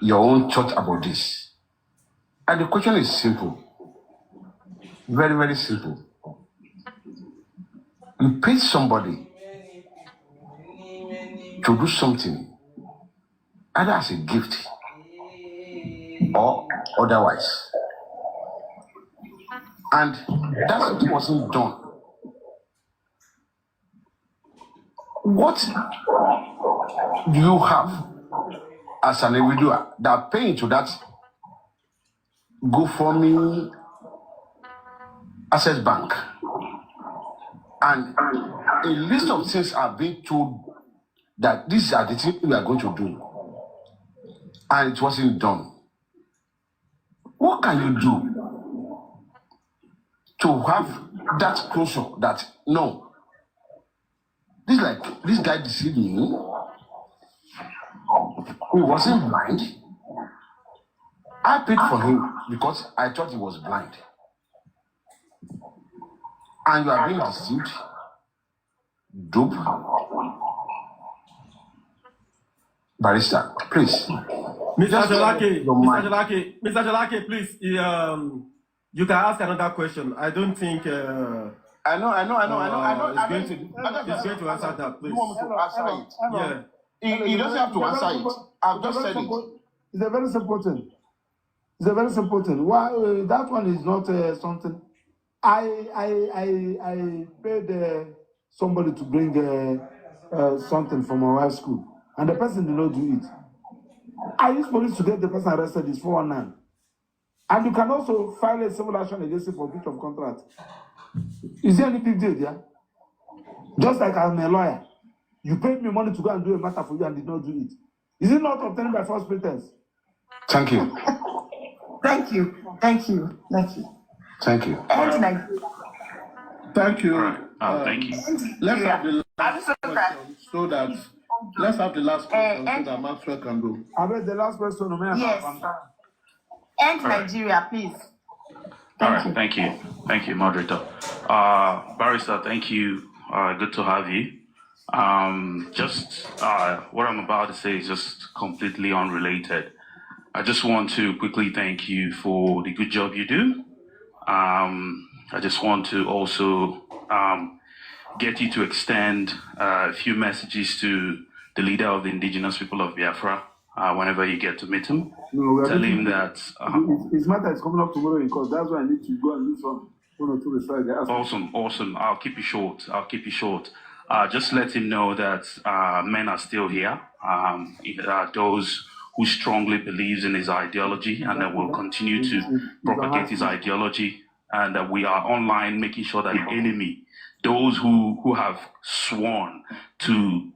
your own thought about this. And the question is simple. Very, very simple. You pay somebody to do something, either as a gift or otherwise. And that something wasn't done. What do you have as an individual that paying to that GoFundMe, Access Bank, and a list of things are being told that these are the things we are going to do, and it wasn't done? What can you do to have that closure that no, this guy deceived me, he wasn't blind, I paid for him because I thought he was blind, and you are being deceived, dope? Barrister, please. Mr. Jalake, please, you can ask another question. I don't think I know. It's going to answer that, please. You want me to answer it? Yeah. He doesn't have to answer it. I've just said it. It's a very simple thing. It's a very simple thing. Why that one is not something. I paid somebody to bring something from my wife's school, and the person did not do it. I used police to get the person arrested. It's 419, and you can also file a civil action against it for breach of contract. Is there any big deal there? Just like I'm a lawyer, you paid me money to go and do a matter for you and did not do it. Is it not obtained by false pretense? Thank you. Thank you. Thank you. Thank you. Thank you. Thank you. Let's have the last question so that Maxwell can go. I bet the last question. Yes. End Nigeria, please. Thank you, moderator. Barrister, thank you. Good to have you. What I'm about to say is just completely unrelated. I just want to quickly thank you for the good job you do. I just want to also get you to extend a few messages to the leader of the indigenous people of Biafra whenever you get to meet him. Tell him that... his matter is coming up tomorrow in court. That's why I need to go and do some 1 or 2 research. Awesome. I'll keep you short. Just let him know that men are still here. Those who strongly believes in his ideology and that will continue to propagate his ideology, and that we are online making sure that the enemy, those who have sworn to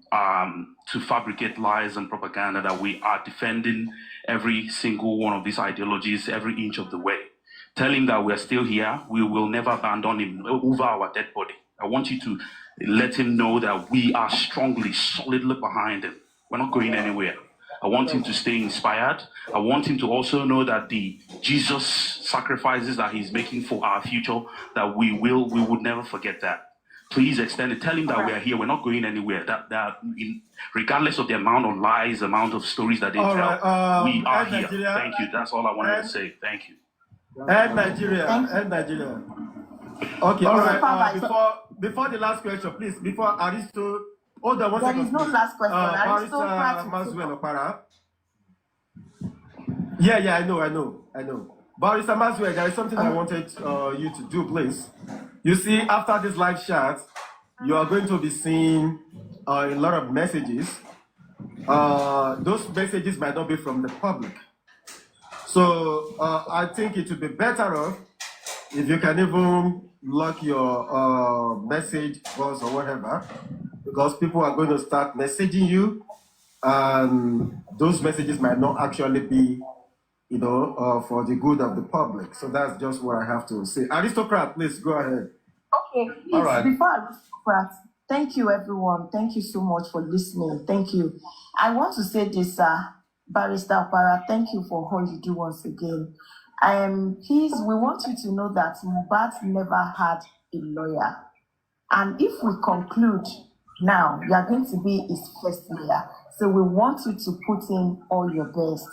fabricate lies and propaganda, that we are defending every single one of these ideologies every inch of the way. Tell him that we are still here. We will never abandon him over our dead body. I want you to let him know that we are solidly behind him. We're not going anywhere. I want him to stay inspired. I want him to also know that the Jesus sacrifices that he's making for our future, that we would never forget that. Please extend it. Tell him that we are here. We're not going anywhere. Regardless of the amount of lies, the amount of stories that they tell, we are here. Nigeria. Thank you. That's all I wanted to say. Thank you. End Nigeria. Okay, all right. Before the last question, please, before Aristo... Oh, there is no last question. Maxwell Opara. Yeah, I know. Barrister Maxwell, there is something I wanted you to do, please. You see, after this live chat, you are going to be seeing a lot of messages. Those messages might not be from the public. So I think it would be better off if you can even lock your message box or whatever, because people are going to start messaging you, and those messages might not actually be, for the good of the public. So that's just what I have to say. Aristocrat, please go ahead. Okay, please, all right. Before Aristocrat, thank you, everyone. Thank you so much for listening. Thank you. I want to say this, Barrister Opara, thank you for all you do once again. Please, we want you to know that Mohbad never had a lawyer. And if we conclude now, you are going to be his first lawyer. So we want you to put in all your best.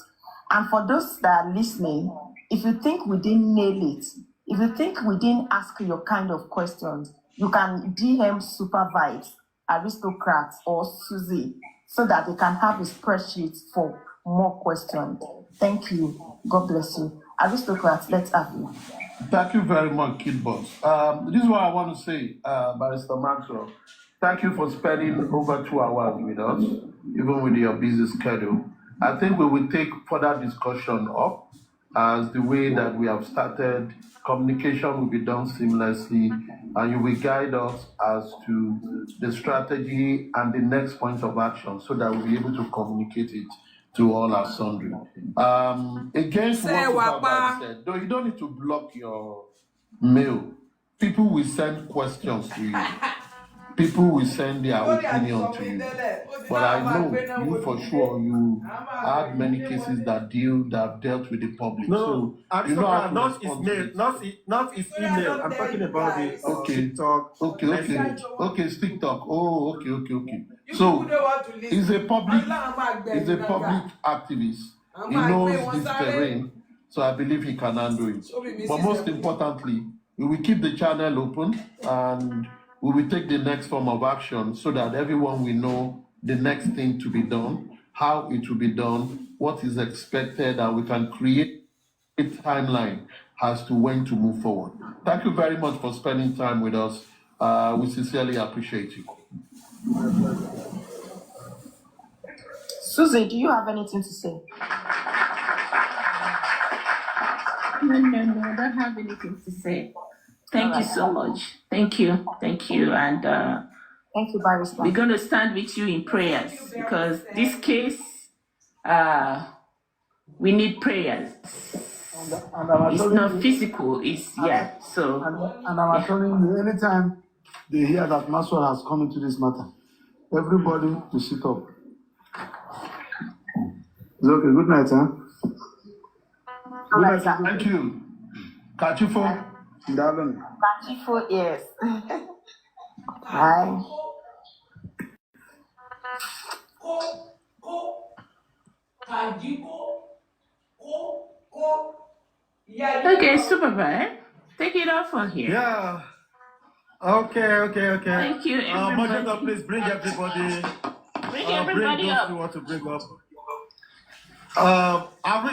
And for those that are listening, if you think we didn't nail it, if you think we didn't ask your kind of questions, you can DM Super Vibes, Aristocrats, or Susie so that they can have a spreadsheet for more questions. Thank you. God bless you. Aristocrats, let's have you. Thank you very much, Kid Boss. This is what I want to say, Barrister Maxwell. Thank you for spending over 2 hours with us, even with your busy schedule. I think we will take further discussion up as the way that we have started. Communication will be done seamlessly, and you will guide us as to the strategy and the next point of action so that we'll be able to communicate it to all our sundry. Against what Baba said, though, you don't need to block your mail. People will send questions to you. People will send their opinion to you. But I know you for sure, you had many cases that have dealt with the public. No, so you know how to not his mail, not his email. I'm talking about the TikTok. Okay, it's TikTok. Oh, okay. So he's a public activist. He knows this terrain, so I believe he can handle it. But most importantly, we will keep the channel open and we will take the next form of action so that everyone will know the next thing to be done, how it will be done, what is expected, and we can create a timeline as to when to move forward. Thank you very much for spending time with us. We sincerely appreciate you. Susie, do you have anything to say? No, I don't have anything to say. Thank you so much. Thank you. And thank you, Barrister. we're going to stand with you in prayers because this case, we need prayers. It's not physical, it's, so. And I'm telling you, anytime they hear that Maxwell has come into this matter, everybody to sit up. It's okay, good night, huh? Good night, sir. Thank you. Kachifo. Darling. Kachifo, yes. Hi. Okay, Supervisor, take it off from here. Yeah. Okay. Thank you, everybody. Moderator, please bring everybody. Bring everybody those up. who want to bring up.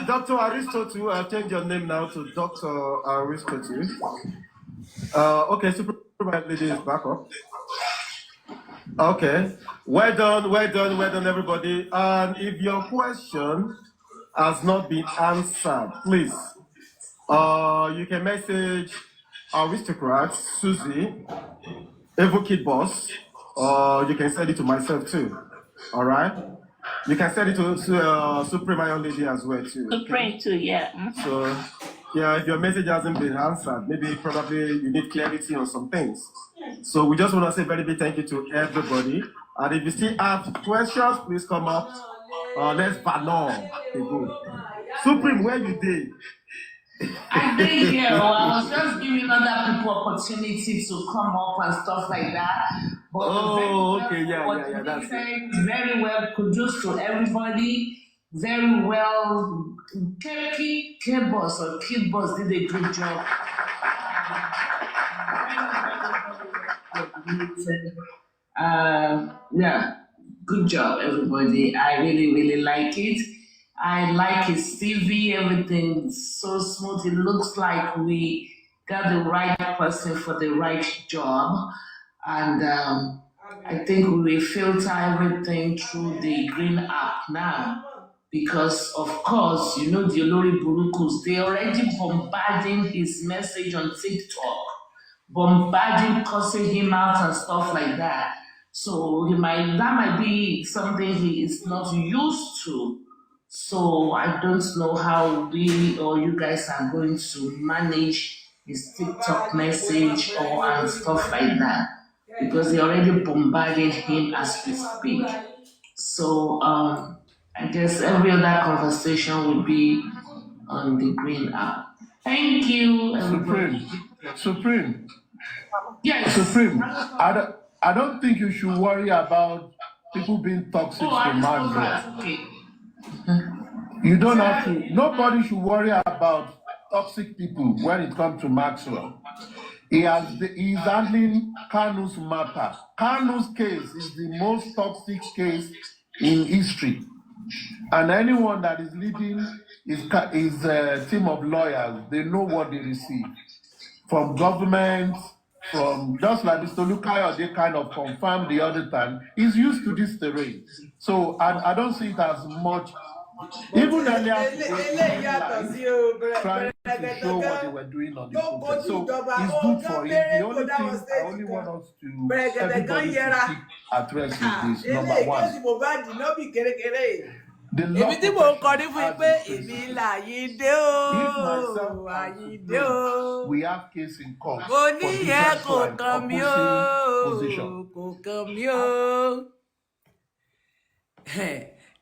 Dr. Aristotle, I've changed your name now to Dr. Aristotle. Okay, Supervisor Lady is back up. Okay, well done, everybody. And if your question has not been answered, please, you can message Aristocrat, Susie, Kid Boss, or you can send it to myself too. All right? You can send it to Supreme Iron Lady as well too. Supreme too, yeah. So, yeah, if your message hasn't been answered, maybe probably you need clarity on some things. So we just want to say very big thank you to everybody. And if you still have questions, please come up. Let's banner go. Supreme, where you did? I did here. I was just giving other people opportunity to come up and stuff like that. But Yeah. That's it. very well. Kudos to everybody. Very well. K-Boss or Kid Boss did a good job. Yeah, good job, everybody. I really like it. I like his CV, everything so smooth. It looks like we got the right person for the right job. And I think we will filter everything through the Green app now. Because, of course, you know the Olori Burukus, they already bombarding his message on TikTok, bombarding, cussing him out and stuff like that. So that might be something he is not used to. So I don't know how we or you guys are going to manage his TikTok message and stuff like that. Because they already bombarded him as we speak. So I guess every other conversation will be on the Green app. Thank you, everybody. Supreme. Yes. Supreme. I don't think you should worry about people being toxic to man. Okay. You don't have to. Nobody should worry about toxic people when it comes to Maxwell. He's handling Kanu's matter. Kanu's case is the most toxic case in history. And anyone that is leading his team of lawyers, they know what they receive from government, from just like Mr. Lukayo, they kind of confirmed the other time, he's used to this terrain. So I don't see it as much. Even earlier today, trying to show what they were doing on the protest. So it's good for him. The only thing I only want us to everybody to keep at rest with this. Number one. The law protection we have case in court for different opposing position.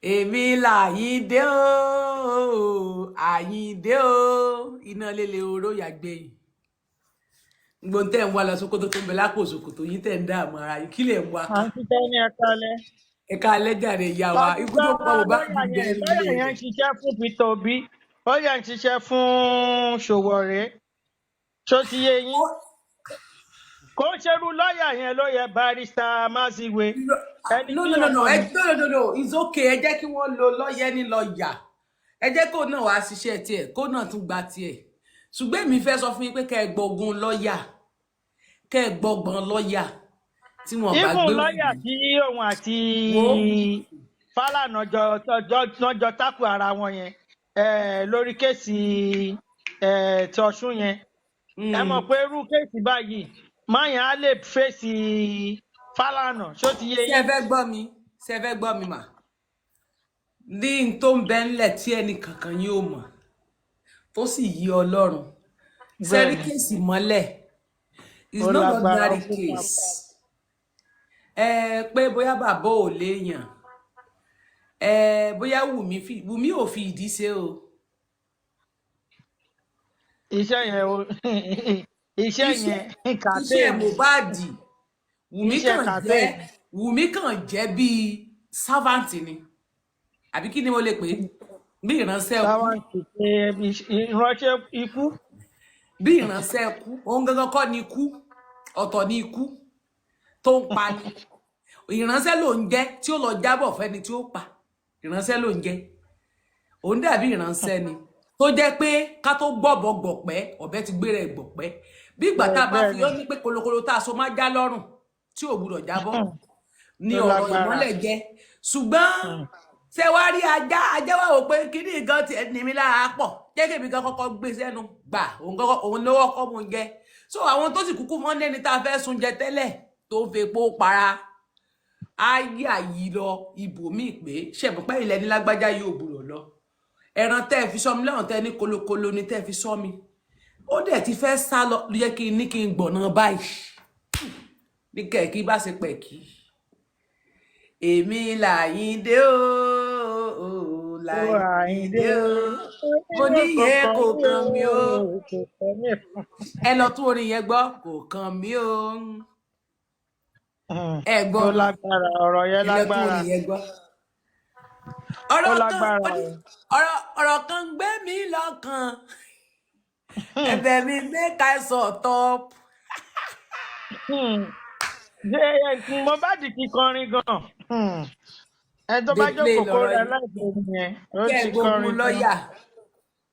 Èmi l'Àyìndé o, Àyìndé o, iná lélẹ̀ oró yàgbẹ̀yìn. Gbogbo tẹ́ ń wá lọ Sókótó tó ń bẹ lápò Sókótó yìí tẹ́ ń dààmú ara yìí kí lè ń wá ká. Àǹtí Tẹ́ni ẹ̀kalẹ̀. Ẹ̀ka alẹ́jàre ìyá wa ikú tó pọ̀ bó bá dùn jẹ́ ilé. Lọ́yà yẹn ń ṣiṣẹ́ fún Peter Obi, ó yẹn ń ṣiṣẹ́ fún Ṣòwòrẹ́. Ṣó ti yé yín? Kò ṣerú lọ́yà yẹn ló yẹ Barrister Maziwe. No, it's okay. Ẹ jẹ́ kí wọ́n lo lọ́yẹ́ ní lọ́ọ̀yà. Ẹ jẹ́ kó náà wá ṣiṣẹ́ tiẹ̀, kó náà tún gba tiẹ̀. Ṣùgbọ́n èmi fẹ́ sọ fún yín pé kẹ́ ẹ gbọ́gun lọ́ọ̀yà, kẹ́ ẹ gbọ́gbọ́n lọ́ọ̀yà tí wọ́n bá gbé. Even lọ́yà tí òun àti Fálànà jọ tákù ara wọn yẹn lórí kéèsì ti Ọ̀ṣun yẹn. Ẹ mọ̀ pé irú kéèsì báyìí máyàn á lè fèsì Fálànà ṣó ti yé yín. Ṣé ẹ fẹ́ gbọ́ mi mà? Ní n tó ń bẹ ńlẹ̀ tí ẹnì kankan yóò mọ̀ tó sì yí Ọlọ́run. Sẹ́rí kéèsì mọ́lẹ̀ is not ordinary case. Pé bóyá bàbá ò léèyàn. Bóyá Wùmí ò fi ìdí ṣe o. Iṣẹ́ yẹn kàtẹ́. Iṣẹ́ Mohbad. Wùmí kàn jẹ́ bíi servant ni. Àbí kí ni mo lè pè é? Bí ìránṣẹ́ ikú. Ìránṣẹ́ ikú. Bí ìránṣẹ́ ikú. Òun gangan kọ́ ni ikú. Ọ̀tọ̀ ni ikú tó ń pa ni. Ìránṣẹ́ ló ń jẹ́ tí ó lọ jábọ̀ fẹ́ni tí ó pa. Ìránṣẹ́ ló ń jẹ́. Òun dàbí ìránṣẹ́ ni. Tó jẹ́ pé ká tó gbọ́bọ̀ gbọ̀pẹ́, ọ̀bẹ ti gbé rẹ̀ gbọ̀pẹ́. Bí ìgbà tá a bá fi ó ní pé kolokolo tá a so máa já lọ́rùn tí ò gbúdọ̀ jábọ́ ní ọ̀rọ̀ ìmọ́lẹ̀ jẹ́. Ṣùgbọ́n ṣé wá rí ajá wà wò pé kíní nǹkan ti ẹni mi lára pọ̀ jẹ́ kí èmi kan kọ́kọ́ gbé sẹ́nu gbà òun lọ́wọ́ kọ́ mo ń jẹ. So àwọn tó sì kúkú mọ́ lẹ́ni tá a fẹ́ sun jẹ tẹ́lẹ̀ tó ń fepo para ayé àyí lọ ibòmíì pé ṣẹ̀bùpẹ́ ilẹ̀ ní lágbájá yóò gbúdọ̀ lọ. Ẹran tẹ́ ẹ fi sọ́mi lẹ́wọ̀n tẹ́ ní kolokolo ni tẹ́ ẹ fi sọ́mi. Ó dẹ̀ ti fẹ́ sá lọ ló yẹ kí n ní kí n gbọ̀nà báyìí. Ní kẹ̀kí bá ṣe pẹ̀kí. Èmi l'Àyìndé o, l'Àyìndé o. Mo ní yẹ kò kàn mí o. Ẹ lọ tún orin yẹn gbọ́, kò kàn mí o. Ẹ gbọ́. Ó lágbára ọ̀rọ̀ yẹn lágbára. Ọ̀rọ̀ kan gbé mi lọ́kàn. Ẹ̀bẹ̀ mi make I sort up. Mohbad ti kọrin gan. Ẹ tó bá jókòó rẹ láìpẹ́ yẹn ó ti kọrin gan.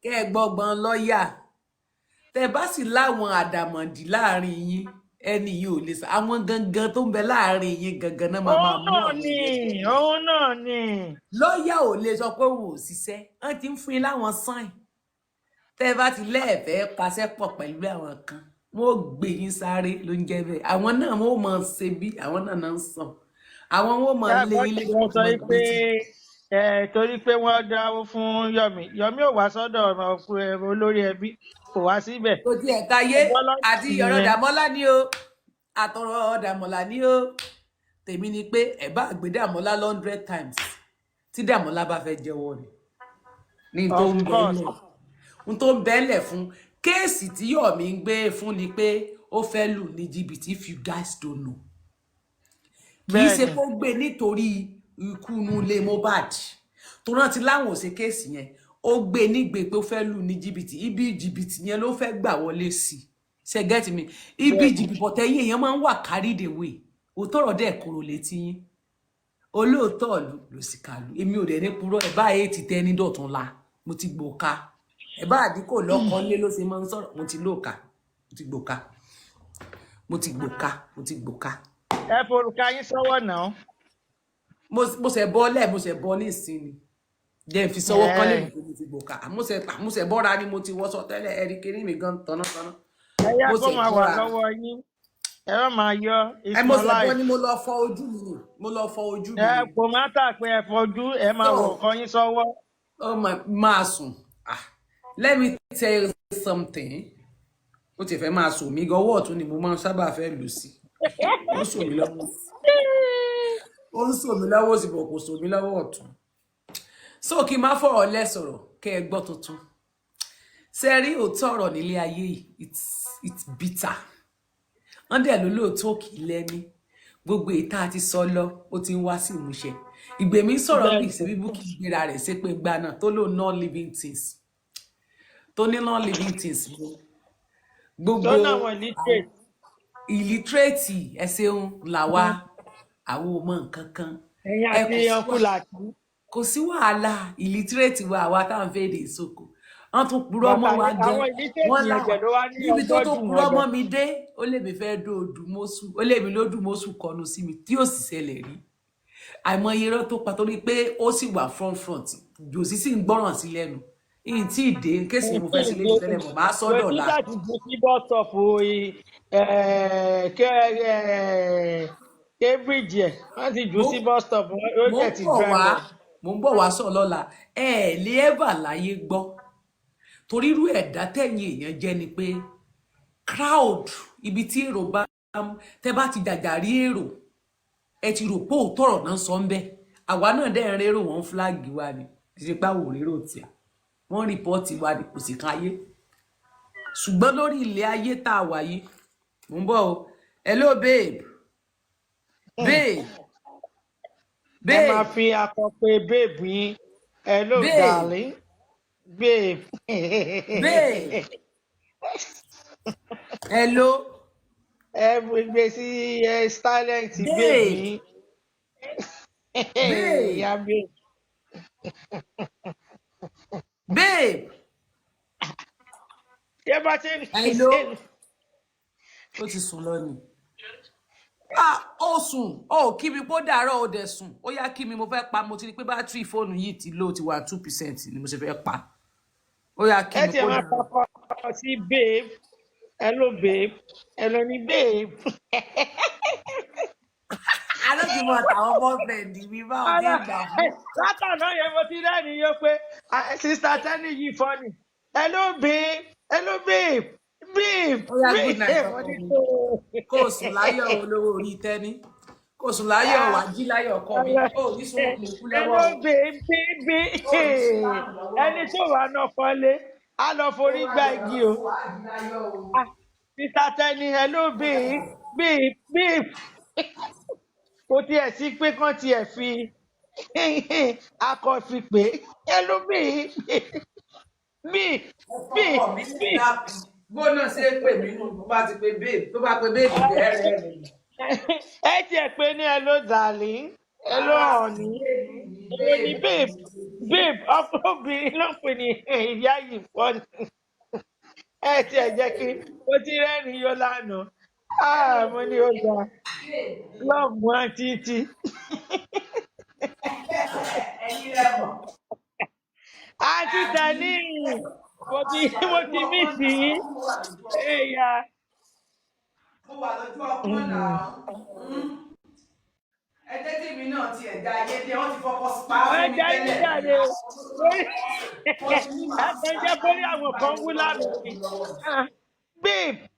Kẹ́ ẹ gbọ́gbọ́n lọ́ọ̀yà. Tẹ́ bá sì láwọn àdàmọ̀dì láàrin yín ẹni yìí ò lè sá àwọn gangan tó ń bẹ láàrin yín gangan náà máa mú òun náà ni. Lọ́ọ̀yà ò lè sọ pé òun ò ṣiṣẹ́ wọ́n ti ń fún yín láwọn sáìn. Tẹ́ bá ti lẹ́ẹ̀fẹ́ paṣẹ pọ̀ pẹ̀lú àwọn kan wọ́n gbé yín sáré ló ń jẹ́ bẹ́ẹ̀ àwọn náà wọ́n mọ̀ ṣe bí àwọn náà ń sàn àwọn wọ́n mọ̀ lé ilé torí pé wọ́n dáwó fún Yomi ò wá sọ́dọ̀ olórí ẹbí kò wá síbẹ̀. Kò tiẹ̀ káyé àti ọ̀rọ̀ Dàmọ́lá ni o àtọ̀rọ̀ Dàmọ́lá ni o tèmi ni pé ẹ bá gbé Dàmọ́lá 100 times tí Dàmọ́lá bá fẹ́ jẹ́wọ́ ni tó ń bẹ́ẹ̀lẹ̀ fún kéèsì tí Yomi ń gbé fún ni pé ó fẹ́ lù ní jìbìtì if you guys don't know kì í ṣe kó gbé nítorí ikú nulẹ̀ Mohbad tó rántí láwọn ò ṣe kéèsì yẹn ó gbé nígbè pé ó fẹ́ lù ní jìbìtì ibi jìbìtì yẹn ló fẹ́ gbà wọlé sí ṣe get me ibi jìbìtì bọ̀tẹ́yìn èèyàn máa ń wà carried away òótọ́rọ̀ dẹ̀ kúrò létí yín olóòótọ́ ló sì kàlù èmi ò dẹ̀ ní purọ́ ẹ̀ bá ti tẹ́ ní dọ̀tún la mo ti gbòòka ẹ̀ bá àdínkù lọ́kọ́ lé ló ṣe máa ń sọ̀rọ̀ mo ti lóòka mo ti gbòòka mo ti gbòòka. Ẹ forúkọ yín sọ́wọ́ náà. mo ṣe bọ́ ní ìsinmi jẹ́ fi sọ́wọ́ kọ́lé mi tó mo ti gbòòka mo ṣe bọ́ra ni mo ti wọ́sọ tẹ́lẹ̀ ẹ̀rí kiri mi gan tọ́nátọ́ná. Ẹyẹ kó máa wà lọ́wọ́ yín ẹ má máa yọ mo ṣe bọ́ ni mo lọ fọ ojú mi ẹ kò má tà pé ẹ fọjú ẹ máa wọ̀ kọ́ yín sọ́wọ́. máa sùn let me tell you something ó ti fẹ́ máa sùn mí gan ọwọ́ ọ̀tún ni mo máa ń sábà fẹ́ lù sí ó ń sùn mí lọ́wọ́ sí bọ̀ kò sùn mí lọ́wọ́ ọ̀tún so kí n má fọ̀rọ̀ lẹ́sọ̀rọ̀ kẹ́ ẹ gbọ́ tuntun ṣe rí òótọ́ ọ̀rọ̀ nílé ayé yìí it's bitter wọ́n dẹ̀ ló lóòótọ́ kì í lẹ́ni gbogbo ìta àti sọ lọ ó ti ń wá sí ìmúṣẹ ìgbèmí sọ̀rọ̀ bí ìṣe bíbú kì í gbéra rẹ̀ ṣe pé gbà náà tó lò non-living things tó ní non-living things gbogbo illiterate ẹ ṣeun làwa àwọn ọmọ nǹkan kan ẹ̀yin àti ọkùnrin àti kò sí wàhálà illiterate wa àwa tá à ń fèdè ìsoko wọn tún purọ́ mọ́ wa jẹ wọn láwọn níbi tó purọ́ mọ́ mi dé ó lè mi fẹ́ dó odùmọ́sù ó lè mi lódùmọ́sù kọnu sí mi tí ó sì ṣẹlẹ̀ rí àìmọye irọ́ tó pa torí pé ó sì wà front jòsí sì ń gbọ́ràn sí lẹ́nu ìyìn tí ìdè ń kéṣì mo fẹ́ sí lé tẹ́lẹ̀ mọ̀ máa sọ́dọ̀ la. Cambridge ẹ̀ wọ́n ti jù sí bus stop ó jẹ́ ti drive. mo ń bọ̀ wá sọ lọ́la lè ẹ́bà láyé gbọ́ torí irú ẹ̀dá tẹ̀yìn èèyàn jẹ́ ni pé crowd ibi tí èrò bá tẹ́ bá ti jàjàrí èrò ẹ ti rò pé òótọ́rọ̀ náà sọ ń bẹ́ àwa náà dẹ́ ń rérò wọ́n flag wa ni ṣe pé àwọn òrérò tí wọ́n rìpọ́ọ̀tì wa ni kò sì kan ayé ṣùgbọ́n lórí ilẹ̀ ayé tá a wà yìí mo ń bọ̀ o hello babe. Ẹ máa fi akọ pé babe yín hello darling babe. Hello. Ẹ gbé sí silent babe yín. Ya babe. Babe. Ṣé bá ṣe ń hello. Ó ti sùn lọ ni. Ó sùn kí mi kó dàárọ̀ ó dẹ̀ sùn ó yá kí mi mo fẹ́ pa mo ti rí pé bátìrì fóònù yìí ti lò ti wà 2% ni mo ṣe fẹ́ pa ó yá kí mi kó dàárọ̀. ẹ ti máa kọ́kọ́ sí babe hello babe hello ni babe. alóòtú mọ àtàwọn boyfriend mi bá wọn bí ìgbà fún. látàná yẹn mo ti rẹ́ni yóò pé sista tẹ́ni yìí fọ́ni hello babe hello babe. Ó yá good night ọkọ mi kó o sùn láyọ̀ olówó orí tẹ́ni kó o sùn láyọ̀ wá jí láyọ̀ ọkọ mi ó ní sùn òkú lọ́wọ́. ẹni tó wà náà fọ́lé á lọ forí gba igi o. Mr. Tẹ́ni hello babe kò tiẹ̀ sí pé kán tiẹ̀ fi akọ fi pé hello babe. Gbóná ṣe é pè mí nù bó bá ti pe babe tó bá pe babe bẹ́ẹ̀ rẹ̀ rẹ̀. Ẹ tiẹ̀ pé ní hello darling hello honey hello ní babe ọkùnrin ló ń pè ní ìyá yìí fọ́ ni. Ẹ tiẹ̀ jẹ́ kí mo ti rẹ́rìn yó lánàá mo ní ó gbà lọ́ọ̀mù àtìtì. Ẹyin rẹ̀ mọ̀. Àti Tẹ́ni mo ti mí sí ẹ̀yà. Mo wà lójú ọkùnrin náà. Ẹ jẹ́ kí mi náà ti ẹ̀dá ayé dé wọ́n ti fọkọ̀ pa á fún mi tẹ́lẹ̀. Ẹ jẹ́ jáde ẹ jẹ́ bórí àwọn kan wú lánàá mi. Babe.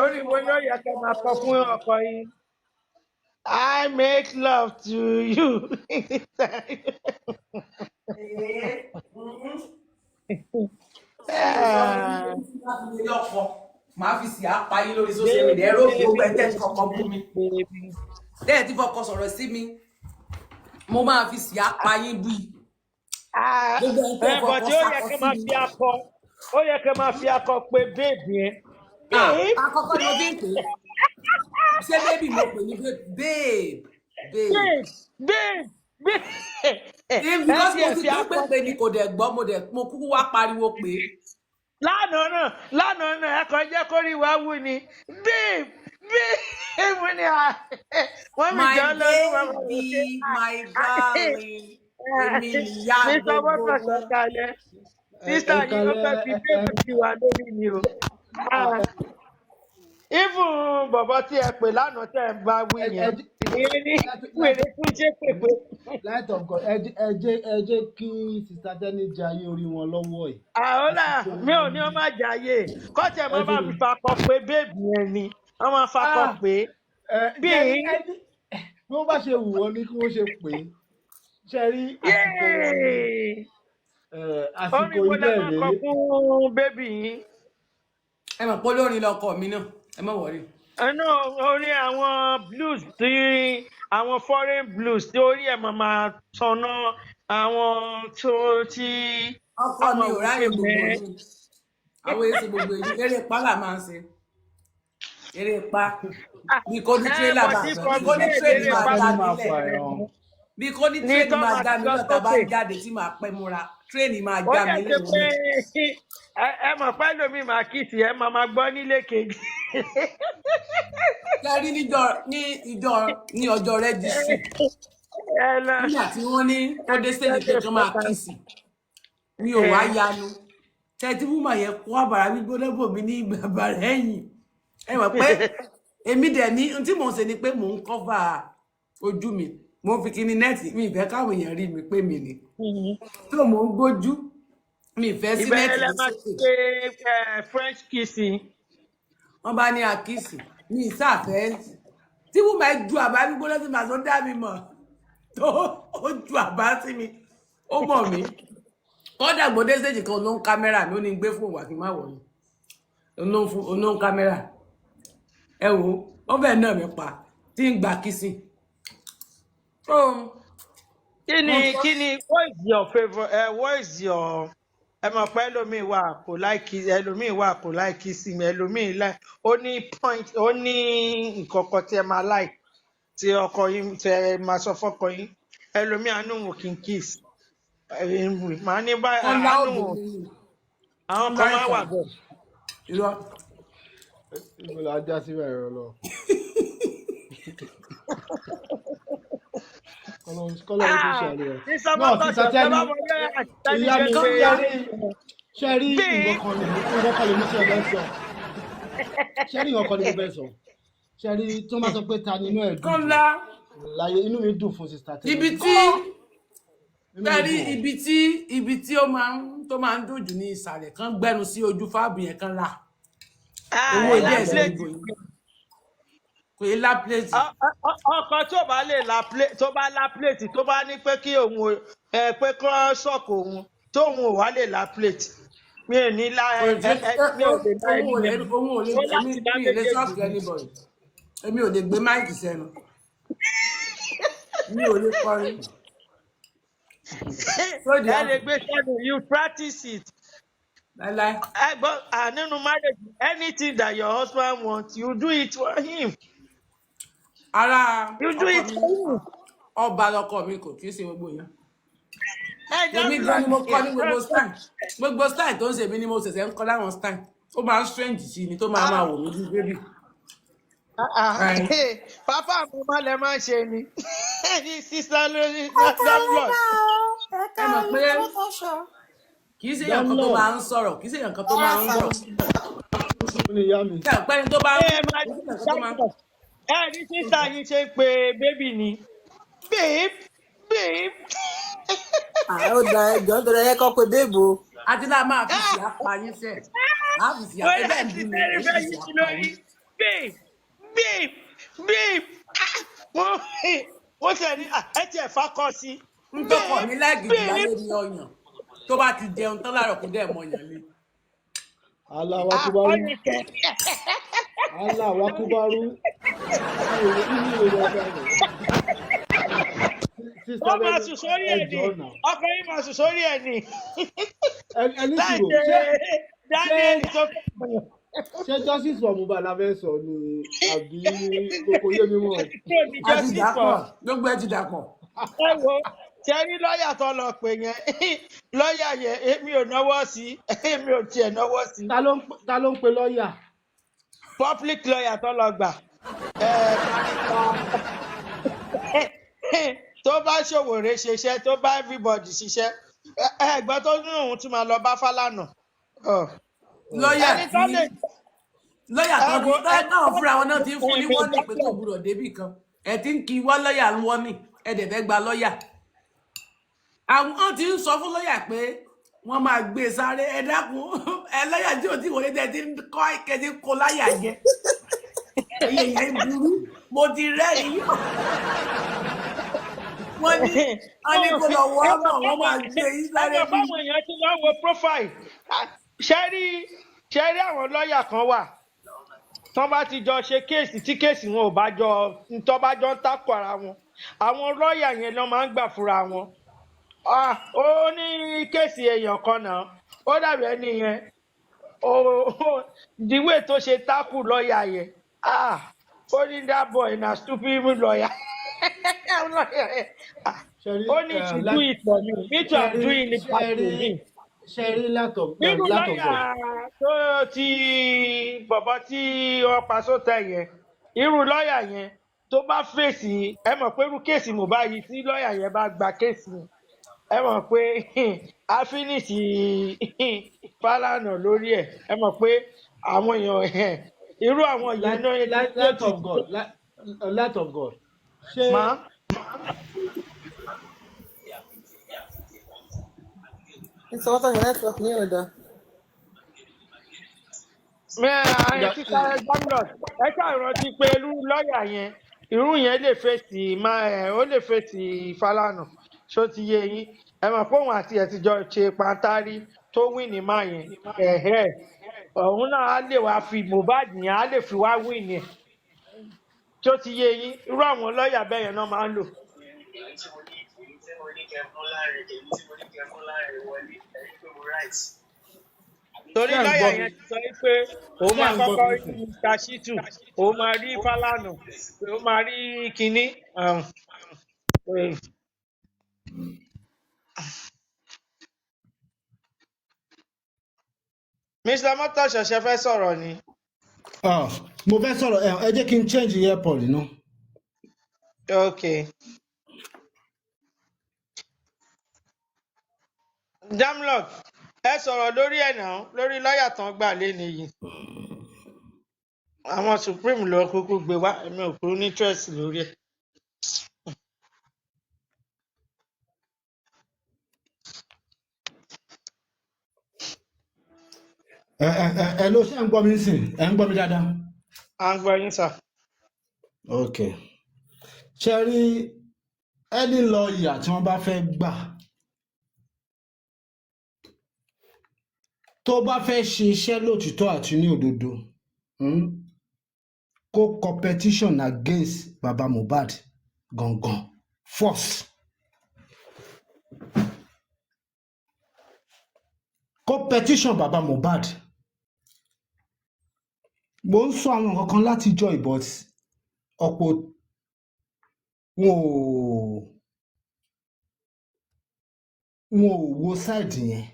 Orí wo ló yẹ kí ẹ máa kọ fún ọkọ yín? I make love to you. màá fi sì á pa yín lórí social media ẹ̀rọ gbogbo ẹ̀ tẹ́ ti kọ́kọ́ bú mi tẹ́ ti fọkọ sọ̀rọ̀ sí mi mo máa fi sì á pa yín bú yìí gbogbo ẹ̀ tẹ́ But fọkọ ó yẹ sákọ kí sí máa mi. fi akọ, ó yẹ kí máa fi akọ pé babe yẹn. Babe. Àkọ́kọ́ ni mo fi ń pè é ṣé bébì mo pè ní babe. Because mo ti gbọ́ pé ni kò dẹ̀ gbọ́ mo kúkú wá pariwo pé. Lánàá náà ẹ kàn jẹ́ kó rí wá wú ni. Babe mo ní wọ́n mi jọ lọ́dún wọn. My darling, èmi ìyá gbogbo wọn. Sísá yìí ó fẹ́ fi bébì sí wa lórí ni o. Even bọ̀bọ̀ tí ẹ pè lánàá tẹ̀ ń bá wí yẹn. Ìyẹn ní wèrè tún ṣe pèpè. Light of God, ẹ jẹ́ kí Sister Tenny jayé orí wọn lọ́wọ́ ẹ̀. Àhólà mi ò ní ó má jayé. Kọ́tẹ̀ mọ́ bá fi fakọ pé bébì yẹn ni. Wọ́n máa fakọ pé. Bí wọ́n bá ṣe wù wọ́n ní kí wọ́n ṣe pè é. Ṣé rí àsìkò ilé rèé. Orin wo lẹ máa kọ fún bébì yín? Ẹ mọ̀ pé olórin lọkọ mi náà ẹ má wọrí. Ẹnu orí àwọn blues tí àwọn foreign blues tí orí ẹ̀ máa tọ̀nà àwọn tó tí. Ọkọ mi ò ráyè gbogbo yìí àwọn èsì gbogbo yìí eré pa là máa ń ṣe eré pa bí kò ní tírélà máa bí kò ní tírélì máa dá nílẹ̀ bí kò ní tírélì máa dá nílẹ̀ tá a bá jáde tí màá pẹ́ múra tírélì máa já mi lẹ́yìn. Ẹ mọ̀ pẹ́ lómi màá kìsì ẹ máa gbọ́ nílé kejì. Lárí ní ọjọ́ rẹ́jísì nígbà tí wọ́n ní ó dé stage pé kán máa kìsì mi ò wá yanu tẹ́tí wúmọ̀ yẹn kó àbàrà gbígbóná bò mí ní bàbá rẹ̀ ẹ̀yìn ẹ mọ̀ pé èmi dẹ̀ ní tí mò ń ṣe ni pé mò ń kọ́fà ojú mi mo fi kíní nẹ́ẹ̀tì mi ìfẹ́ káwọn èèyàn rí mi pé mi ni tó mò ń gbójú mi ìfẹ́ sí nẹ́ẹ̀tì ìbẹ̀rẹ̀ máa ṣe French kissing. Wọ́n bá ní àkísì ní ìsáfẹ́ tí wúmọ̀ ẹ ju àbá gbígbóná sí màá tó dá mi mọ̀ tó ó ju àbá sí mi ó mọ̀ mí kọ́dà gbọ́dé stage kan ló ń kámẹ́rà ló ní gbé fún wà kí n má wọ̀nyí ló ń kámẹ́rà ẹ wò ó bẹ́ẹ̀ náà mi pa tí ń gbà kìsìn. Kí ni what is your favourite what is your ẹ mọ̀ pé ẹlòmíì wà kò láìkí ẹlòmíì wà kò láìkí sí mi ẹlòmíì láì ó ní point ó ní nǹkan kan tí ẹ máa like tí ọkọ yín tẹ máa sọ fọ́kọ yín ẹlòmíì àánú wò kí n kiss màá ní báyìí àánú wò àwọn kan máa wà bẹ́ẹ̀. Ìgbò la já sí bẹ̀rẹ̀ lọ. Kọ́lọ́ tó ṣe àlẹ́ rẹ̀. Náà ti sàtẹ́ni ìyá mi ṣe rí nǹkan kan lè mú sí ọ̀dọ́ sọ. Ṣé rí nǹkan kan lè mú bẹ́ẹ̀ sọ? Ṣé rí tó máa sọ pé ta ni inú ẹ̀ dùn? Láyé inú mi dùn fún Sister Tenny. Ibi tí ó máa ń dùn jù ní ìsàlẹ̀ kan gbẹ́nu sí ojú fáàbù yẹn kan là. Owó ilé ẹ̀sìn ìbò yìí. Kò yé lá pléètì. Ọkọ tó bá lè la pléètì tó bá la pléètì tó bá ní pé kí òun pé kọ́ ṣọ́ọ̀kì òun tóun ò wá lè la pléètì. Mi ò ní la mi ò lè la ẹni yẹn. Èmi ò lè gbé máìkì sẹ́nu. Mi ò lè kọrin. Ẹ lè gbé sẹ́nu, you practice it. Nínú marriage, anything that your husband wants, you do it for him. You do it for him. Ọba lọkọ mi kò kí í ṣe gbogbo yẹn. Èmi gan ni mo kọ́ ní gbogbo style. Gbogbo style tó ń ṣe mí ni mo ṣẹ̀ṣẹ̀ ń kọ́ láwọn style. Ó máa ń strange sí ni tó máa wò mí bí bébì. Pápá mi máa lẹ máa ń ṣe ni. Ní sísá lórí dáblọ̀t. Ẹ mọ̀ pé kì í ṣe èèyàn kan tó máa ń sọ̀rọ̀ kì í ṣe èèyàn kan tó máa ń sọ̀rọ̀. Pẹ́ni tó bá ń ní sísá yìí ṣe pé bébì ni. Babe. Ó da ẹjọ́ tó rẹ̀ kọ́ pé bébò. Àti náà máa fi ṣì apá yín sẹ̀. Máa fi ṣì apá yín bẹ́ẹ̀ bí mi ò fi ṣì apá yín. Babe. Wọ́n ṣe ní ẹ tiẹ̀ fakọ́ sí. Ń tọkọ mi láìgìdì lálẹ́ ní ọyàn tó bá ti jẹun tán láàárọ̀ kó dẹ̀ mọ yàn lé. Allah wakubaru. Ọyẹ̀kẹ́. Allah wakubaru. Wọ́n máa sùn sórí ẹ̀ ní. Ọkọ yín máa sùn sórí ẹ̀ ní. Ẹni Láì sùúrù. ṣe Daniel tó fẹ́ mọ̀. Ṣé justice for Mohbad la fẹ́ sọ ni àbí kòkó yé mi mọ̀? A ti dàpọ̀, gbogbo ẹ ti dàpọ̀. Ẹ wo, ṣe rí lọ́ọ̀yà tó lọ pè yẹn. Lọ́ọ̀yà yẹn, èmi ò náwó sí. Èmi ò tiẹ̀ náwó sí. Ta ló ń pe lọ́ọ̀yà? Public lawyer tó lọ gbà. Tó bá Ṣòwòrẹ́ ṣiṣẹ́, tó bá everybody ṣiṣẹ́. Ẹ̀gbọ́n tó ní òun tún máa lọ bá Fálànà. Lọ́ọ̀yà tí táwọn fúnra wọn náà ti ń fún ní wọ́n ní pé kò gbúdọ̀ débì kan. Ẹ ti ń kí wá lọ́ọ̀yà wọ́n ní ẹ̀dẹ̀ fẹ́ gba lọ́ọ̀yà. Àwọn ti ń sọ fún lọ́ọ̀yà pé wọ́n máa gbé sáré ẹ dákun ẹlẹ́yà tí ò tí wọlé tẹ́ ti ń kọ́ ìkẹ́tí kó láyà jẹ. Ẹyẹ yẹn burú mo ti rẹ́rìí. Wọ́n ní kó lọ wọ́ ọ̀nà wọ́n máa gbé yín sáré bí. Báwọn èèyàn ti lọ wo profile. Ṣé rí àwọn lọ́ọ̀yà kan wà tán bá ti jọ ṣe kéèsì tí kéèsì wọn ò bá jọ tó bá jọ ń takò ara wọn. Àwọn lọ́ọ̀yà yẹn ló máa ń gbà fúnra wọn. Ó ní kéèsì èèyàn kan náà ó dàbí ẹni yẹn ìdíwé tó ṣe tákù lọ́ọ̀yà yẹn ó ní that boy na stupid lawyer. Ó ní to do it for me I'm doing it for me. Ṣẹ́rí látọ̀. Nínú lọ́ọ̀yà tó ti bọ̀bọ̀ tí wọ́n pa sóta yẹn irú lọ́ọ̀yà yẹn tó bá fèsì ẹ mọ̀ pé irú kéèsì Mohbad yìí tí lọ́ọ̀yà yẹn bá gba kéèsì ẹ mọ̀ pé a fínísì Fálànà lórí ẹ̀ ẹ mọ̀ pé àwọn èèyàn irú àwọn yìí náà light of God light of God ṣé. Ìsọwọ́tọ̀ yẹn network ní ọ̀dọ̀. Ẹ ṣàrántí pé irú lọ́ọ̀yà yẹn irú yẹn lè fèsì ó lè fèsì Fálànà ṣó ti yé yín ẹ mọ̀ pé òun àti ẹ̀ ti jọ ṣe pàǹtárí tó wí ní máa yẹn òun náà á lè wá fi Mohbad yẹn á lè fi wá wí ní ẹ̀ ṣó ti yé yín irú àwọn lọ́ọ̀yà bẹ́ẹ̀ yẹn náà máa ń lò. Torí lọ́ọ̀yà yẹn ti sọ pé òun máa kọ́kọ́ rí Mr. Shitu òun máa rí Fálànà òun máa rí kinní. Mr. Mọ́tò ṣẹ̀ṣẹ̀ fẹ́ sọ̀rọ̀ ni. Mo fẹ́ sọ̀rọ̀ ẹ jẹ́ kí n change airpod náà. Okay. Damlock ẹ sọ̀rọ̀ lórí ẹ̀ náà lórí lọ́ọ̀yà tán gbà lé nìyí. Àwọn Supreme ló kúkú gbé wá èmi ò kúrú ní interest lórí ẹ̀. Ẹ ló ṣe ń gbọ́ mi sìn ẹ ń gbọ́ mi dáadáa. À ń gbọ́ yín sà. Ok ṣe rí ẹni lọ́ọ̀yà tí wọ́n bá fẹ́ gbà tó bá fẹ́ ṣe iṣẹ́ lótìtọ́ àti ní òdodo kó competition against Baba Mohbad gangan first. Competition Baba Mohbad mo ń sọ àwọn nǹkan kan látijọ́ but ọ̀pọ̀ wọn ò wo side yẹn.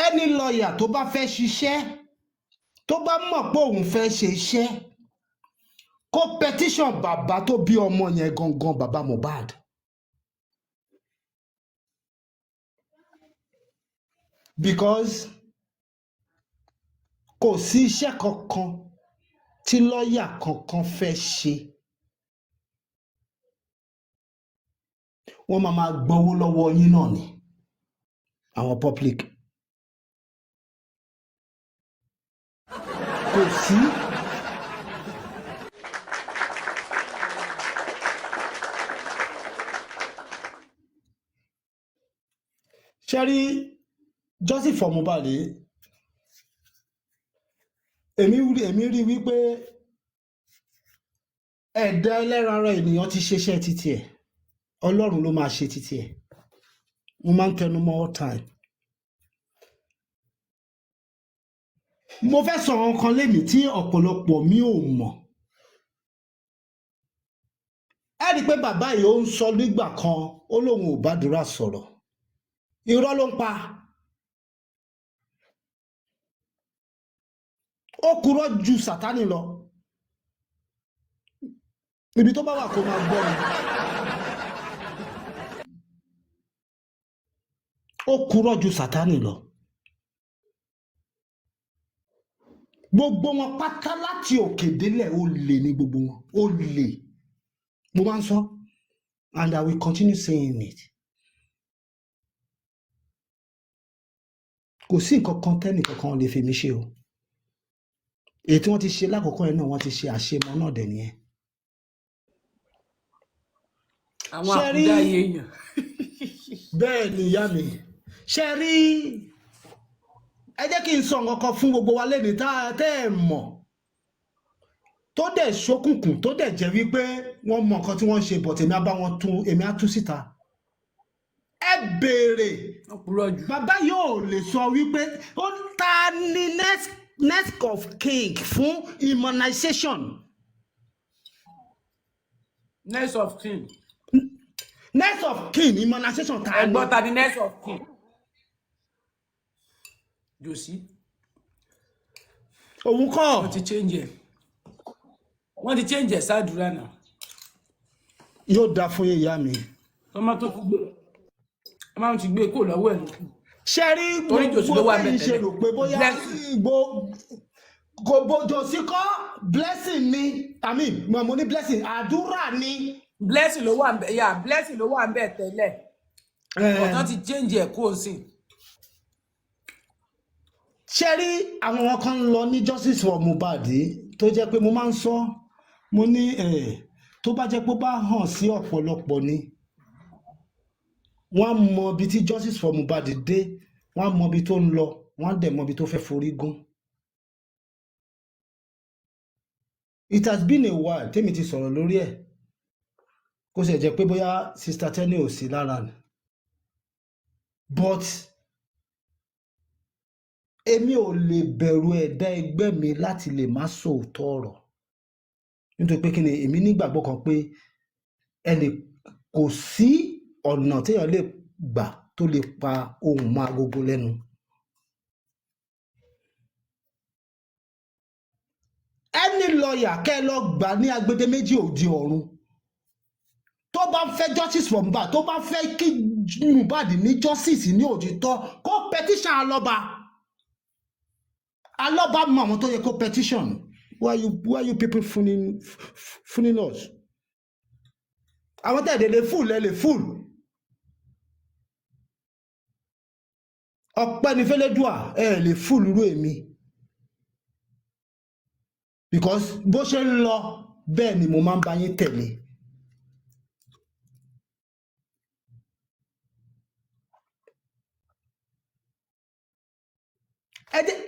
Ẹni lọ́ọ̀yà tó bá fẹ́ ṣiṣẹ́ tó bá mọ̀ pé òun fẹ́ ṣe iṣẹ́ kó petition bàbá tó bí ọmọ yẹn gangan Baba Mohbad. Because kò sí iṣẹ́ kankan tí lọ́ọ̀yà kankan fẹ́ ṣe wọ́n máa gbowó lọ́wọ́ yín náà ni àwọn public. Kò sí ṣẹ́rí justice for Mohbad èmi rí wípé ẹ̀dá ẹlẹ́ran ara ènìyàn ti ṣeṣẹ́ títí ẹ̀ Ọlọ́run ló máa ṣe títí ẹ̀ mo máa ń tẹnu mọ́ all time. Mo fẹ́ sọ nǹkan lénìí tí ọ̀pọ̀lọpọ̀ mi ò mọ̀. Ẹ rí i pé bàbá yìí ó ń sọ nígbà kan ó lóun ò bádùúrà sọ̀rọ̀ irọ́ ló ń pa. Ó kúrò ju Sátánì lọ ibi tó bá wà kó máa gbọ́ mi. Ó kúrò ju Sátánì lọ. Gbogbo wọn pátá láti òkè délẹ̀ ó lè ní gbogbo wọn ó lè. Mo máa ń sọ and I will continue saying it. Kò sí nǹkan kan tẹ́nì kankan lè fi mí ṣe o. Èyí tí wọ́n ti ṣe lákòókò yẹn náà wọ́n ti ṣe àṣemọ náà dẹ̀ nìyẹn. Àwọn àkúdá yéèyàn. Bẹ́ẹ̀ ni ìyá mi. Ṣé rí ẹ jẹ́ kí n sọ nǹkan kan fún gbogbo wa lẹ́ni tẹ́ ẹ mọ̀ tó dẹ̀ ṣókùnkùn tó dẹ̀ jẹ́ wípé wọ́n mọ nǹkan tí wọ́n ń ṣe bọ̀ tèmi á bá wọn tún èmi á tú síta. Ẹ béèrè bàbá yóò lè sọ wípé ó ta ni next of king fún immunization. Next of king. Next of king immunization ta ni. Ẹ̀gbọ́n ta ni next of king. Josi. Òun kọ́. Wọ́n ti change ẹ̀. Wọ́n ti change ẹ̀ sádùúrà náà. Yóò dá fún ìyá mi. Ọmọ tó ti gbé. Ọmọ ti gbé kó lọ́wọ́ ẹ̀. Ṣé rí gbogbo ẹ̀yin ṣe rò pé bóyá gbogbo Josi kọ́ blessing ni mo ní blessing àdúrà ni. Blessing ló wà ń bẹ̀ yà blessing ló wà ń bẹ̀ tẹ́lẹ̀. Ọ̀tán ti change ẹ̀ kó o sìn. Ṣé rí àwọn kan lọ ní justice for Mohbad tó jẹ́ pé mo máa ń sọ mo ní tó bá jẹ́ pé ó bá hàn sí ọ̀pọ̀lọpọ̀ ni wọ́n mọ ibi tí justice for Mohbad dé wọ́n mọ ibi tó ń lọ wọ́n dẹ̀ mọ ibi tó fẹ́ forí gún. It has been a while tèmi ti sọ̀rọ̀ lórí ẹ̀ kó sì jẹ́ pé bóyá Sister Tenny ò sí lára ni but èmi ò lè bẹ̀rù ẹ̀dá ẹgbẹ́ mi láti lè má sòótọ́ ọ̀rọ̀ nítorí pé kí ni èmi nígbàgbọ́ kan pé ẹnì kò sí ọ̀nà téèyàn lè gbà tó lè pa ohùn mọ́ agogo lẹ́nu. Ẹni lọ́ọ̀yà kẹ́ ẹ lọ gbà ní agbede méjì òdi ọ̀run tó bá fẹ́ justice for Mohbad tó bá fẹ́ kí Mohbad ní justice ní òtítọ́ kó petition Alọ́ba. Alọ́ba mọ àwọn tó yẹ kó petition. Why you people fooling us? Àwọn tẹ̀lé lè fool. Ọpẹ́ ní fẹ́lẹ́dùà lè fool irú èmi. Because bó ṣe ń lọ bẹ́ẹ̀ ni mo máa ń bá yín tẹ̀lé.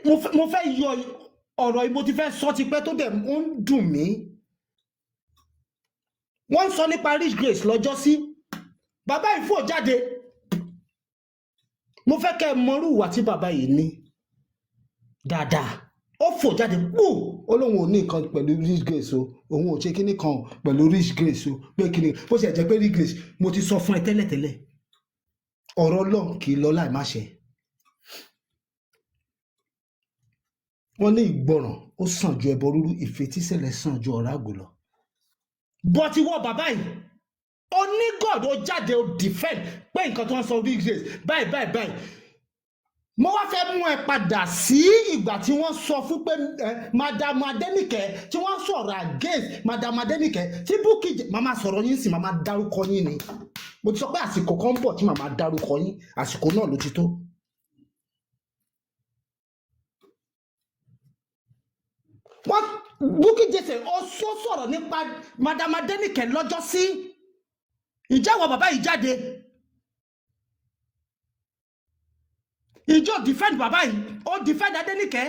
Mo fẹ́ yọ ọ̀rọ̀ ibo ti fẹ́ sọ ti pẹ́ tó dẹ̀ ó ń dùn mí. Wọ́n ń sọ nípa Rich Grace lọ́jọ́ sí. Bàbá yìí fò jáde. Mo fẹ́ kẹ́ ẹ mọrú ìwà tí bàbá yìí ní. Dáadáa. Ó fò jáde kú. Ó lóun ò ní nǹkan pẹ̀lú Rich Grace o. Òun ò ṣe kíní kan pẹ̀lú Rich Grace o. Pé kíni bó ṣe jẹ́ pé Rich Grace mo ti sọ fún ẹ tẹ́lẹ̀tẹ́lẹ̀. Ọ̀rọ̀ Ọlọ́run kì í lọ láì má ṣe. Wọ́n ní ìgbọràn ó sàn ju ẹbọ rúrú ìfetísílẹ̀ sàn ju ọ̀rá àgbò lọ. Bọ́tí wọ́n bàbá yìí ó ní God ó jáde ó defend pé nǹkan tó ń sọ Rich Grace báyìí. Mo wá fẹ́ mú ẹ padà sí ìgbà tí wọ́n sọ fún pé Madam Adenike tí wọ́n sọ̀rọ̀ against Madam Adenike tí Bukky màmá sọ̀rọ̀ yín sí màmá dárúkọ yín ni. Mo ti sọ pé àsìkò kan ń bọ̀ tí màmá dárúkọ yín àsìkò náà ló ti tó. Wọ́n Bukky Jesse ó sọ̀rọ̀ nípa Madam Adenike lọ́jọ́ sí ìjáwọ́ bàbá yìí jáde ìjọ defend bàbá yìí ó defend Adéníkẹ́.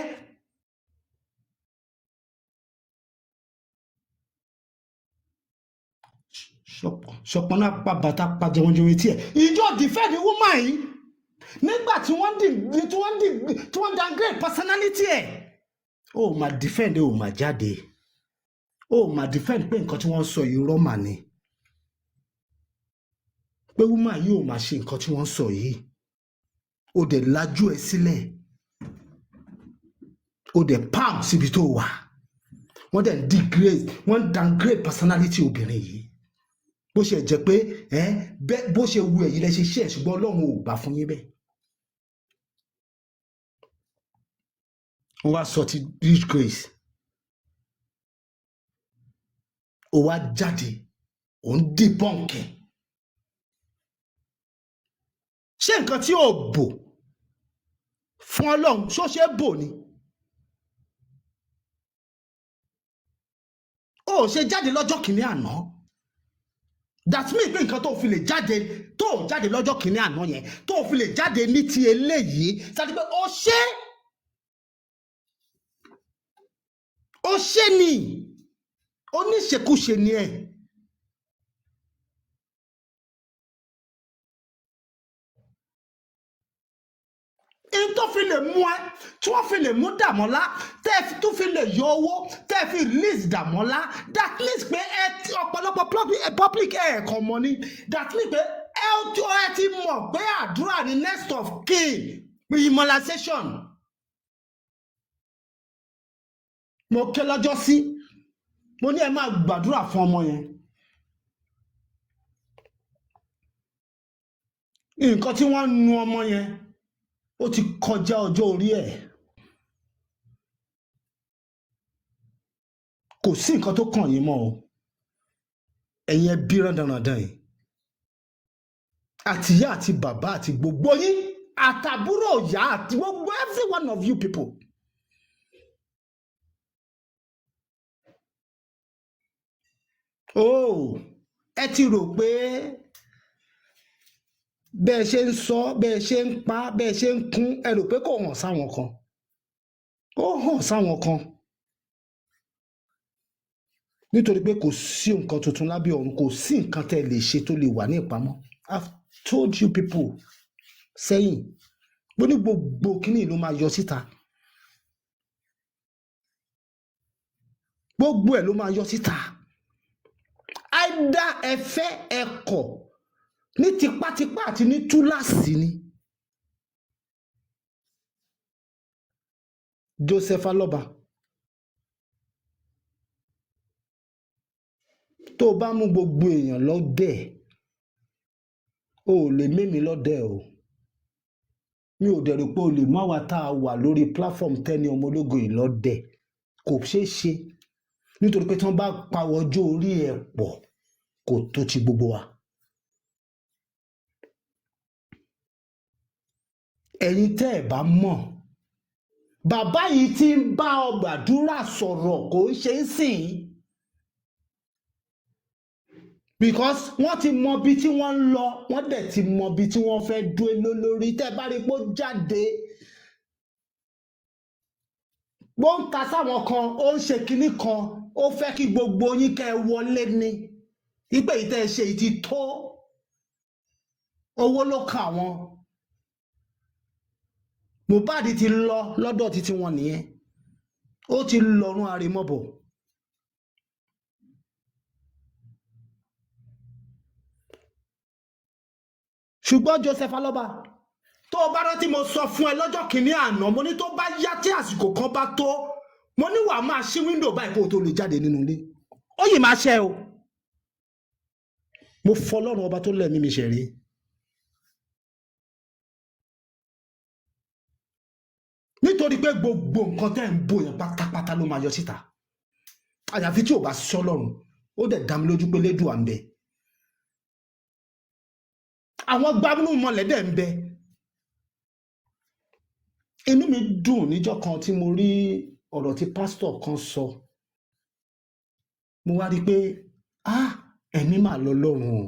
ṣọpọn náà pa bàtà pa jẹunjẹun tí ẹ ìjọ defend woman yìí nígbà tí wọ́n downgrade personality ẹ̀ ó mà defend ó mà jáde ó mà defend pé nǹkan tí wọ́n sọ yìí rọ́mà ni pé woman yìí ò mà ṣe nǹkan tí wọ́n sọ yìí ó dẹ̀ lajú ẹ sílẹ̀ ó dẹ̀ palm síbi tó wà wọ́n dẹ̀ downgrade personality obìnrin yìí bó ṣe jẹ́ pé bó ṣe wu ẹ̀yin lẹ ṣe ṣe ẹ̀ ṣùgbọ́n Ọlọ́run ò gbà fún yín bẹ́ẹ̀. wọ́n wá sọ ti rich grace ó wá jáde ó ń dìbọ́ǹkì ṣé nǹkan tí ò bò fún Ọlọ́run ṣó ṣe bò ni ó ṣe jáde lọ́jọ́ kìíní àná that means pé nǹkan tó fi lè jáde lọ́jọ́ kìíní àná yẹn tó fi lè jáde ní ti eléyìí sáà pé ó ṣe ni oníṣekúṣe ni ẹ. in tó fi lè mú ẹ tí wọ́n fi lè mú Dàmọ́lá tẹ́ tó fi lè yọ owó tẹ́ fi release Dàmọ́lá that means pé ẹ ọ̀pọ̀lọpọ̀ public ẹ̀ẹ̀kan mọ́ ni that means pé ẹ ti mọ̀ pé àdúrà ni next of kin immunization. mo ké lọ́jọ́ sí mo ní ẹ máa gbàdúrà fún ọmọ yẹn nǹkan tí wọ́n nu ọmọ yẹn ó ti kọjá ọjọ́ orí ẹ̀ kò sí nǹkan tó kàn yín mọ́ o ẹ̀yin ẹbí rándanrandan yìí àtìyá àti bàbá àti gbogbo yín àtàbúrò ìyá àti gbogbo every one of you people. ẹ ti rò pé bẹ́ẹ̀ ṣe ń sọ bẹ́ẹ̀ ṣe ń pa bẹ́ẹ̀ ṣe ń kún ẹ rò pé kò hàn sáwọn kan ó hàn sáwọn kan nítorí pé kò sí nǹkan tuntun lábẹ́ ọ̀run kò sí nǹkan tẹ́ lè ṣe tó lè wà ní ìpamọ́. I've told you people sẹ́yìn bó ní gbogbo kíní ló máa yọ síta gbogbo ẹ̀ ló máa yọ síta àìdá ẹ̀fẹ́ ẹ̀kọ́ ní tipátipá àti ní túláàsì ni. Joseph Aloba tó bá mú gbogbo èèyàn lọ́dẹ̀ o lè mímí lọ́dẹ̀ o mi ò dẹ̀ rò pé o lè má wa tá a wà lórí platform Tenny ọmọ ológo yìí lọ́dẹ̀ kò ṣeé ṣe nítorí pé tí wọ́n bá pa ọjọ́ orí ẹ̀ pọ̀ kò tó ti gbogbo wa. ẹ̀yin tẹ́ ẹ̀ bá mọ̀ bàbá yìí ti ń bá ọgbàdúrà sọ̀rọ̀ kò ń ṣe é sìn because wọ́n ti mọ ibi tí wọ́n ń lọ wọ́n dẹ̀ ti mọ ibi tí wọ́n fẹ́ dúró lórí tẹ́ bá rí pé ó jáde bó ń ta sáwọn kan ó ń ṣe kinní kan ó fẹ́ kí gbogbo yín kẹ́ ẹ wọlé ni ìpè yìí tẹ́ ẹ ṣe yìí ti tó owó ló kà wọ́n. Mohbad ti lọ lọ́dọ̀ títí wọn nìyẹn ó ti lọ́rùn àrèmọ́bọ̀ ṣùgbọ́n Joseph Aloba tó o bá rántí mo sọ fún ẹ lọ́jọ́ kìíní àná mo ní tó bá yá tí àsìkò kan bá tó mo ní wàá máa ṣí wíńdò báyìí kó o tó lè jáde nínú ilé ó yìí máa ṣe o mo fọlọ́run ọba tó lẹ́mí mi ṣẹ̀rí. Nítorí pé gbogbo nǹkan tẹ́ ń bò yẹn pátápátá ló máa yọ síta àyàfi tí ò bá sí Ọlọ́run ó dẹ̀ dá mi lójú pé lédùn à ń bẹ àwọn gbámúnú mọ̀lẹ́ dẹ̀ ń bẹ. Inú mi dùn níjọ́ kan tí mo rí ọ̀rọ̀ tí pásítọ̀ kan sọ mo wá rí i pé ẹ̀mí mà lọ lọ́run o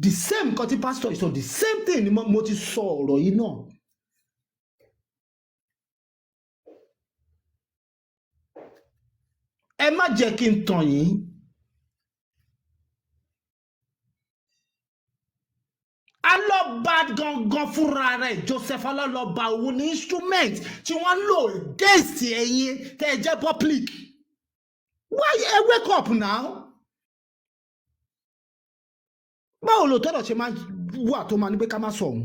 the same nǹkan tí pastor sọ the same thing ni mo ti sọ ọ̀rọ̀ yìí náà. Ẹ má jẹ́ kí n tàn yín. Alọ́ba gangan fúnra rẹ̀ Joseph Alọ́ba òun ní instrument tí wọ́n lò against ẹ̀yin tẹ́ ẹ jẹ́ public. Why wake up now? Báwo ló tọ́lọ̀ ṣe máa wà tó máa ní pé ká má sọ òun?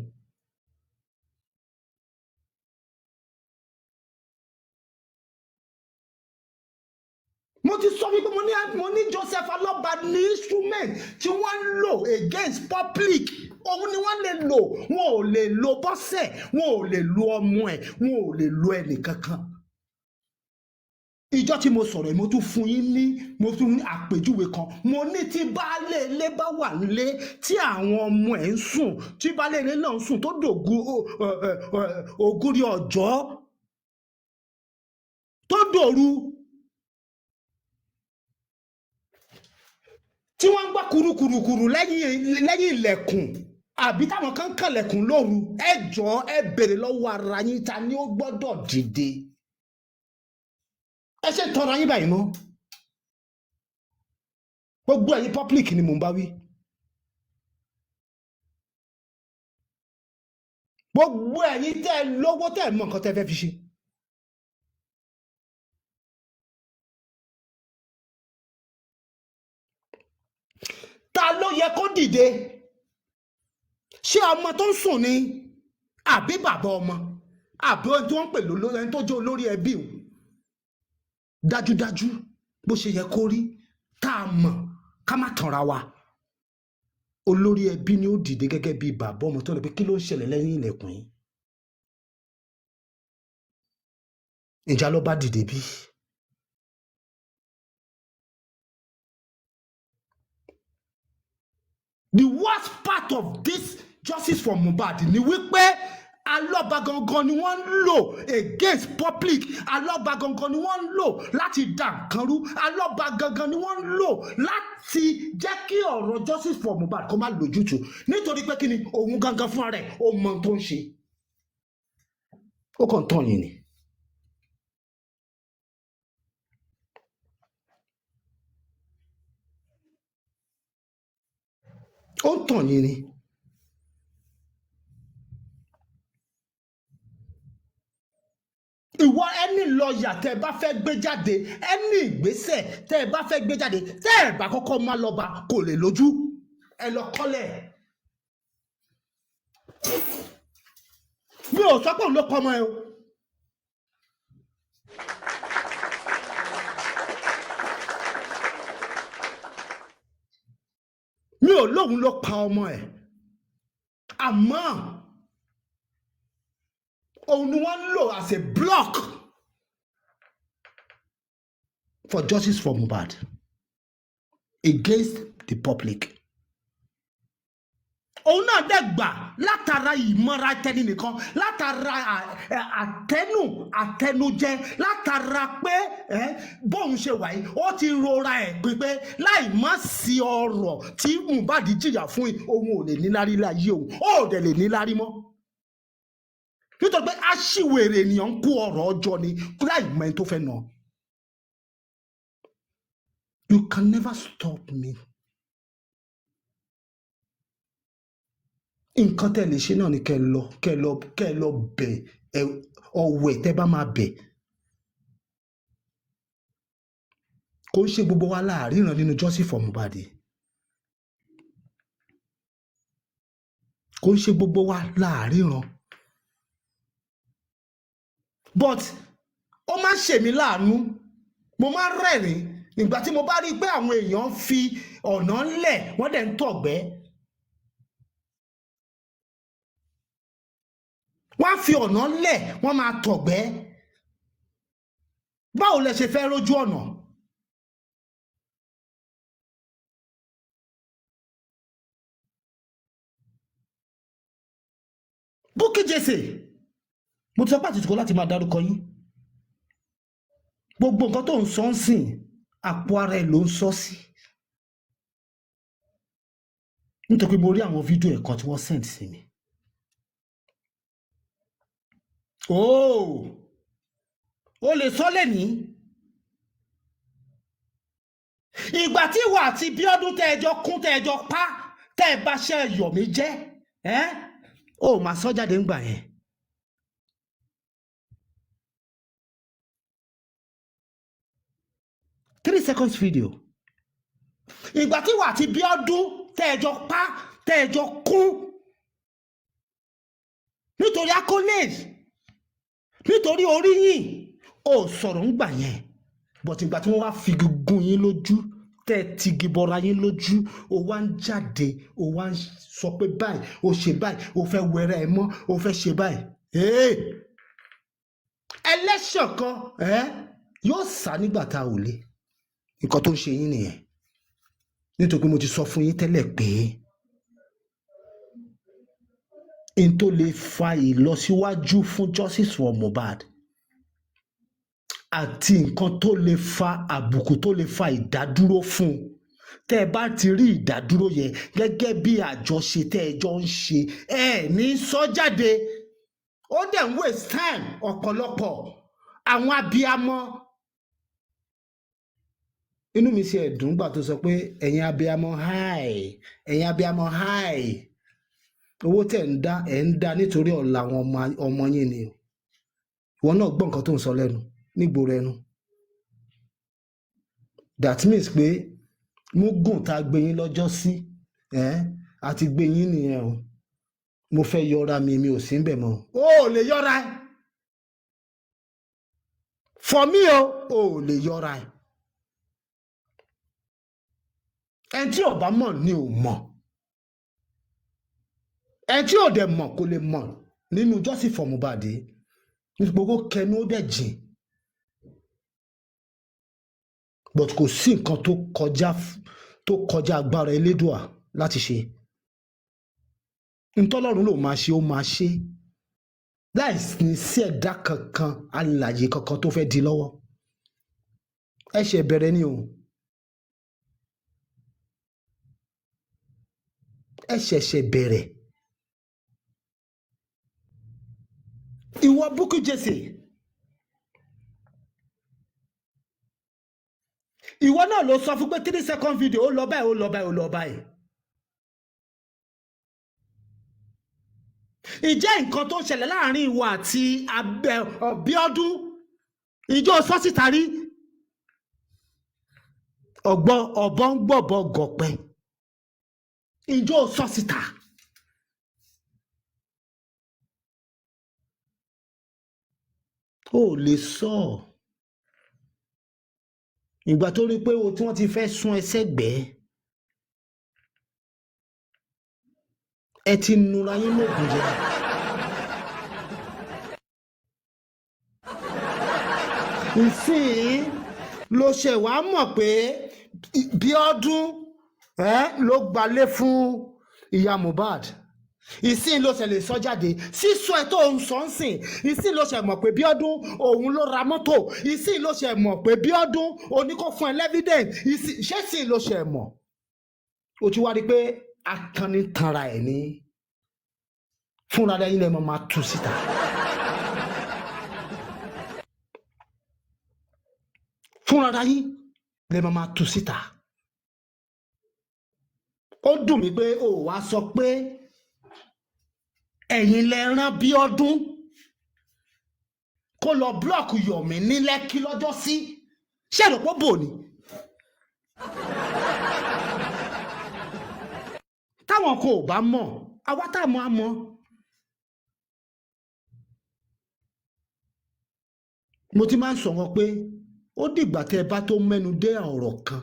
Mo ti sọ wípé mo ní Joseph Alọ́ba ní instrument tí wọ́n lò against public. Òun ni wọ́n lè lò. Wọn ò lè lo Bọ́sẹ̀, wọn ò lè lo ọmọ ẹ̀, wọn ò lè lo ẹnì kankan. Ìjọ́ tí mo sọ̀rọ̀ mo tún fún yín ní mo tún ní àpèjúwe kan. Mo ní tí baálé ilé bá wà nílé tí àwọn ọmọ ẹ̀ ń sùn, tí baálé ilé náà ń sùn tó dògún ògúnrí ọjọ́ tó dòru. Tí wọ́n ń gbọ́ kùrùkùrùkùrù lẹ́yìn ilẹ̀kùn àbí táwọn kan kànlẹ̀kùn lóru ẹ jọ̀ọ́ ẹ bèrè lọ́wọ́ ara yín ta ni ó gbọ́dọ̀ dìde. Ẹ ṣe tọrọ yín báyìí mọ́. Gbogbo ẹ̀yin public ni mò ń bá wí. Gbogbo ẹ̀yin tẹ́ ẹ lówó tẹ́ ẹ mọ nǹkan tẹ́ fẹ́ fi ṣe. Ta ló yẹ kó dìde? Ṣé ọmọ tó ń sùn ni àbí bàbá ọmọ àbí ohun tí wọ́n ń pè ẹni tó jẹ́ olórí ẹbí o? Dájúdájú bó ṣe yẹ kó rí tá a mọ̀ ká má tanra wa. Olórí ẹbí ni ó dìde gẹ́gẹ́ bí bàbá ọmọ tó lè pé kí ló ń ṣẹlẹ̀ lẹ́yìn ilẹ̀kùn yìí? Ìjà ló bá dìde bí? The worst part of this justice for Mohbad ni wípé Alọ́ba gangan ni wọ́n ń lò against public. Alọ́ba gangan ni wọ́n ń lò láti dà nǹkan rú. Alọ́ba gangan ni wọ́n ń lò láti jẹ́ kí ọ̀rọ̀ justice for Mohbad kó má lójútùú. Nítorí pé kí ni òun gangan fúnra rẹ̀ ó mọ tó ń ṣe. Ó kàn tán yìí ni. Ó ń tàn yín ni. Ìwọ ẹni lọ́ọ̀yà tẹ́ ẹ bá fẹ́ gbé jáde, ẹni ìgbésẹ̀ tẹ́ ẹ bá fẹ́ gbé jáde, tẹ́ ẹ bá kọ́kọ́ má lọ́ba kò lè lójú. Ẹ lọ kọ́lẹ̀. Mi ò sọ pé òun ló kọ́ ọmọ ẹ o. Mi ò lóhun ló pa ọmọ ẹ̀. Àmọ́ òun ni wọ́n lò as a block for justice for Mohbad against the public. Òun náà dẹ̀ gbà látara ìmọ̀ra tẹni nìkan, látara àtẹnujẹ, látara pé bóun ṣe wà yìí ó ti rora ẹ̀ pé láì má sí ọ̀rọ̀ tí Mohbad jìyà fún òun ò lè níláárí láyé òun ó dẹ̀ lè níláárí mọ́. Nítorí pé aṣíwèrè ènìyàn ń kó ọ̀rọ̀ ọjọ́ ni láì mọ ẹni tó fẹ́ nà. You can never stop me. Nǹkan tẹ́ lè ṣe náà ni kẹ́ lọ bẹ̀ ọ̀wẹ̀ tẹ́ bá máa bẹ̀. Kò ń ṣe gbogbo wa láàríran nínú justice for Mohbad. Kò ń ṣe gbogbo wa láàríran. But ó máa ń ṣe mí láàánú, mo máa ń rẹ́rìn nígbà tí mo bá rí pé àwọn èèyàn fi ọ̀nà ńlẹ̀ wọ́n dẹ̀ ń tọ̀gbẹ́. Wọ́n fi ọ̀nà ńlẹ̀ wọ́n máa tọ̀gbẹ́. Báwo lẹ ṣe fẹ́ rójú ọ̀nà? Bukky Jesse, mo ti sọ pé àtìsíkò láti máa dárúkọ yín. Gbogbo nǹkan tó ń sọ ń sìn àpò ara ẹ̀ ló ń sọ sí. nítorí mo rí àwọn fídíò ẹ̀kan tí wọ́n send sí mi. Oh, o lè sọ lẹ́ni ìgbà tí ìwà àti Bíọ́dún tẹ́ ẹjọ́ kún tẹ́ ẹjọ́ pa tẹ́ ẹ bá ṣe Yomi jẹ́ ó máa sọ jáde ńgbà yẹn. 3 seconds video. Ìgbà tí ìwà àti Bíọ́dún tẹ́ ẹjọ́ pa tẹ́ ẹjọ́ kún nítorí accolade nítorí oríyìn ó sọ̀rọ̀ ńgbà yẹn, but ìgbà tí wọ́n wá fi gígùn yín lójú tẹ́ ti gibọra yín lójú ó wá ń jáde ó wá ń sọ pé báyìí ó ṣe báyìí ó fẹ́ wẹrẹ ẹ mọ́ ó fẹ́ ṣe báyìí. Ẹlẹ́ṣọ̀ kan yóò sá nígbà tá a ò lè. Nǹkan tó ń ṣe yín nìyẹn, nítorí mo ti sọ fún yín tẹ́lẹ̀ pé n tó lè fa ìlọsíwájú fún justice for Mohbad àti nǹkan tó lè fa àbùkù tó lè fa ìdádúró fún tẹ́ ẹ bá ti rí ìdádúró yẹn gẹ́gẹ́ bí àjọṣe tẹ́ ẹ jọ ń ṣe ní sọ jáde. Ó dẹ̀ ń waste time ọ̀pọ̀lọpọ̀ àwọn abiyamọ. Inú mi ṣe ẹ̀dùn gbà tó sọ pé ẹ̀yin abiyamọ hi ẹ̀yin abiyamọ hi owó tẹ̀ ń dá nítorí ọ̀la àwọn ọmọ yín ni ìwọ náà gbọ́ nǹkan tó ń sọ lẹ́nu nígboro ẹnu. That means pé mú gùn tá a gbé yín lọ́jọ́ sí àti gbé yín nìyẹn o. Mo fẹ́ yọra mi ò sí ń bẹ̀ mọ́. O ò lè yọra ẹ for me o ò lè yọra ẹ. Ẹni tí ò bá mọ̀ ni ò mọ̀, ẹni tí ò dẹ̀ mọ̀ kò lè mọ̀ nínú justice for Mohbad nítorí gbogbo kẹnu ó dẹ̀ jìn. But kò sí nǹkan tó kọjá agbára Elédùà láti ṣe. Ntọ́lọ́run ló máa ṣe ó máa ṣe láì ní sí ẹ̀dá kankan alààyè kankan tó fẹ́ di lọ́wọ́. Ẹ ṣe bẹ̀rẹ̀ ni o. Ẹ ṣẹ̀ṣẹ̀ bẹ̀rẹ̀. Ìwọ Bukky Jesse, ìwọ náà ló sọ fún pé 3 second video ó lọ báyìí ó lọ báyìí ó lọ báyìí. Ìjẹ́ nǹkan tó ṣẹlẹ̀ láàrin ìwọ àti Bíọ́dún ìjọ sọ́sítà rí ọ̀bọ ń gbọ̀bọ̀ gọ̀pẹ́ ìjọ sọ́sítà. Ó lè sọ ìgbà tó rí pé tí wọ́n ti fẹ́ sún ẹsẹ̀ gbẹ́ ẹ ti nura yín lóògùn jẹ. Ìsìn ló ṣe wàá mọ̀ pé Bíọ́dún ló gbalé fún ìyá Mohbad. Ìsìn ló ṣe lè sọ jáde sísọ ẹ tó ń sọ ń sìn. Ìsìn ló ṣe mọ̀ pé Bíọ́dún òun ló ra mọ́tò. Ìsìn ló ṣe mọ̀ pé Bíọ́dún oníkó fún ẹ lẹ́fídẹ̀ǹt. Ṣé ìsìn ló ṣe mọ̀? O ti wá rí pé akanni tanra ẹ̀ ní fúnra rẹ̀ yín lè máa tú síta. Fúnra rẹ̀ yín lè máa tú síta. Ó dùn mí pé o wá sọ pé ẹ̀yin lẹ rán Bíọ́dún kó lọ búlọ̀kù Yomi ní Lẹ́kí lọ́jọ́ sí. Ṣé ẹ̀rọ pọ̀ bò ní? Táwọn kò bá mọ̀ àwa táwọn á mọ̀. Mo ti máa ń sọ̀rọ̀ pé ó dìgbà tẹ́ ẹ bá tó mẹ́nu dé ọ̀rọ̀ kan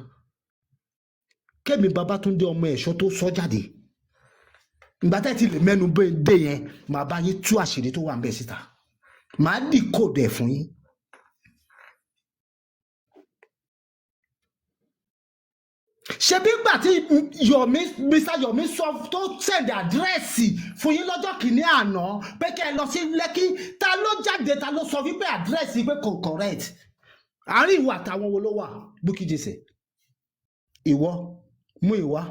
Kẹ́mi Babátúndé ọmọ ẹ̀ṣọ́ tó sọ jáde. Ìgbà tẹ́ ti lè mẹ́nu dé yẹn màá bá yín tú àṣírí tó wà ń bẹ síta. Màá decode ẹ̀ fún yín. Ṣebí gbà tí Mr. Yomi sọ tó send àdírẹ́sì fún yín lọ́jọ́ kìíní àná pé kẹ́ ẹ lọ sí Lẹ́kí, ta ló jáde ta ló sọ wípé àdírẹ́sì pé kò correct? Àárín ìwà àtàwọn wo ló wà Bukky Jesse? Ìwọ Múyìwá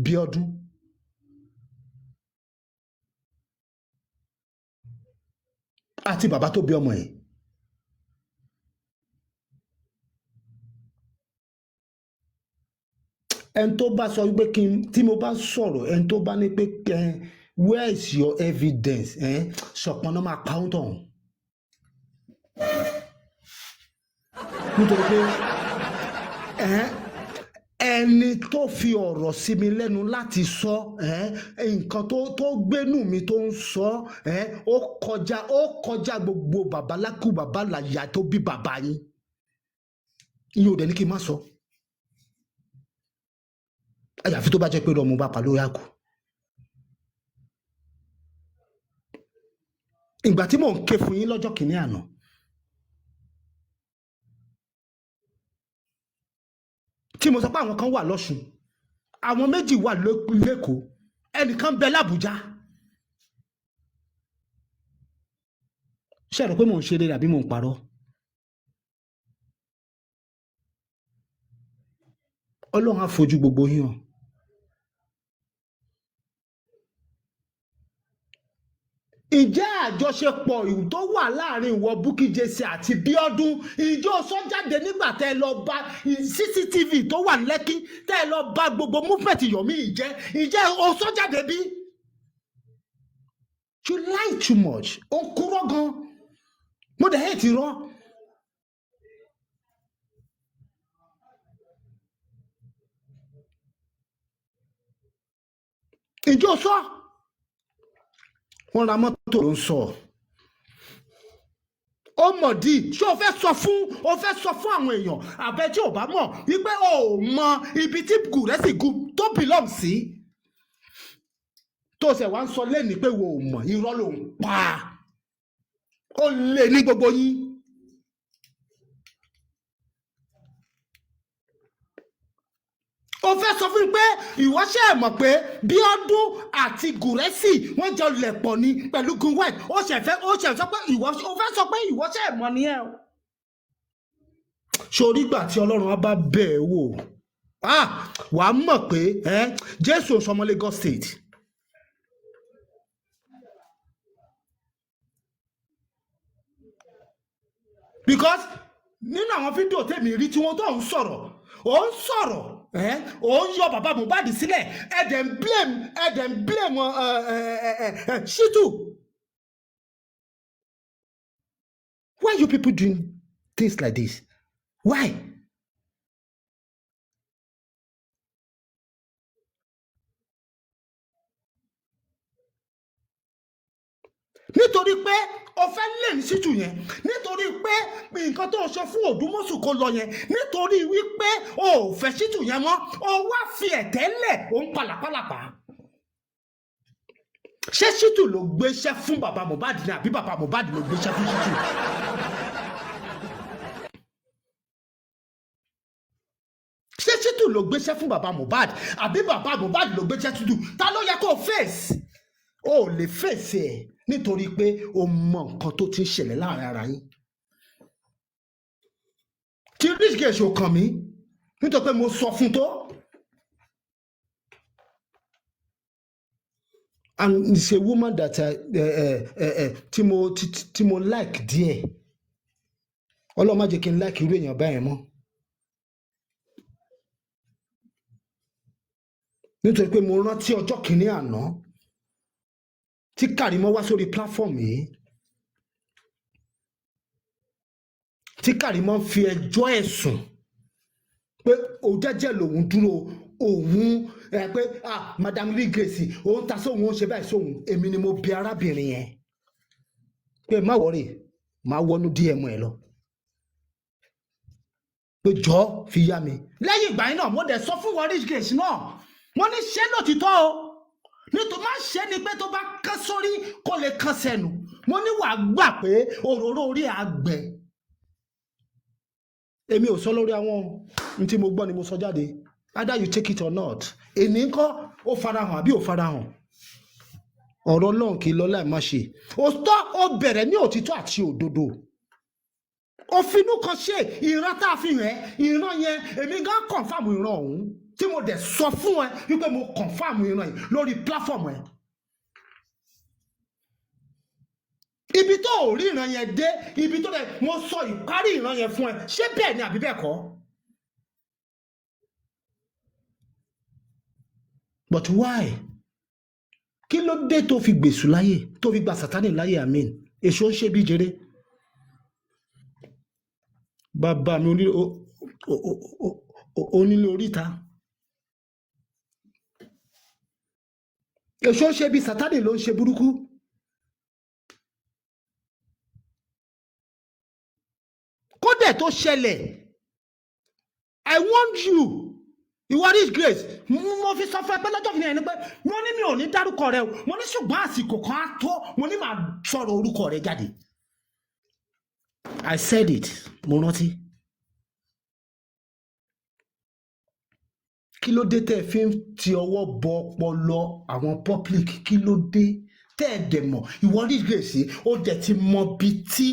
Bíọ́dún àti bàbá tó bí ọmọ yìí. ẹni tó bá sọ wípé tí mo bá sọ̀rọ̀ ẹni tó bá ní pé where is your evidence ṣọ̀pọ̀n náà máa pa ó tàn. nítorí pé ẹni tó fi ọ̀rọ̀ sí mi lẹ́nu láti sọ nǹkan tó gbénú mi tó ń sọ ó kọjá gbogbo babaláku babalàyà tó bí bàbá yín ìyẹn ò dẹ̀ ní kí n má sọ àyàfi tó bá jẹ́ pé ọmọ bá pa lórí àkù. ìgbà tí mò ń ké fún yín lọ́jọ́ kìíní àná tí mo sọ pé àwọn kan wà lọ́ṣun àwọn méjì wà lẹ́kọ̀ọ́ ẹnìkan bẹ lábújá ṣé ẹ rò pé mò ń ṣeré àbí mò ń parọ́? Ọlọ́run á fojú gbogbo yín hàn. Ìjẹ́ àjọṣepọ̀ tó wà láàrin ìwọ Bukky Jesse àti Bíọ́dún ìjọ sọ jáde nígbà tẹ́ lọ bá CCTV tó wà Lẹ́kí tẹ́ lọ bá gbogbo movement Yomi ìjẹ́ o sọ jáde bí? You lie too much. Ó ń kúrò gan. Mo dẹ̀ hate irọ́. Ìjọ sọ. Wọ́n ra mọ́tò ló ń sọ. Ó mọ̀ dí ṣé o fẹ́ sọ fún àwọn èèyàn àbẹ́ tí ò bá mọ̀ wípé o ò mọ ibi tí Gúrẹ́sì tó belong sí. Tó ṣe wá ń sọ lẹ́ni pé wo ò mọ̀ irọ́ ló ń pa. Ó lè ní gbogbo yín. Ó fẹ́ sọ fún mi pé ìwọ ṣe é mọ̀ pé Bíọ́dún àti Gúrẹ́sì wọ́n jọ lẹ̀pọ̀ ni pẹ̀lú Gunwet ó ṣe sọ pé ìwọ ṣe é mọ̀ ni ẹ o. Sórí ìgbà tí Ọlọ́run á bá bẹ̀ ẹ́ wò wàá mọ̀ pé Jésù sọmọ Lagos State. Because nínú àwọn fídíò tèmi rí tí wọ́n tó ń sọ̀rọ̀ ó ń yọ bàbá Mohbad sílẹ̀ ẹ dẹ̀ ń blame Shitu. Why you people doing things like this? Why? Nítorí pé o fẹ́ lè ní Shitu yẹn, nítorí pé nǹkan tó ṣe fún Òdùmọ̀ṣù kó lọ yẹn, nítorí wípé o ò fẹ́ Shitu yẹn mọ́, o wá fi ẹ̀tẹ́ lẹ̀ o ń palàpalàpà. Ṣé Shitu ló gbéṣẹ́ fún bàbá Mohbad ni àbí bàbá Mohbad ló gbéṣẹ́ fún Shitu? Ṣé Shitu ló gbéṣẹ́ fún bàbá Mohbad àbí bàbá Mohbad ló gbéṣẹ́ Shitu? Ta ló yẹ kó fèsì? O ò lè fèsì ẹ̀ nítorí pé o mọ nǹkan tó ti ń ṣẹlẹ̀ láàrin ara yín. Tí Rich Gate ò kàn mí nítorí pé mo sọ fún tó. And it's a woman that tí mo like díẹ̀. Ọlọ́run má jẹ́ kí n like irú èèyàn báyẹn mọ́. Nítorí pé mo rántí ọjọ́ kìíní àná tí Kàrímọ́ wá sórí platform yìí tí Kàrímọ́ fi ẹjọ́ ẹ̀sùn pé òjẹ́jẹ́ lòun dúró òun pé Madam Lee Grace òun ta sóhun ó ṣe báyìí sóhun èmi ni mo bi arábìnrin yẹn pé má wọrí má wọnú DM ẹ lọ pé jọ fi yá mi. Lẹ́yìn ìgbà yẹn náà mo dẹ̀ sọ fún wọn Rich Gate náà mo ní ṣé lòtítọ́ o nítorí má ṣe ni pé tó bá kán sórí kó lè kán sẹ́nu mo ní wàá gbà pé òróró orí àgbẹ̀. Èmi ò sọ lórí àwọn ohun tí mo gbọ́ ni mo sọ jáde either you take it or not. Èní ńkọ́ ó farahàn àbí ò farahàn ọ̀rọ̀ náà kì í lọ láì má ṣe òótọ́ ó bẹ̀rẹ̀ ní òtítọ́ àti òdodo òfinú kan ṣe ìran tá a fi hàn ìran yẹn èmi gan kọ̀ǹfàmù ìran ọ̀hún tí mo dẹ̀ sọ fún ẹ wípé mo kọ̀ǹfàmù ìran yìí lórí pláfọ̀mù ẹ. ibi tó ò rí ìran yẹn dé ibi tó dẹ̀ mo sọ ìparí ìran yẹn fún ẹ ṣé bẹ́ẹ̀ ni àbí bẹ́ẹ̀ kọ́. But why? Kí ló dé tó fi gbèsù láyè tó fi gba Sátánì láyè àmín èso ń ṣe bí jèrè. Bàbá mi onílé oríta èso ń ṣe bí Sátánì ló ń ṣe burúkú. Kódẹ̀ tó ṣẹlẹ̀ I want you ìwọ Rich Grace mo fi sọ fún ẹ pé lọ́jọ́ kìíní ẹni pé mo ní mi ò ní dárúkọ rẹ o mo ní ṣùgbọ́n àsìkò kan á tó mo ní màá sọ̀rọ̀ orúkọ rẹ jáde. I said it mo rántí. Kí ló dé tẹ́ ẹ fi ń ti ọwọ́ bọ ọpọlọ àwọn public kí ló dé tẹ́ ẹ dẹ̀ mọ̀ ìwọ Rich Grace ó dẹ̀ ti mọ bí tí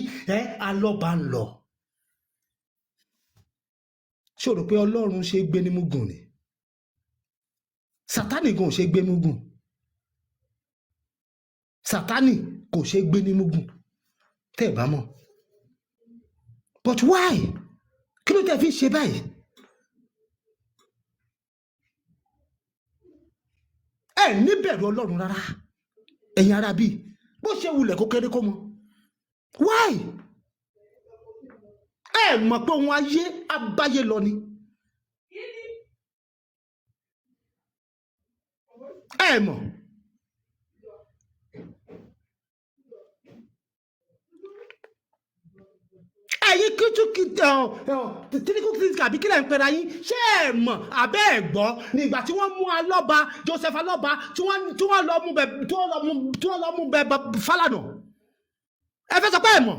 alọ́ba ń lọ. Ṣé o rò pé Ọlọ́run ṣe gbé ní mugun ni? Sátánì kò ṣe gbé mugun. Sátánì kò ṣe gbé ní mugun. Tẹ́ ẹ bá mọ̀. But why? Kí ló tẹ́ fi ṣe báyìí? Ẹ ní bẹ̀rù Ọlọ́run rárá. Ẹ̀yin ará bí bó ṣe wulẹ̀ kó kéré kó mọ. Why? Ẹ mọ̀ pé ohun ayé abáyé lọ ni. Ẹ mọ̀. Ẹ̀yin tíríkù àbí kílẹ̀ ń pera yín ṣé ẹ mọ̀ abẹ́ ẹ̀ gbọ́ nígbà tí wọ́n mú Alọ́ba Joseph Alọ́ba tí wọ́n lọ mú bẹ Fálànà. Ẹ fẹ́ sọ pé ẹ mọ̀.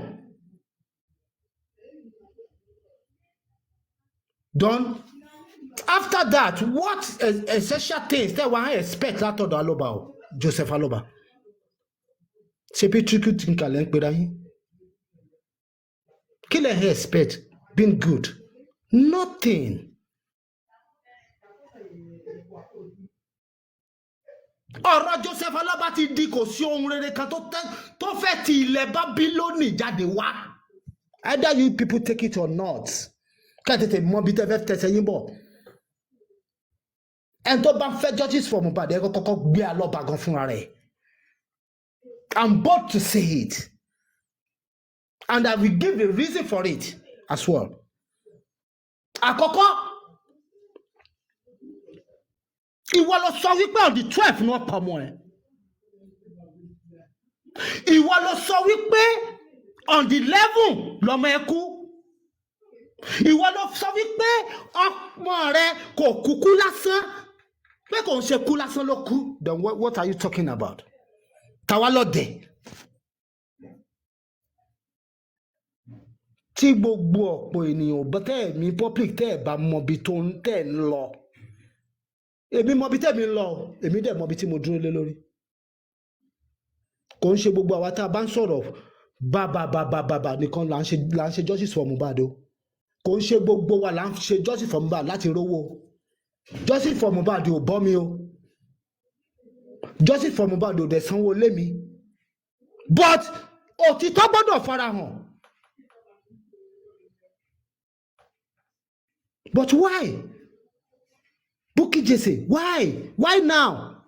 Done. After that, what essential things that one expect látọ̀dọ̀ Alọ́ba o Joseph Alọ́ba? Ṣé bí tíríkù lẹ́ ń pera yín? Kí lẹ expect being good? Nothing. Ọ̀rọ̀ Joseph Alọ́ba ti di kò sí ohun rere kan tó fẹ́ ti ilẹ̀ Bábílónì jáde wá. Either you people take it or not. Ká tètè mọ bí tẹ́ fẹ́ tẹ̀sẹ̀ yín bọ̀. Ẹni tó bá fẹ́ justice for Mohbad ẹ kọ́kọ́ gbé Alọ́ba gan fúnra rẹ̀. I'm bold to say it. And I will give a reason for it as well. Àkọ́kọ́, ìwọ ló sọ wípé on the 12th náà pa ọmọ ẹ. Ìwọ ló sọ wípé on the 11th lọmọ ẹ kú. Ìwọ ló sọ wípé ọmọ rẹ kò kúkú lásán. Pé kò ń ṣe kú lásán ló kú. Then what are you talking about? Tàwa lọ dẹ̀. Tí gbogbo ọ̀pọ̀ ènìyàn bá tẹ́ ẹ̀mí public tẹ́ ẹ̀ bá mọbi tó ń tẹ̀ ń lọ. Èmi mọbi tẹ́ mi ń lọ, èmi dẹ̀ mọbi tí mo dúró lé lórí. Kò ń ṣe gbogbo àwa tá a bá ń sọ̀rọ̀ bàbà nìkan là ń ṣe justice for Mohbad o. Kò ń ṣe gbogbo wa là ń ṣe justice for Mohbad láti rówó. Justice for Mohbad ò bọ́ mi o. Justice for Mohbad ò dẹ̀ sanwó lé mi. But òtítọ́ gbọ́dọ̀ farahàn. But why? Bukky Jesse, why? Why now?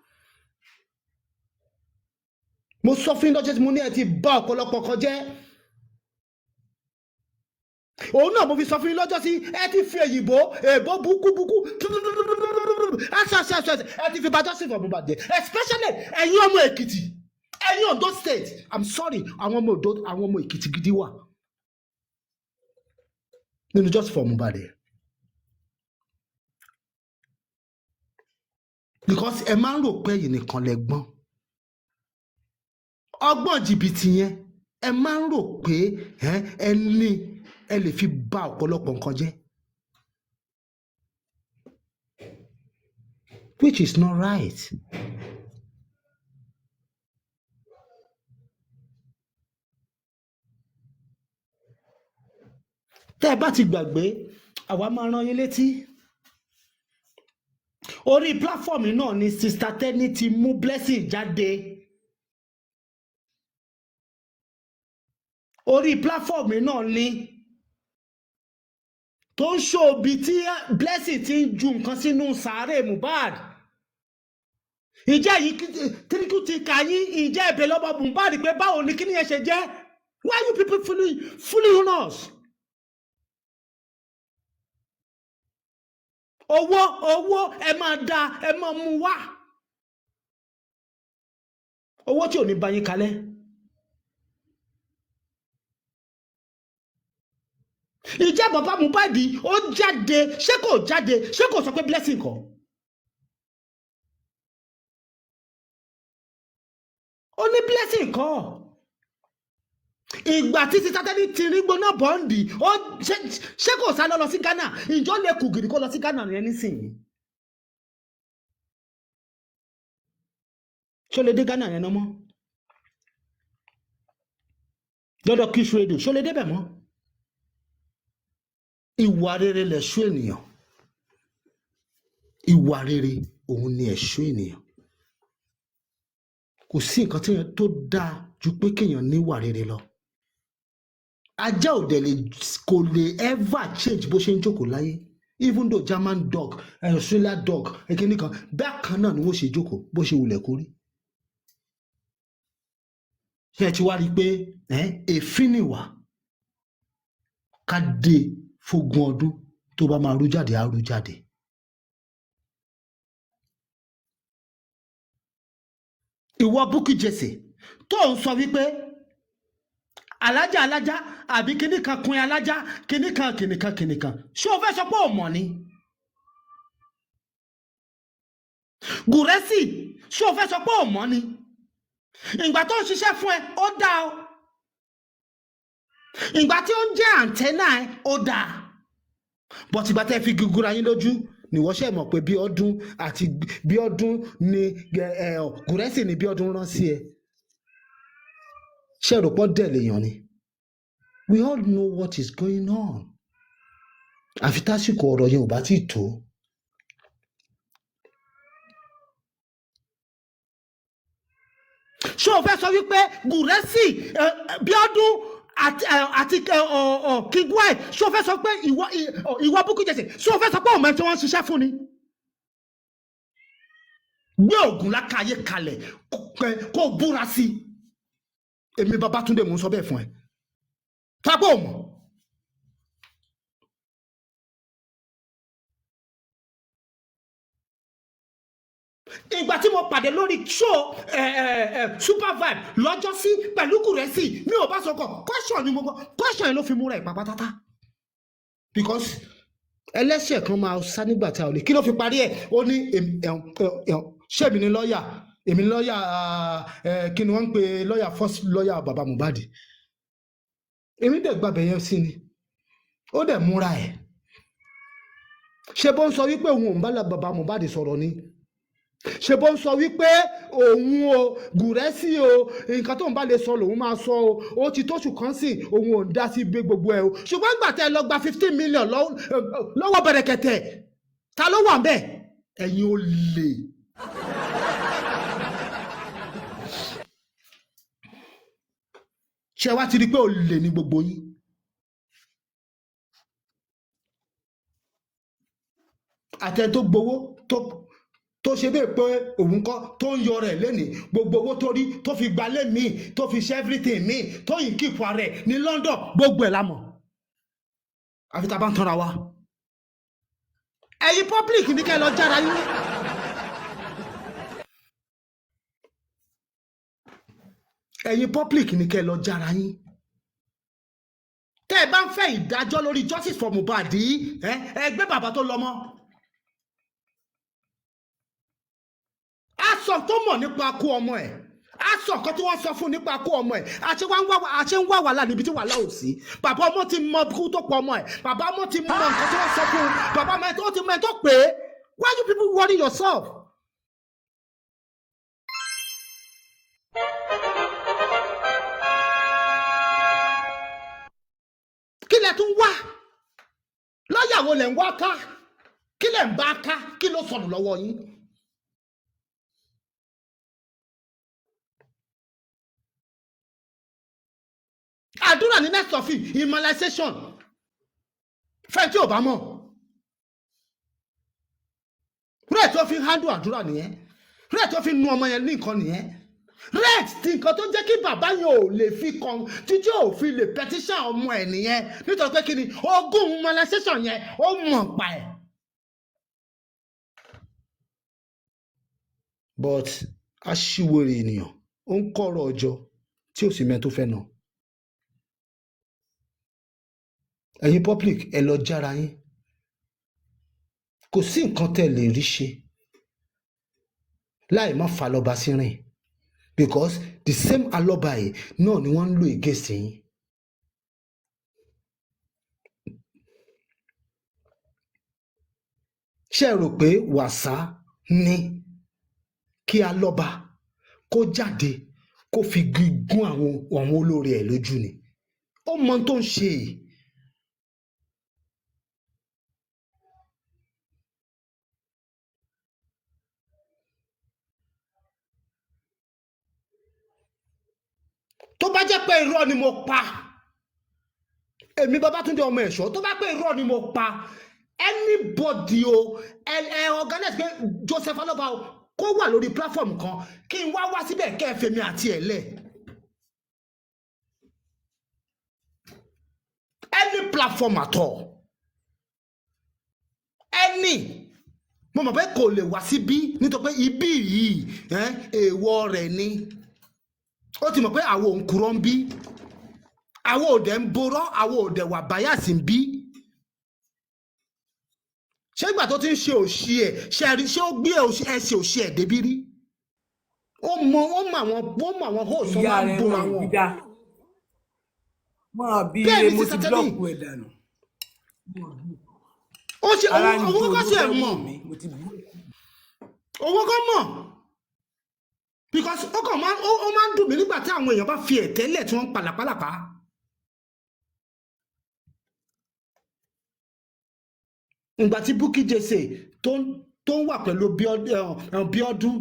Mo sọ fún lọ́jọ́ tí mo ní ẹ ti bá ọ̀pọ̀lọpọ̀ kan jẹ́. Òun náà mo fi sọ fún lọ́jọ́ sí ẹ ti fi èbó búkú ẹ ti fi bá Justice for Mohbad jẹ́. Especially ẹ̀yin ọmọ Èkìtì, ẹ̀yin Ondo State. I'm sorry, àwọn ọmọ Èkìtì gidi wà nínú Justice for Mohbad. Because ẹ máa ń rò pé ẹ̀yin nìkan lẹ gbọ́n. Ọgbọ́n jìbìtì yẹn ẹ máa ń rò pé ẹ lè fi bà ọ̀pọ̀lọpọ̀ nǹkan jẹ́. Which is not right. Tẹ́ ẹ bá ti gbàgbé, àwa máa rán yín létí. Orí platform náà ni Sister Tenny ti mú Blessing jáde. orí platform náà ní tó ń ṣó bí tí Blessing ti ń ju nǹkan sínú sàárè Mohbad. Ìjẹ́ yìí tíríkù ti kà yín ìjẹ́ ìbẹ̀ lọ́mọ Mohbad pé báwo ni kíní yẹn ṣe jẹ́? Why you people fooling us? Owó ẹ máa da ẹ máa mú wá. Owó tí ò ní bá yín kalẹ̀. Ìjẹ́ bàbá Mohbad ó jáde ṣé kò sọ pé Blessing kọ́? Ó ní Blessing kọ́. Ìgbà tí Sátánì ti rí gbóná bọ́ǹdì ṣé kò sá lọ sí Ghana? Ìjọ lè kù gìrì kó lọ sí Ghana yẹn nísìnyí. Ṣó lè dé Ghana yẹn náà mọ́? Lọ́dọ̀ Kiss Radio ṣó lè débẹ̀ mọ́? Ìwà rere lẹ̀ṣọ́ ènìyàn. Ìwà rere òun ni ẹ̀ṣọ́ ènìyàn. Kò sí nǹkan tó dáa ju pé kéèyàn níwà rere lọ. Ajá ò dẹ̀ kò lè ever change bó ṣe ń jókòó láyé. Even though German dog, Australian dog, ẹ̀kíní kan, bákan náà ni wọ́n ṣe jókòó bó ṣe wulẹ̀ kórí. Ṣé ẹ ti wá rí i pé èéfín nìwà ká dé fógún ọdún tó bá máa rú jáde á rú jáde. Ìwọ Bukky Jesse tó ń sọ wípé alájà àbí kíní kan kun alájà kíní kan ṣé o fẹ́ sọ pé ò mọ̀ ni? Gùrẹ́sì ṣé o fẹ́ sọ pé ò mọ̀ ni? Ìgbà tó ń ṣiṣẹ́ fún ẹ ó dá o. Ìgbà tí ó ń jẹ́ àǹtẹ́nà ẹ ó dá. Bọ̀tì ìgbà tẹ́ fi gígúra yín lójú ni wọ́n ṣe mọ̀ pé Bíọ́dún ni Gùrẹ́sì ni Bíọ́dún rán sí ẹ. Ṣé rò pọ́ dẹ̀ lèèyàn ni? We all know what is going on. Àfi tásìkò ọ̀rọ̀ yẹn ò bá tí tó. Ṣé o fẹ́ sọ wípé Gùrẹ́sì Bíọ́dún àti Kigwai ṣé o fẹ́ sọ pé ìwọ Bukky Jesse ṣé o fẹ́ sọ pé ọmọ ẹ tí wọ́n ń ṣiṣẹ́ fún ni? Gbé ògùn lákàyè kalẹ̀ kó búra sí i. Èmi Babátúndé mò ń sọ bẹ́ẹ̀ fún ẹ. Tábọ̀ mọ̀. Ìgbà tí mo pàdé lórí show Super Vibe lọ́jọ́ sí pẹ̀lú Gùrẹ́sì mi ò bá sọkọ̀ question ni mo gbọ́ question ló fi múra ìpá pátátá. Because ẹlẹ́ṣẹ̀ kan máa sá nígbà tí a ò lè kí ló fi parí ẹ̀ ó ní ṣé èmi ni lọ́ọ̀yà èmi lọ́ọ̀yà kí ni wọ́n ń pe lọ́ọ̀yà first lọ́ọ̀yà bàbá Mohbad. Èmi dẹ̀ gbàbẹ̀ yẹn sí ni ó dẹ̀ múra ẹ̀. Ṣé bó ń sọ wípé òun ò ń bá bàbá Mohbad sọ̀rọ̀ ni? Ṣé bó ń sọ wípé òun o Gùrẹ́sì o nǹkan tó ń bá lè sọ lòun máa sọ o ó ti tóṣù kan sí òun ò ń dá sí gbogbo ẹ o ṣùgbọ́n ìgbà tẹ́ lọ gba 15 million lọ́wọ́ Bẹ̀rẹ̀kẹ̀tẹ̀ ta ló wà ń bẹ̀? Ẹ̀yin ò lè. Ṣé wá ti rí pé ò lè ní gbogbo yín? Àtẹ tó gbowó tó ṣe bẹ́ẹ̀ pé òun kọ́ tó ń yọ rẹ̀ lẹ́nìí gbogbo owó tó rí tó fi gbalé míì tó fi ṣe everything míì tó yìn kíkọ rẹ̀ ní London gbogbo ẹ̀ lámọ̀. Àfi tá a bá ń tọ́ra wa. Ẹ̀yin public ní kẹ́ lọ jára yín. Ẹ̀yin public ní kẹ́ lọ jára yín. Tẹ́ ẹ bá ń fẹ́ ìdájọ́ lórí justice for Mohbad ẹ gbé bàbá tó lọ mọ́. Aṣọ tó mọ̀ nípa kú ọmọ ẹ̀ aṣọ kan tí wọ́n sọ fún nípa kú ọmọ ẹ̀ àṣẹ ń wá wàhálà níbi tí wàhálà ò sí. Bàbá ọmọ ti mọ kú tó pọ̀ ọmọ ẹ̀ bàbá ọmọ ti mọ nǹkan tí wọ́n sọ fún bàbá ọmọ ẹ̀ tó ti mọ ẹ̀ tó pé why you people worry yourself? Kí lẹ tún wá lọ́yàwó lẹ̀ ń wá ká kí lẹ̀ ń bá ká kí ló sọnù lọ́wọ́ yín? àdúrà ní next of it immunization fẹ́ tí ò bá mọ̀ rẹ̀ tó fi handle àdúrà nìyẹn rẹ̀ tó fi nu ọmọ yẹn ní nǹkan nìyẹn rẹ̀ tí nǹkan tó jẹ́ kí bàbá yẹn ò lè fi kan títí ò fi lè petition ọmọ ẹ̀ nìyẹn nítorí pé kí ni ogún immunization yẹn ó mọ̀ pa ẹ̀. but aṣíwèrè ènìyàn ó ń kọ̀rọ̀ ọjọ́ tí ò sì mẹ́ tó fẹ́ nà. ẹ̀yin public ẹ lọ jára yín kò sí nǹkan tẹ́ lè rí ṣe láì má fa lọ́ba sí rìn because the same alọ́ba yìí náà ni wọ́n ń lò against yín. ṣé ẹ rò pé wàsá ní kí alọ́ba kó jáde kó fi gígùn àwọn olórí ẹ̀ lójú ni ó mọ tó ń ṣe yìí. tó bá jẹ́ pé irọ́ ni mo pa èmi Babátúndé ọmọ ẹ̀ṣọ́ tó bá pé irọ́ ni mo pa anybody o organize pé Joseph Aloba o kó wà lórí platform kan kí n wá síbẹ̀ kẹ́ẹ̀fẹ̀mí àti ẹ̀lẹ́ any platform at all any mo mọ̀ pé kò lè wá síbí nítorí pé ibí yìí èèwọ̀ rẹ̀ ni ó ti mọ̀ pé àwọn òǹkùrọ̀ ń bí àwọn òdẹ ń borọ́ àwọn òdẹ wà báyàsì ń bí ṣé ìgbà tó ti ń ṣe òṣì ẹ̀ ṣé ó gbé ẹsẹ̀ òṣì ẹ̀ débí rí ó mọ àwọn host tó máa ń bora wọn bẹ́ẹ̀ ni sísá tẹ́lẹ̀ ó ṣe owó kọ́kọ́ sí ẹ̀ mọ̀ owó kọ́ mọ̀ because ó máa ń dùn mí nígbà tí àwọn èèyàn bá fi ẹ̀tẹ́lẹ̀ tí wọ́n ń pàlàpàlàpà. ìgbà tí Bukky Jesse tó ń wà pẹ̀lú Bíọ́dún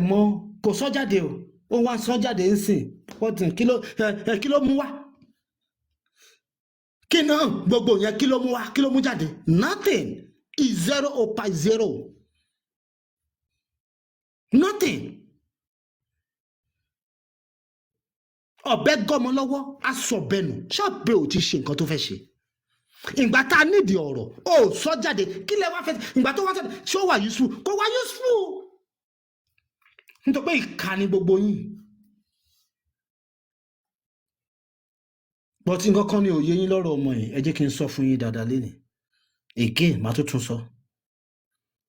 mọ kò sọ jáde o ó wá sọ jáde ń sìn pọ́tìn kí ló mú wá kí náà gbogbo yẹn kí ló mú wá kí ló mú jáde nothing is 0 over 0 nothing. ọ̀bẹ gọmọ lọ́wọ́ aṣọ̀bẹ̀nù ṣọ́ọ̀bẹ ò ti ṣe nǹkan tó fẹ́ ṣe ìgbà tá a nídìí ọ̀rọ̀ ó sọ jáde kí lẹ wá fẹ́ ìgbà tó wá jáde ṣé ó wà useful kó wá useful nítorí pé ìkà ni gbogbo yín bọ́tí nǹkan kan ní òye yín lọ́rọ̀ ọmọ yìí ẹ jẹ́ kí n sọ fún yín dáadáa lénìí again màá tó tún sọ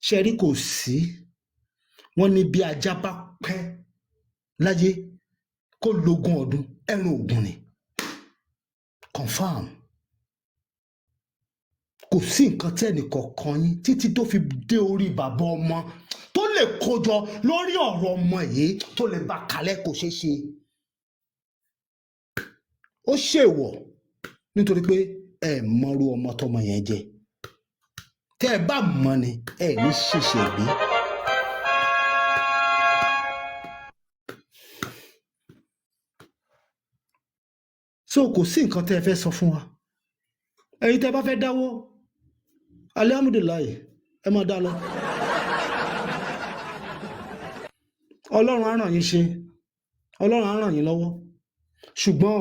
ṣe rí kò sí wọ́n ní bí ajá bá pẹ́ láyé kó lógún ọdún ẹrù ògùn ni confam kò sí nǹkan tẹ́nì kọ̀ọ̀kan yín títí tó fi dé orí bàbá ọmọ tó lè kójọ lórí ọ̀rọ̀ ọmọ yìí tó lè bá kalẹ̀ kò ṣeé ṣe ó ṣèwọ̀ nítorí pé ẹ mọrú ọmọ tọmọ yẹn jẹ tẹ́ ẹ bá mọ̀ ni ẹ ní ṣèṣe bí. so kò sí nǹkan tẹ́ ẹ fẹ́ sọ fún wa ẹ̀yin tẹ́ ẹ bá fẹ́ dáwọ́ alihamudulilayi ẹ máa dá lọ ọlọ́run á ràn yín ṣe ọlọ́run á ràn yín lọ́wọ́ ṣùgbọ́n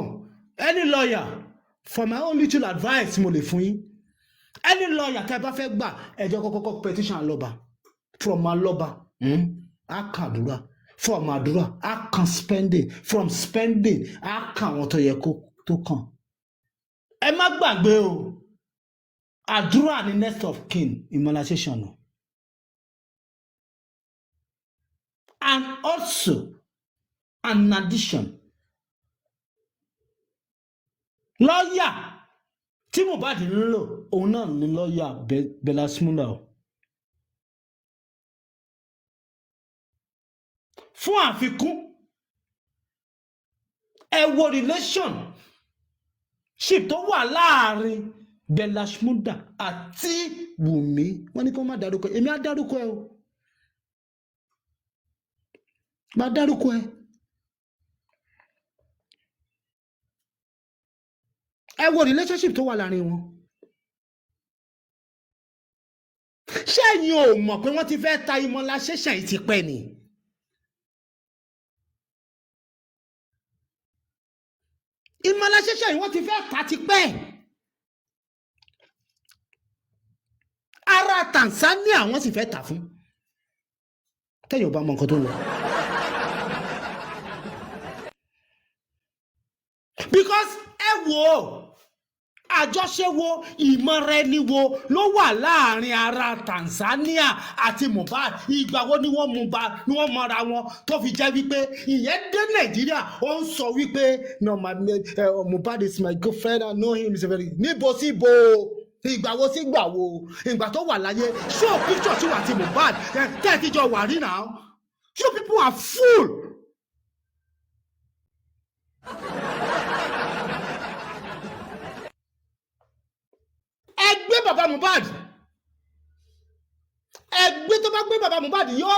any lawyer for my own little advice mo lè fún yín any lawyer tẹ́ ẹ bá fẹ́ gbà ẹjọ́ kọ́kọ́ petition Aloba from Aloba á kàdúrà from àdúrà á kan spending from spending á kàn àwọn tó yẹ kó tó kàn ẹ má gbàgbé o àdúrà ni next of kin immunization o and also an addition lọ́ọ̀yà tí Mohbad ń lò òun náà ni lọ́ọ̀yà Bella Shmurda o fún àfikún ẹ wo relationship tó wà láàrin Bella Shmurda àti Wùmí wọ́n ní kí wọ́n má dárúkọ èmi á dárúkọ ẹ o má dárúkọ ẹ ẹ wo relationship tó wà láàrin wọn. ṣé ẹ̀yin ò mọ̀ pé wọ́n ti fẹ́ ta Ìmọ̀lá Ṣẹ̀ṣẹ̀ yìí ti pẹ́ ni. Ìmọ̀lá Ṣẹ̀ṣẹ̀ yìí wọ́n ti fẹ́ ta ti pẹ́. Ara Tanzania wọ́n sì fẹ́ tà fún. Tẹ́yìn ò bá mọ nǹkan tó lọ. Because ẹ wo àjọṣe wo ìmọ̀ra ẹni wo ló wà láàrin ara Tanzania àti Mohbad. Ìgbà wo ni wọ́n mọra wọn tó fi jẹ́ wípé ìyẹn dé Nàìjíríà ó ń sọ wípé no Mohbad is my good friend, I know him, is a very níbo síbo ìgbà wo sí ìgbà wo ìgbà tó wà láyé show picture tí wà ti Mohbad tẹ́ẹ̀tíjọ wà rí náà. You people are fool. Ẹgbẹ́ bàbá Mohbad ẹgbẹ́ tó bá gbé bàbá Mohbad yọ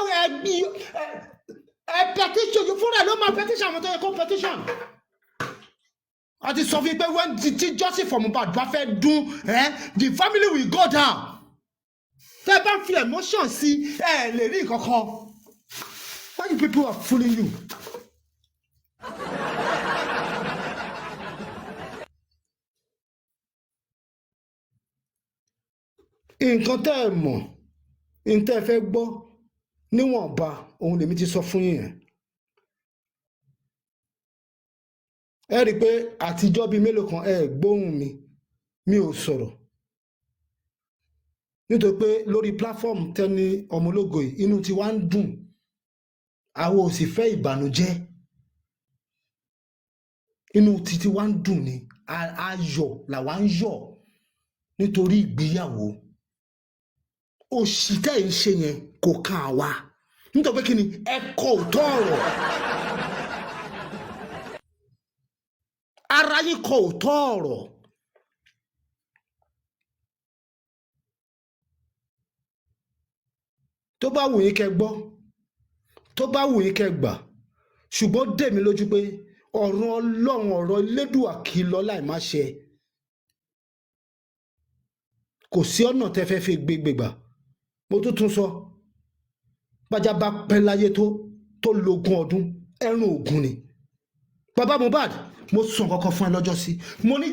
ẹ petition yóò fúnra ló máa petition àwọn tó yẹ kó petition. Àti sọ fún pé when tí justice for Mohbad bá fẹ́ dún the family will go down. Tẹ́ bá fi emotion sí ẹ lè rí nǹkan kan. Why you people are fooling you? Nǹkan tẹ́ ẹ mọ̀ nǹkan tẹ́ ẹ fẹ́ gbọ́ níwọ̀nba òun lèmi ti sọ fún yín. Ẹ rí i pé àtijọ́ bíi mélòó kan ẹ gbóhùn mi ò sọ̀rọ̀ nítorí pé lórí platform Tenny Ọmọlógo yìí inú tiwa ń dùn àwọn ò sì fẹ́ ìbànújẹ́ inú títí wa ń dùn ni ayọ̀ làwa ń yọ̀ nítorí ìgbéyàwó òṣì tẹ́ ẹ̀ ń ṣe yẹn kò kàn wá nítorí pé kí ni ẹ kọ òótọ́ ọ̀rọ̀ ara yín kọ òótọ́ ọ̀rọ̀ tó bá wù yín kẹ́ gbọ́ tó bá wù yín kẹ́ gbà ṣùgbọ́n dè mí lójú pé ọ̀rọ̀ Ọlọ́run ọ̀rọ̀ Elédùà kì í lọ láì má ṣẹ kò sí ọ̀nà tẹ́ fẹ́ fi gbégbà mo tún sọ bájá bá pẹ́ láyé tó lógún ọdún ẹrùn ògún ni bàbá Mohbad mo sọ kankan fún ẹ lọ́jọ́ sí mo ní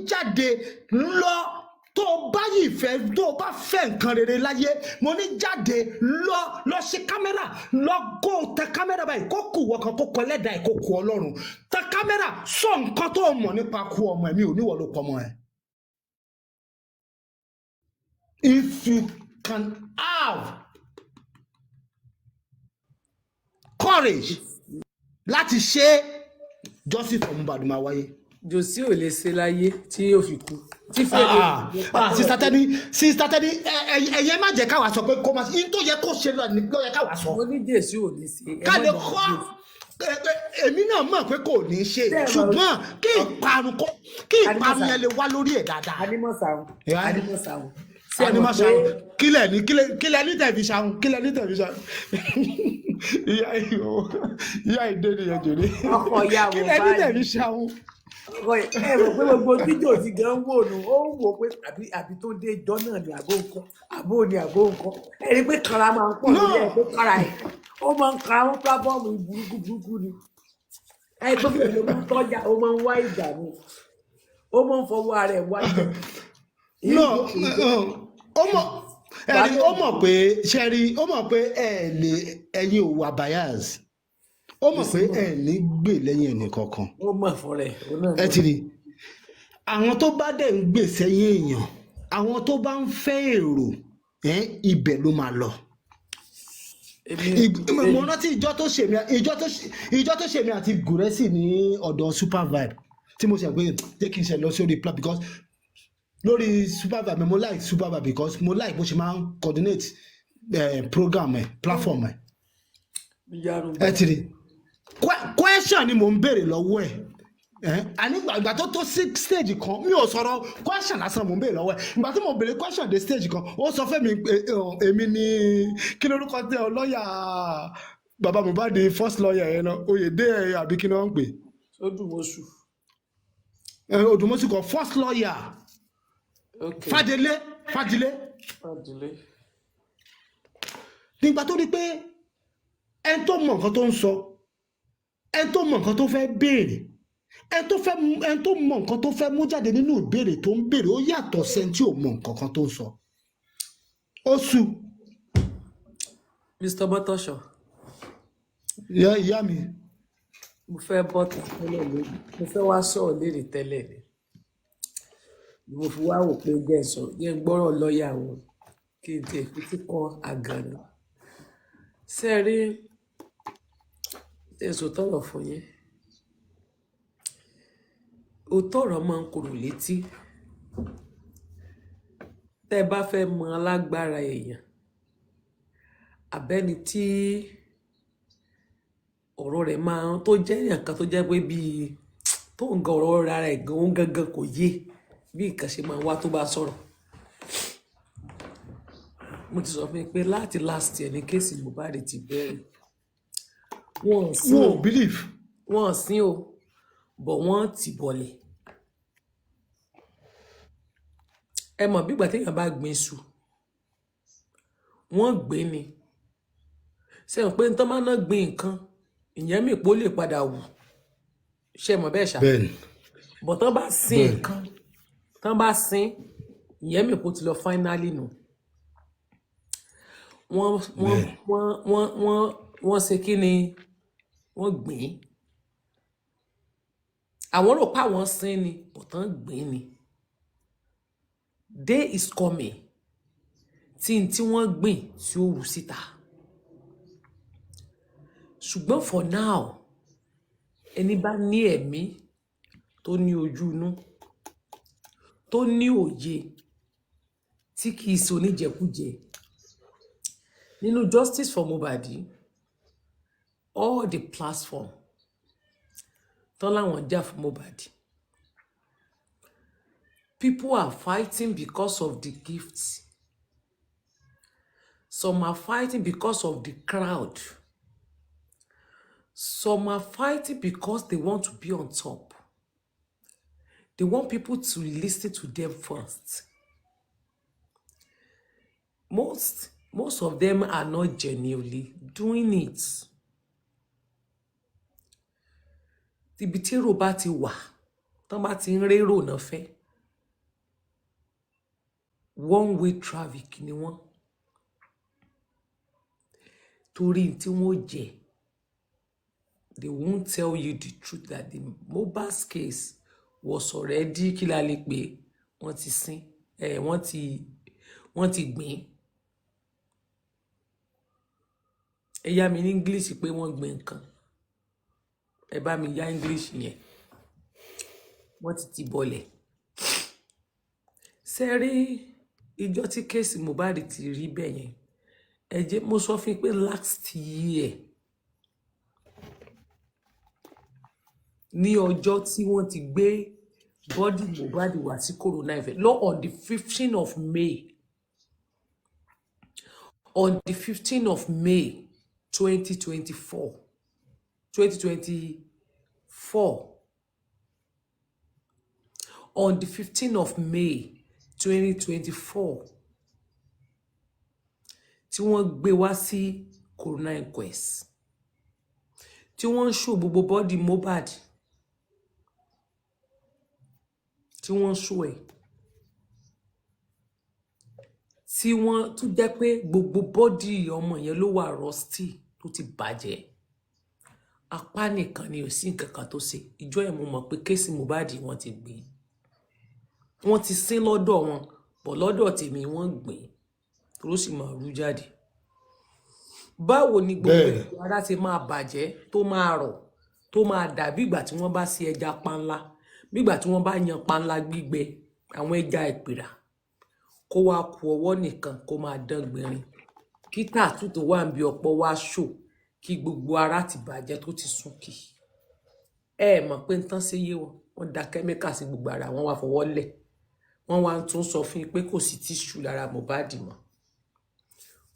jáde lọ tó bá yìí fẹ́ tó bá fẹ́ nǹkan rere láyé mo ní jáde lọ ṣe kámẹ́rà lọ kó tẹ kámẹ́rà báyìí kó kù wọ́n kan kó kọ ẹlẹ́dàá ẹ̀ kó kù Ọlọ́run tẹ kámẹ́rà sọ nǹkan tó mọ̀ nípa kú ọmọ ẹ̀ mi ò níwọ̀ ló pọ̀ mọ́ ẹ̀. If you can have courage láti ṣe justice for Mohbad máa wáyé. Jòsí ò lè ṣe láyé tí yóò fi kú. Sister Tenny ẹ̀yẹ má jẹ́ káwa sọ pé kó máa ṣe tó yẹ kó ṣe lọ yẹ káwa sọ. Mo ní Jésù ò ní ṣe. Káde kọ́ èmi náà mọ̀ pé kò ní ṣe ṣùgbọ́n kí ìparun yẹn lè wá lórí ẹ̀ dáadáa. Adimọ̀sáwọ̀. Kílẹ̀ ní tẹ̀fi ṣàwọn ìyá ìdè nìyẹn jèrè ọkọ̀ ìyàwó báyìí kílẹ̀ ní tẹ̀fi ṣàwọn. Ẹ rò pé gbogbo fídíò ti gan wò nù ó ń wò pé àbí tó dé ìjọ náà ni àbó nǹkan ẹ rí pé kanra máa ń pọ̀ lórí ẹ̀ pé kára ẹ̀ ó máa ń kara wọn plábọ́ọ̀mù burúkú ni ẹ gbé fún mi ló máa ń tọ́jà ó máa ń wá ìjà ni ó máa ń fọwọ́ ara ẹ̀ wá ìjà. ó mọ̀ pé ṣẹ́rí ó mọ̀ pé ẹ̀yin ò wà bias ó mọ̀ pé ẹ̀ ní gbè lẹ́yìn ẹnì kankan. Ó mọ̀ fún rẹ̀. Ẹ ti rí àwọn tó bá dẹ̀ ń gbè sẹ́yìn èèyàn àwọn tó bá ń fẹ́ èrò ibẹ̀ ló máa lọ. Mo rántí ìjọ tó ṣèmi àti Gúrẹ́sì ní ọ̀dọ̀ Super Vibe tí mo ṣe pé jẹ́ kí n ṣe lọ sórí plan because lórí Super Vibe mo like Super Vibe because mo like bó ṣe máa ń coordinate program platform ẹ ti rí question ni mo ń béèrè lọ́wọ́ ẹ̀ ìgbà tó stage kan mi ò sọ̀rọ̀ question lásán mo ń béèrè lọ́wọ́ ẹ̀ ìgbà tí mo béèrè question dé stage kan ó sọ fún mi èmi ni kí lórúkọ tẹ ọ lọ́ọ̀yà bàbá Mohbad first lawyer yẹn náà Oyèdè àbí kí ni wọ́n ń pè. Sódùmọ̀ṣù. Odùmọ̀sí kọ first lawyer Okay. Fadile Fadile. nígbà tó rí pé ẹni tó mọ nǹkan tó ń sọ ẹni tó mọ nǹkan tó fẹ́ béèrè ẹni tó mọ nǹkan tó fẹ́ mú jáde nínú ìbéèrè tó ń béèrè ó yàtọ̀ sẹ́ni tí ò mọ nǹkan kan tó ń sọ ó sú. Mr. Botosho. Ìyá mi. Mo fẹ́ bọ́tà tẹ́lẹ̀ lórí. Mo fẹ́ wá sọ̀rọ̀ léèrè tẹ́lẹ̀ ni. Mo fi wá wò pé jẹ́ gbọ́rọ̀ lọ́ọ̀yà wọn kí n tiẹ̀ fi tí kọ́ àgànà. Ṣé ẹ rí èso tọrọ fún yín? Òótọ́ ọ̀rọ̀ máa ń korò létí. Tẹ́ ẹ bá fẹ́ mọ alágbára èèyàn àbẹ́ni tí ọ̀rọ̀ rẹ̀ máa tó jẹ́ èèyàn kan tó jẹ́ pé bíi tó ń gan ọ̀rọ̀ ara ẹ̀ gan òun gangan kò yé bí nǹkan ṣe máa wá tó bá sọ̀rọ̀. Mo ti sọ fún yín pé láti last year ní kéèsì Mohbad ti bẹ̀rẹ̀. Wọ́n ò believe. Wọ́n ò sín o bọ̀ wọ́n ti bọ̀lẹ̀. Ẹ mọ̀ bí ìgbà téèyàn bá gbin iṣu wọ́n gbé ni. Ṣé ẹ mọ̀ pé nítorí máa ná gbin nǹkan ìyẹn mi pò lè padà wù. Ṣé ẹ mọ̀ bẹ́ẹ̀ ṣá? Bẹ́ẹ̀ni. Bọ̀ tán bá sin nǹkan tán bá sin ìyẹn mi pò ti lọ finally nù. Wọ́n ṣe kí ni wọ́n gbìn. Àwọn rò pé àwọn sin ni bọ̀ tán gbìn ni. Day is coming tí wọ́n gbìn tí ó wù síta. Ṣùgbọ́n for now ẹni bá ní ẹ̀mí tó ní ojú inú tó ní òye tí kìí ṣe oníjẹkújẹ nínú Justice for Mohbad all the platform tán láwọn jà fún Mohbad people are fighting because of the gifts. Some are fighting because of the crowd. Some are fighting because they want to be on top. They want people to listen to them first. Most of them are not genuinely doing it. Ibi tí èrò bá ti wà, tán bá ti ń rérò náà fẹ́. One way traffic ni wọ́n. Torí tí wọ́n jẹ. They won't tell you the truth that the Mohbad's case was already kí la lè pé wọ́n ti sin wọ́n ti gbìn. Ẹ yá mi ní English pé wọ́n gbìn nǹkan. Ẹ bá mi yá English yẹn. Wọ́n ti bọ̀lẹ̀. Ṣé rí ìjọ tí kéèsì Mohbad ti rí bẹ́ẹ̀ yẹn? Ẹ jẹ́ mo sọ fún yín pé last year ní ọjọ́ tí wọ́n ti gbé body Mohbad wá sí Corona event on the 15th of May. On the 15th of May 2024. On the 15th of May 2024. Tí wọ́n gbé wá sí Corona inquest. Tí wọ́n show gbogbo body Mohbad. Tí wọ́n show ẹ̀. Tí wọ́n tún jẹ́ pé gbogbo body ọmọ yẹn ló wà rusty tó ti bàjẹ́. Apá nìkan ni ò sí nǹkan kan tó ṣe. Ìjọ ẹ̀ mo mọ̀ pé kéèsì Mohbad wọ́n ti gbé. Wọ́n ti sin lọ́dọ̀ wọn, bọ̀ lọ́dọ̀ tèmi wọ́n gbìn. Tó sì máa rú jáde. Báwo ni gbogbo ara ti máa bàjẹ́ tó máa rọ̀ tó máa dàbí ìgbà tí wọ́n bá sí ẹja panla bí ìgbà tí wọ́n bá yan panla gbígbẹ àwọn ẹja ìpìrà kó wá ku ọwọ́ nìkan kó máa dán gbìnrin kí tààtù tó wà níbi ọ̀pọ̀ wá ṣò kí gbogbo ara ti bàjẹ́ tó ti súnkì. Ẹ mọ̀ pé nǹkan ṣe yé wọn wọ́n da kẹ́míkà sí gbogbo ara wọ́n wá fọwọ́ lẹ̀ wọ́n wá tún sọ fún yín pé kò sí tíṣù lára Mohbad mọ́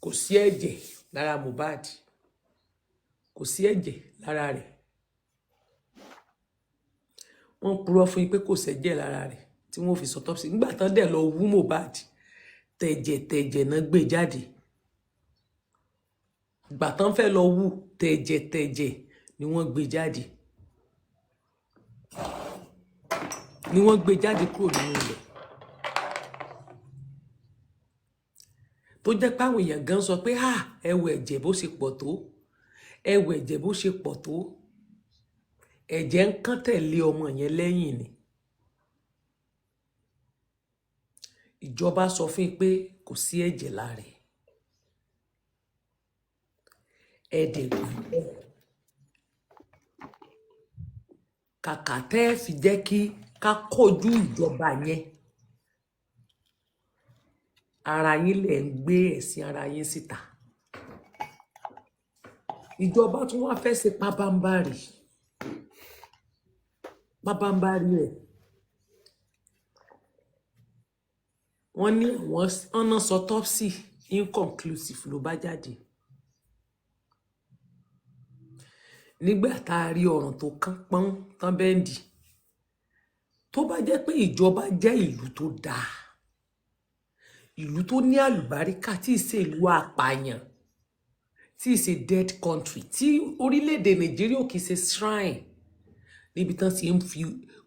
kò sí ẹ̀jẹ̀ lára Mohbad kò sí ẹ̀jẹ̀ lára rẹ̀ wọ́n purọ́ fún yín pé kò sẹ́jẹ̀ lára rẹ̀ tí wọ́n fi sọ autopsy nígbà tán dẹ̀ lọ wú Mohbad tẹ̀jẹ̀ náà gbé jáde ìgbà tán fẹ́ lọ wú tẹ̀jẹ̀ ni wọ́n gbé jáde kúrò nínú ilẹ̀ tó jẹ́ pé àwọn èèyàn gan sọ pé ẹ wo ẹ̀jẹ̀ bó ṣe pọ̀ tó ẹ̀jẹ̀ ń kán tẹ̀lé ọmọ yẹn lẹ́yìn ni ìjọba sọ fún yín pé kò sí ẹ̀jẹ̀ lára ẹ̀ ẹ̀dẹ̀ gbàgbọ́ kàkà tẹ́ ẹ fi jẹ́ kí ká kojú ìjọba yẹn ara yín lẹ̀ ń gbé ẹ̀sìn ara yín síta ìjọba tún wá fẹ́ ṣe pabambarì rẹ̀ wọ́n ní ọ̀nà autopsy inconclusive ló bá jáde nígbà tá a rí ọ̀ràn tó kán pọ́n tán bẹ́ǹdì tó bá jẹ́ pé ìjọba jẹ́ ìlú tó dáa ìlú tó ní àlùbáríkà tí ì ṣe ìlú apààyàn tí ì ṣe dead country tí orílẹ̀-èdè Nàìjíríà kì í ṣe shrine níbi tán ti ń fi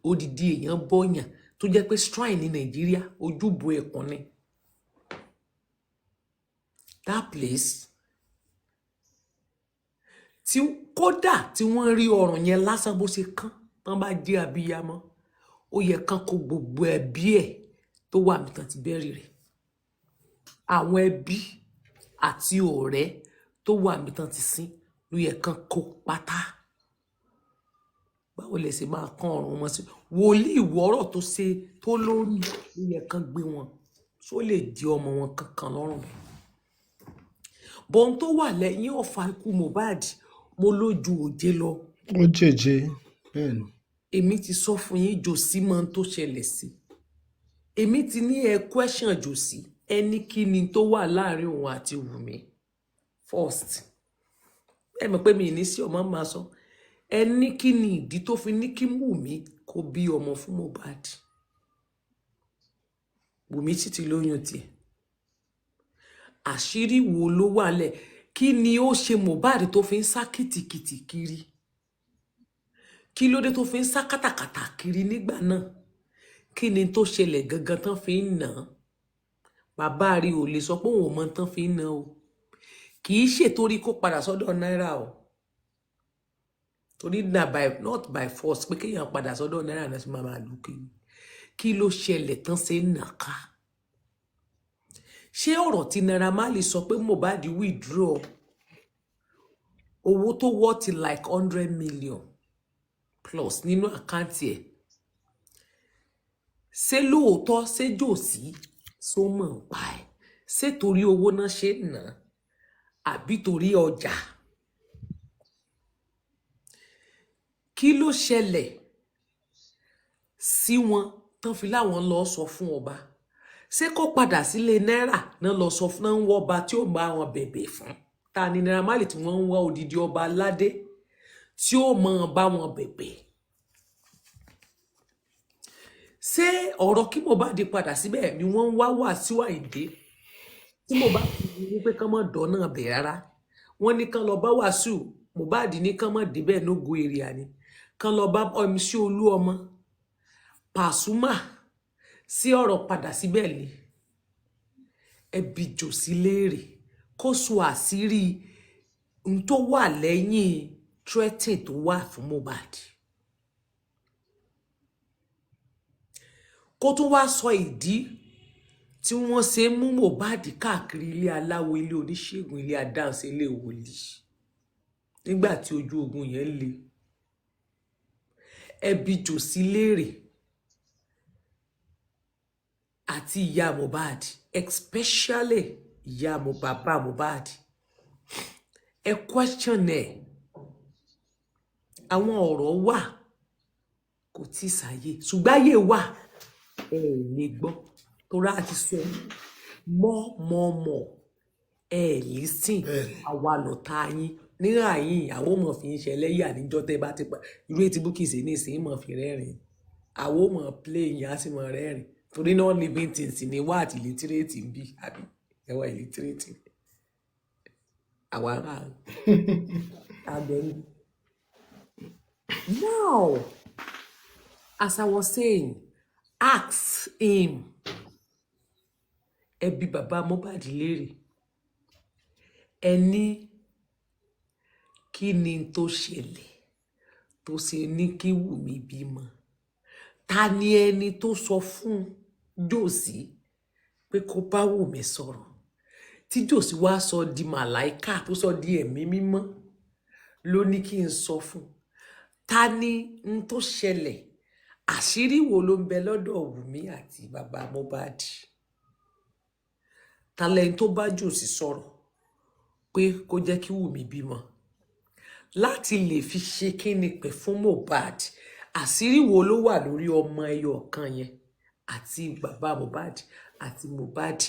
odidi èèyàn bọ́yàn tó jẹ́ pé shrine ní Nàìjíríà ojúbọ ẹ̀kún ni that place tí kódà tí wọ́n rí ọ̀ràn yẹn lásán bó ṣe kán tán bá jẹ́ abiyamọ ó yẹ kán kó gbogbo ẹbí ẹ̀ tó wà nìkan ti bẹ́rì rẹ̀ àwọn ẹbí àti ọ̀rẹ́ tó wà nìkan ti sin ló yẹ kán kó pátá báwo lè ṣe máa kán ọrùn wọn sí wòlíì ìwọ́rọ̀ tó ṣe tó lórí ló yẹ kán gbé wọn tó lè di ọmọ wọn kankan lọ́rùn bọ́n tó wà lẹ́yìn ọ̀fà ikú Mohbad mo lójú òjé lọ. ó jèjé bẹ́ẹ̀ ni. èmi ti sọ fún yín jòsí mọ tó ṣẹlẹ̀ sí èmi ti ní ẹ question jòsí ẹni kí ni tó wà láàrin òun àti Wùmí first ẹ mọ̀ pé mi ní sí ọmọ máa sọ ẹni kí ni ìdí tó fi ní kí Wùmí kó bí ọmọ fún Mohbad Wùmí sì ti lóyún tiẹ̀ àṣírí wo ló wà lẹ̀ kí ni ó ṣe Mohbad tó fi ń sá kìtìkìtì kiri kí ló dé tó fi ń sá kàtàkàtà kiri nígbà náà kí ni tó ṣẹlẹ̀ gangan tán fi ń nà án bàbá rí ò lè sọ pé òun ò mọ tán fi ń nà ó kì í ṣètorí kó padà sọ́dọ̀ náírà o torí not by force pé kéèyàn padà sọ́dọ̀ náírà náà sì máa lù kí ló ṣẹlẹ̀ tán ṣe ń nà ká ṣé ọ̀rọ̀ tí Naira Marley sọ pé Mohbad withdraw owó tó worth like 100 million plus nínú àkáǹtì ẹ̀ ṣé lóòótọ́ ṣé jòsí só mọ̀ ń pa ẹ̀ ṣé torí owó náà ṣe nà àbí torí ọjà kí ló ṣẹlẹ̀ sí wọn tán fi láwọn lọ sọ fún ọba ṣé kó padà sílé náírà náà lọ sọ fún náà ń wọ ọba tí ó bá wọn bẹ̀bẹ̀ fún ta ni Naira Marley tí wọ́n ń wá odidi ọba aládé tí ó mọ bá wọn bẹ̀bẹ̀ ṣé ọ̀rọ̀ kí Mohbad padà síbẹ̀ ni wọ́n ń wá Wasiu Ayinde tí Mohbad ní pé kán mọ̀ dọ́ náà bẹ̀ rárá wọ́n ní kán lọ bá Wasiu Mohbad ní kán mọ̀ débẹ̀ nógo èrìà ni kán lọ bá MC Olúọmọ Pasuma sí ọ̀rọ̀ padà síbẹ̀ ni ẹbí jòsí léèrè kó sọ àṣírí n tó wà lẹ́yìn threatening tó wà fún Mohbad kó tún wá sọ ìdí tí wọ́n ṣe mú Mohbad káàkiri ilé aláwo ilé oníṣègùn ilé adáǹsẹ ilé wòlíì nígbà tí ojú ogun yẹn le ẹbí jòsí léèrè àti ìyá Mohbad especially ìyá bàbá Mohbad ẹ question ẹ àwọn ọ̀rọ̀ wà kò tí ì sáyé ṣùgbọ́n ayé wà ẹ lè gbọ́ torí àti sọ mọ́ ẹ listen àwa lọ̀tá yín nígbà yín àwọn ọmọ fi ń ṣẹlẹ́yà níjọ́ tẹ́ bá ti pa irú ètí Bukky ṣe ní ìsìn mọ̀ fi rẹ́rìn àwọn ò mọ̀ play yẹn á sì mọ̀ rẹ́rìn torí náà living things ni wá àti illiterate ń bí àbí ẹwà illiterate àwa àgbẹ̀. Now, as I was saying, ask him. Ẹbí bàbá Mohbad léèrè. Ẹni kí ni tó ṣẹlẹ̀ tó ṣe ní kí Wùmí bímọ? Ta ni ẹni tó sọ fún Jòsí pé kó bá Wùmí sọ̀rọ̀? Tí Jòsí wá sọ di màláìkà tó sọ di ẹ̀mí mímọ́ ló ní kí n sọ fún. Ta ni n tó ṣẹlẹ̀? Àṣírí wo ló ń bẹ lọ́dọ̀ Wùmí àti bàbá Mohbad? Ta lẹni tó bá Jòsí sọ̀rọ̀ pé kó jẹ́ kí Wùmí bímọ láti lè fi ṣe kíni pẹ̀ fún Mohbad? Àṣírí wo ló wà lórí ọmọ ẹyọ kan yẹn àti bàbá Mohbad àti Mohbad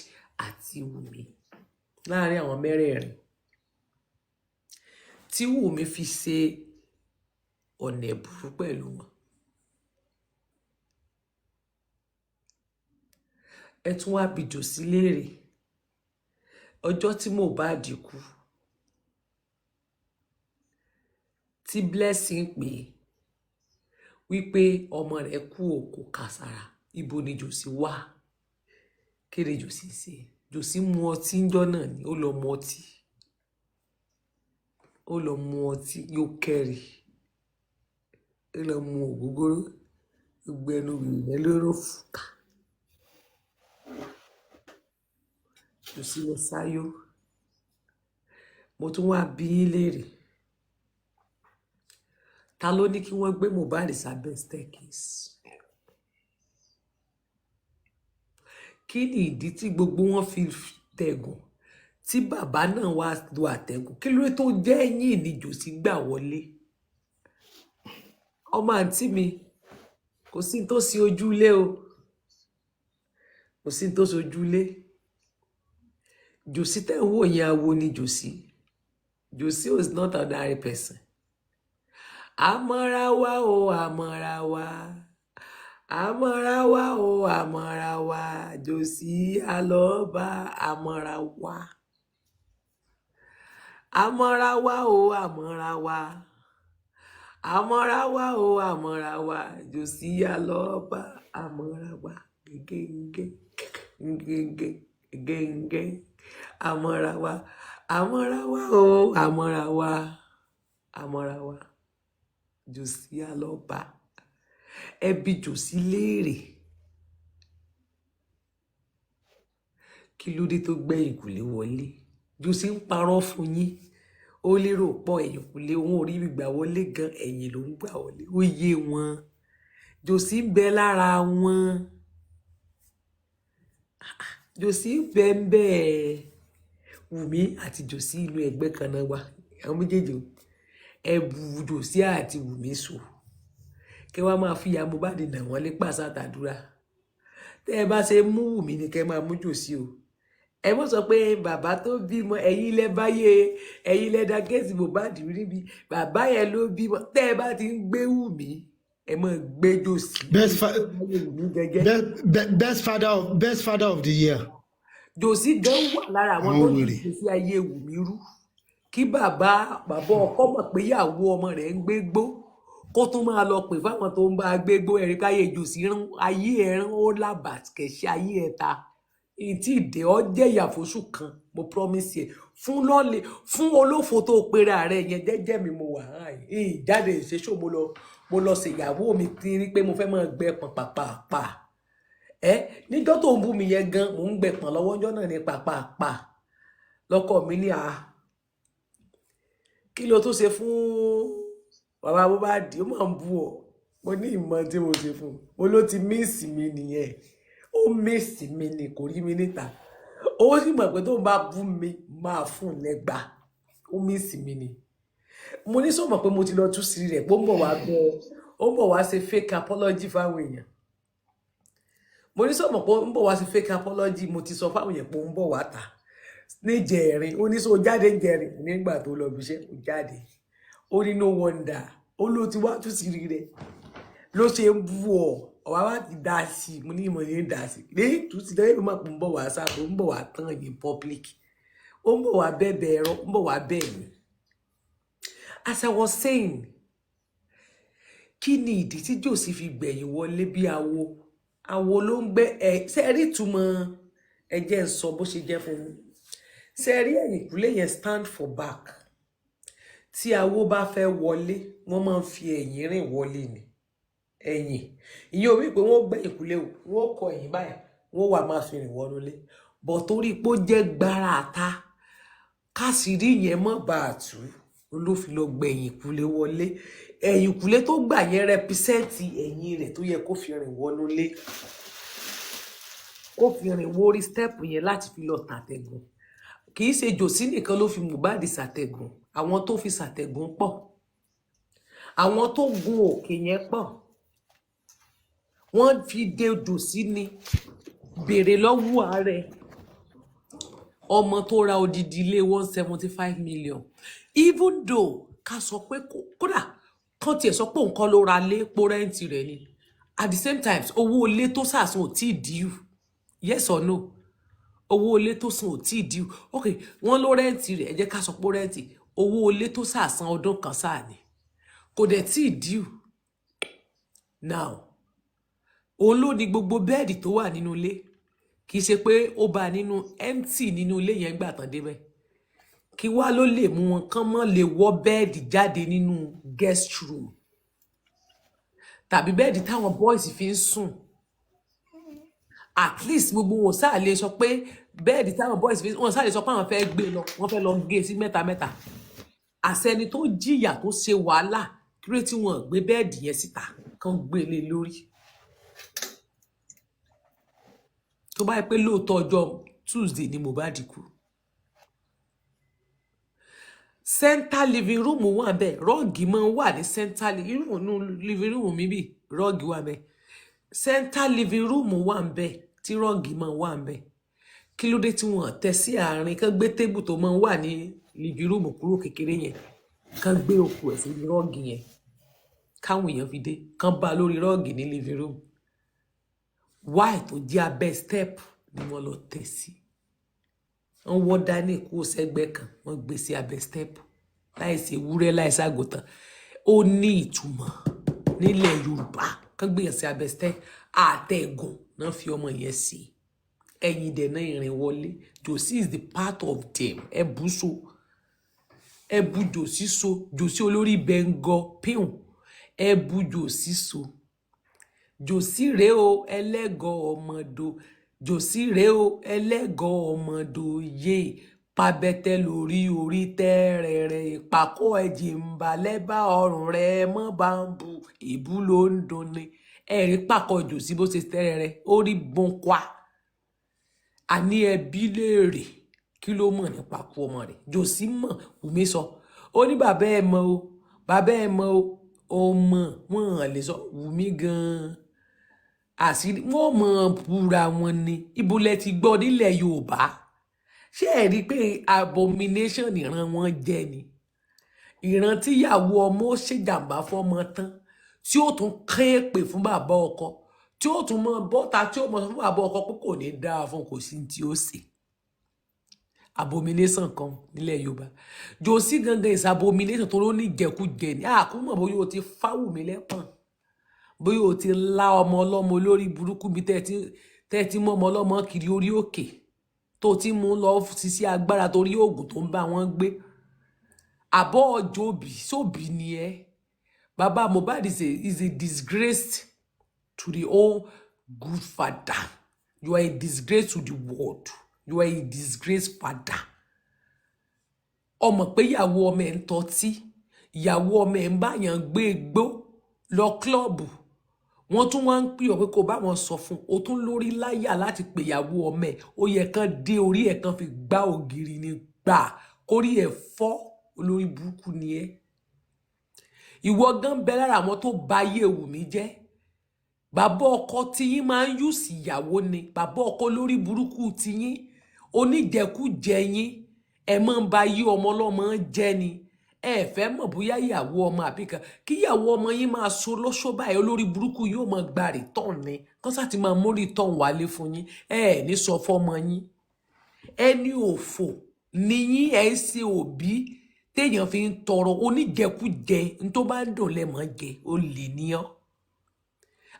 àti Wùmí láàrin àwọn mẹ́rẹ̀ẹ̀rin tí Wùmí fi ṣe ọ̀nà ẹ̀bùrú pẹ̀lú wọn? Ẹ tún wá bi Jòsí léèrè ọjọ́ tí Mohbad kú tí Blessing pè wípé ọmọ rẹ̀ kú òkú kàsàrà, ibo ni Jòsí wà? Kéde Jòsí ṣe? Jòsí mu ọtí ńjọ́ náà ni ó lọ mu ọtí, ó lọ mu ọtí yóò kẹ́rì, ó lọ mu ògógóró, gbogbo ẹnu rẹ̀ lóró fùkà. Jòsí lọ sáyó. Mo tún wá bi yín léèrè, ta ló ní kí wọ́n gbé Mohbad sábẹ́ staircase? Kí ni ìdí tí gbogbo wọn fi tẹ̀gùn tí bàbá náà wá lo àtẹ̀gùn? Kí ló tó jẹ́ ẹ̀yìn ni Jòsí gbà wọlé? Ọmọ àǹtí mi, kò sí tó sí ojúlé o, kò sí tó sí ojúlé. Jòsí tẹ́ ń wò yẹn awo ni Jòsí. Jòsí is not an ordinary person. Àmọ́ra wa o, àmọ́ra wa. Àmọ́ra wa o, àmọ́ra wa. Jòsí alọ́ba àmọ́ra wa. Àmọ́ra wa o, àmọ́ra wa. Àmọ́ra wa o, àmọ́ra wa. Jòsí alọ́ba àmọ́ra wa. Gẹ́gẹ́ gẹ́gẹ́ gẹ́gẹ́. Àmọ́ra wa. Àmọ́ra wa o, àmọ́ra wa. Àmọ́ra wa. Jòsí alọ́ba. Ẹ bi Jòsí léèrè kí ló dé tó gbẹ̀yìn kùlé wọlé? Jòsí ń parọ́ fún yín. Ó lérò pọ̀ ẹ̀yìn kùlé wọn ò rí gbà wọlé gan, ẹ̀yìn ló ń gbà wọlé. Ó yé wọn. Jòsí ń bẹ lára wọn. Jòsí ń bẹ ń bẹ. Wùmí àti Jòsí inú ẹgbẹ́ kan náà wà. Àwọn méjèèjì ẹ bu Jòsí àti Wùmí so. Kẹ wá máa fi ya Mohbad nà wọ́n lé pàṣẹ àtàdúrà. Tẹ́ ẹ bá ṣe mú Wùmí ni kẹ máa mú Jòsí o. Ẹ mọ̀ sọ pé bàbá tó bímọ ẹ̀yin lẹ báyé, ẹ̀yin lẹ dá kéèsì Mohbad níbi bàbá yẹn ló bímọ. Tẹ́ ẹ bá ti ń gbé Wùmí ẹ máa gbé Jòsí. Best father of the year. Jòsí gan wà lára àwọn tó ní ìgbésí ayé Wùmí rú. Kí bàbá ọkọ mọ̀ pé ìyàwó ọmọ rẹ̀ ń gbégbó kó tún máa lọ pè fáwọn tó ń bá gbégbó ẹ̀rí káyé Jòsí rán ayé ẹ̀rán ó làbà kẹ̀ṣẹ́ ayé ẹ̀ta. Ìtì ìdè ọ jẹ́ ìyàfóṣù kan mo promise ẹ fún olófo tó pera rẹ yẹn jẹ́jẹ́ mi mo wà hàn yìí jáde ìṣeṣó mo lọ ṣèyàwó mi ti rí pé mo fẹ́ máa gbẹ pàpàpàpà níjọ́ tó ń bú mi yẹn gan mò ń gbẹ pọ̀n lọ́wọ́ ọjọ́ náà ní pàpàpà lọ́kọ mi ní kí ló tó ṣe fún bàbá Mohbad? Ó máa ń bú ọ. Mo ní ìmọ̀ tí mo ṣe fún mo ló ti míìsì mi nìyẹn. Ó míìsì mi ni kò rí mi níta. Ó sì mọ̀ pé tó ń bá bú mi máa fún un lẹ́gbà. Ó míìsì mi ni. Mo ní sọ mọ̀ pé mo ti lọ tú sí rẹ̀ pé ó ń bọ̀ wá ṣe fake apology fáwọn èèyàn. Mo ní sọ mọ̀ pé ó ń bọ̀ wá ṣe fake apology. Mo ti sọ fáwọn èèyàn pé ó ń bọ̀ wá ta níjẹ̀rin. Ó ní sọ jáde níjẹ̀rin nígbà tó lọ ibiṣẹ́ ó jáde. Ó ní no wonder ó ló ti wá tú sí rẹ̀ ló ṣe ń bú ọ. ọ̀wá wá ti dá sí mo ní ìmọ̀ ní dá sí lẹ́yìn tó ti dẹ́yìn mọ̀ pé ń bọ̀ wá sábò ń bọ̀ wá tán ní public ó ń bọ̀ wá bẹ́ẹ̀ ẹ̀rọ ń bọ̀ wá bẹ́ẹ̀ ni. As I was saying, kí ni ìdí tí Josie fi gbẹ̀yìn wọlé bí awo ló ń gbé ṣe rí ìtumọ̀ ẹ̀jẹ̀ ń sọ bó ṣe jẹ́ fún mi ṣe rí ẹ̀yìnkùlé yẹn stand for back tí awo bá fẹ́ wọlé wọ́n máa ń fi ẹ̀yìn rìn wọlé ni ẹ̀yìn ìyẹn ò wí pé wọ́n gbé ìkùlé wọ́n kọ ẹ̀yìn báyìí wọ́n wà máa fi rìn wọnú lé bọ̀ torí pé ó jẹ́ gbára àta kásìrí yẹn mọ́ bá a tú ló fi lọ gbẹ ẹ̀yìnkùlé wọlé ẹ̀yìnkùlé tó gbà yẹn rẹpísẹ́ǹtì ẹ̀yìn rẹ̀ tó yẹ kó fi rìn wọnú lé kó fi rìn wórí stẹ́ẹ̀pù yẹn láti fi lọ tàtẹ̀gùn kì í ṣe Josie nìkan ló fi Mohbad ṣàtẹ̀gùn àwọn tó fi ṣàtẹ̀gùn pọ̀ àwọn tó gun òkè yẹn pọ̀ wọ́n fi dé Josie ni béèrè lọ́wọ́ ààrẹ ọmọ tó ra odidi ilé 175 million even though ká sọ pé kódà kán tiẹ̀ sọ pé nǹkan ló ra lé pó rẹ́ǹtì rẹ̀ ni at the same time owó ilé tó sàsùn ò tí ì díù yes or no owó ilé tó sùn ò tí ì díù ok wọ́n ló rẹ́ǹtì rẹ̀ ẹ jẹ́ ká sọ pé rẹ́ǹtì owó ilé tó sàsàn ọdún kan sáà ni kò dẹ̀ tí ì díù now òun ló ní gbogbo bẹ́ẹ̀dì tó wà nínú ilé kì í ṣe pé ó bá nínú empty nínú ilé yẹn gbà tán débẹ̀ kí wá ló lè mú wọn kán mọ́ lè wọ́ bẹ́ẹ̀dì jáde nínú guest room tàbí bẹ́ẹ̀dì táwọn boys fi ń sùn at least gbogbo wọn sáà lè sọ pé bẹ́ẹ̀dì táwọn boys fi ń sùn wọn sáà lè sọ pé àwọn fẹ́ gbé lọ wọ́n fẹ́ lọ gé sí mẹ́ta àṣẹni tó jìyà tó ṣe wàhálà kí ló tí wọ́n gbé bẹ́ẹ̀dì yẹn síta kán gbé lé lórí tó bá yẹ pé lóòótọ́ ọjọ́ Tuesday ni Mohbad kú center living room wà bẹ́ẹ̀ rọ́ọ̀gì máa ń wà ní center living room mi bí rọ́ọ̀gì wà bẹ́ẹ̀ center living room wà bẹ́ẹ̀ tí rọ́ọ̀gì máa wà bẹ́ẹ̀ kí ló dé tí wọ́n tẹ́ sí àárín kán gbé tébù tó máa ń wà ní living room kúrò kékeré yẹn kán gbé òkú ẹ̀ sí rọ́ọ̀gì yẹn káwọn èèyàn fi dé kán bá lórí rọ́ọ̀gì ní living room why tó jẹ́ abẹ́ step ni wọ́n lọ tẹ̀ sí wọ́n wọ́ dání kú sẹ́gbẹ́ kan wọ́n gbé sí abẹ́ step láìsí ewúrẹ́ láìsí àgùntàn ó ní ìtumọ̀ nílẹ̀ Yorùbá kán gbé yẹn sí abẹ́ step àtẹ̀gùn náà fi ọmọ yẹn sí ẹ̀yìn dẹ̀ náà ìrìn wọlé Josie is the part of them ẹ̀bù so ẹ̀bù Josie so Josie olórí bẹ́ńgọ́ píùn ẹ̀bù Josie so Josie rèé o ẹlẹ́gọ̀ ọmọdò Josie rèé o ẹlẹ́gọ̀ ọmọdò yé pabẹ́tẹ́ lórí orí tẹ́rẹ̀ẹ́rẹ́ ìpàkọ́ ẹ̀jẹ̀ ń balẹ̀ bá ọrùn rẹ̀ mọ́ bá ń bu ìbú ló ń dunni ẹ̀rí pàkọ́ Josie bó ṣe tẹ́rẹ̀ẹ́rẹ́ ó rí bọ́ńkwá àní ẹbí léèrè kí ló mọ̀ nípa kú ọmọ rẹ̀ Josie mọ̀ Wùmí sọ ó ní bàbá ẹ̀ mọ̀ o bàbá ẹ̀ mọ̀ o mọ̀ wọ́n lè sọ Wùmí gan-an àṣírí wọn mọ búra wọn ni ibo lẹ ti gbọ́ nílẹ̀ Yorùbá ṣé ẹ rí i pé abomination ìran wọn jẹ ni ìran tíyàwó ọmọ ó ṣèjàmbá fọ́mọ tán tí ó tún kéèpè fún bàbá ọkọ tí ó tún mọ bọ́ta tí ó mọ fún bàbá ọkọ pé kò ní dáa fún kò sí tí ó ṣe abomination kan nílẹ̀ Yorùbá Josie gangan is abomination tó ló ní jẹkújẹ ní àkúmọ̀ bóyá o ti fáwù mí lẹ́pọ̀n bóyá o ti lá ọmọ ọlọ́mọ lórí burúkú bí tẹ́ẹ̀tí mọ́ ọmọ ọlọ́mọ kiri orí òkè tó ti mú lọ sí agbára torí oògùn tó ń bá wọn gbé àbọ̀ ọjọ́ òbí sóbì ni ẹ́ bàbá Mohbad is a disgrace to the whole good father you are a disgrace to the world you are a disgrace father ọmọ pé ìyàwó ọmọ ẹ̀ ń tọ́tí ìyàwó ọmọ ẹ̀ ń báyàn gbé gbó lọ klọ́ọ̀bù wọ́n tún wá ń pè ọ́ pé kó bá wọn sọ fún o tún lórí láyà láti pèyàwó ọmọ ẹ̀ ó yẹ kán dé orí ẹ̀ kan fi gbá ògiri ní gbà kórí ẹ̀ fọ́ olórí burúkú ni ẹ́ ìwọ gan bẹ lára àwọn tó bà ayé Wùmí jẹ́ bàbá ọkọ tiyín máa ń yùsì ìyàwó ni bàbá ọkọ lórí burúkú tiyín oníjẹkújẹ yín ẹ máa ń ba ayé ọmọ ọlọ́mọ jẹ́ ni ẹ fẹ́ mọ̀ bóyá ìyàwó ọmọ àbí kan kí ìyàwó ọmọ yín máa so lóṣó báyìí olórí burúkú yóò máa gba rìtọ́n ni kán sá ti máa mú rìtọ́n wálé fún yín ẹ ní sọ fọ́mọ yín ẹni òfò ni yín ẹ ń ṣe òbí téèyàn fi ń tọrọ oníjẹkújẹ ní tó bá ń dùn lẹ́mọ̀ jẹ ó lè níyàn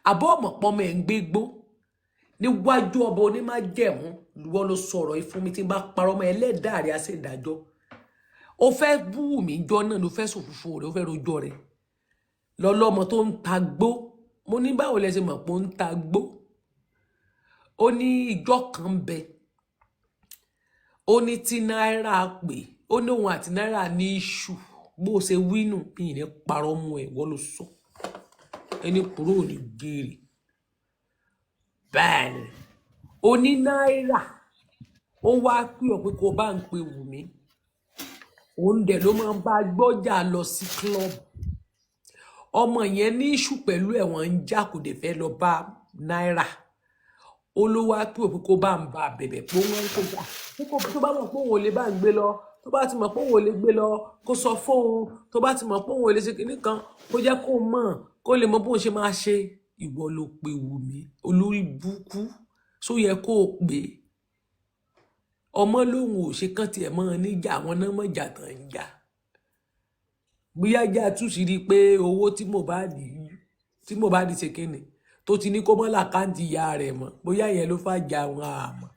àbọ̀ ọmọ pọ́nmọ ẹ̀ ń gbégbó níwájú ọba onímájẹ̀mú wọ́n ló sọ̀rọ̀ yìí fún mi tí n bá parọ́ mọ́ ẹlẹ́dàá rẹ̀ á sì dájọ́ ó fẹ́ bú mi jọ náà ló fẹ́ sòfófó rẹ̀ ó fẹ́ rojọ́ rẹ̀ lọ́lọ́mọ tó ń ta gbó mo ní báwo lẹ ṣe mọ̀ pé ó ń ta gbó ó ní ìjọ kan bẹ ó ní tí náírà pè ó ní òun àti náírà ní iṣu bó ṣe wínú ìyìn parọ́ mu ẹ̀ wọ́n ló sọ ẹni kúrò ní gèrè bẹ́ẹ̀ ni ó ní náírà ó wá pè ọ́ pé kó bá ń pe Wùmí òun dẹ̀ ló máa ń bá gbọ́jà lọ sí club ọmọ yẹn ní iṣu pẹ̀lú ẹ̀wọ̀n ń já kò dé fẹ́ lọ bá náírà ó ló wá pè ọ́ pé kó bá ń bá bẹ̀bẹ̀ pé wọ́n ń kó bá tó bá mọ̀ pé òun ò lè bá ń gbé lọ tó bá ti mọ̀ pé òun ò lè gbé lọ kó sọ fóun tó bá ti mọ̀ pé òun ò lè ṣe kinní kan kó jẹ́ kó mọ̀ kó lè mọ bóun ṣe máa ṣe ìwọ ló pe Wùmí olórí búkú só yẹ kó o pè é ọmọ lòun ò ṣe kán tiẹ̀ mọ́ níjà àwọn náà mọ̀ jà tán ń jà bóyá jà tún sí rí i pé owó tí Mohbad ṣe kíni tó ti ní kó mọ́ làkáǹtì ìyá rẹ̀ mọ́ bóyá yẹn ló fà jà àwọn àmọ́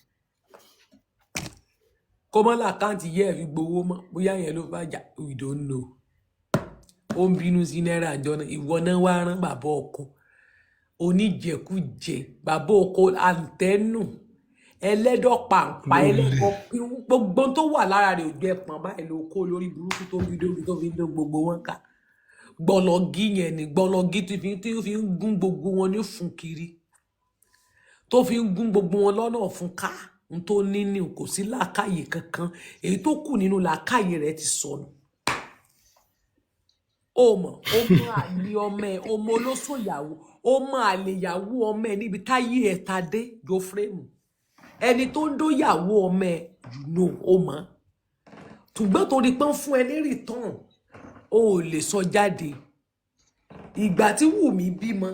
kó mọ́ làkáǹtì ìyá ẹ̀ fi gbowó mọ́ bóyá yẹn ló fà jà we don't know ó ń bínú sí náírà àjọ náà ìwọ náà wá rán bàbá ọkọ oníjẹkújẹ bàbá ọkọ àǹtẹ́nù ẹlẹ́dọ̀ pàǹpà ẹlẹ́kọ̀ọ́ gbogbo tó wà lára rẹ̀ òjò ẹ̀pọ̀n báyìí ló kó lórí burúkú tó fi dóbi tó fi ń dó gbogbo wọn ká gbọlọgí yẹn ni gbọlọgí tí fi ń gún gbogbo wọn ní fún kiri tó fi ń gún gbogbo wọn lọ́nà fún ká n tó ní ní kò sí làákàyè kankan èyí tó kù nínú làákàyè rẹ̀ ti sọnù ó mọ àlè ọmọ ẹ ọmọ olóṣòyàwó ó mọ àlè ìyàwó ọmọ ẹ níbi táyé ẹ ta dé jọ fúrẹ́mù ẹni tó ń dóyàwó ọmọ ẹ ó mọ ṣùgbọ́n torí pé ń fún ẹ ní return o ò lè sọ jáde ìgbà tí Wùmí bímọ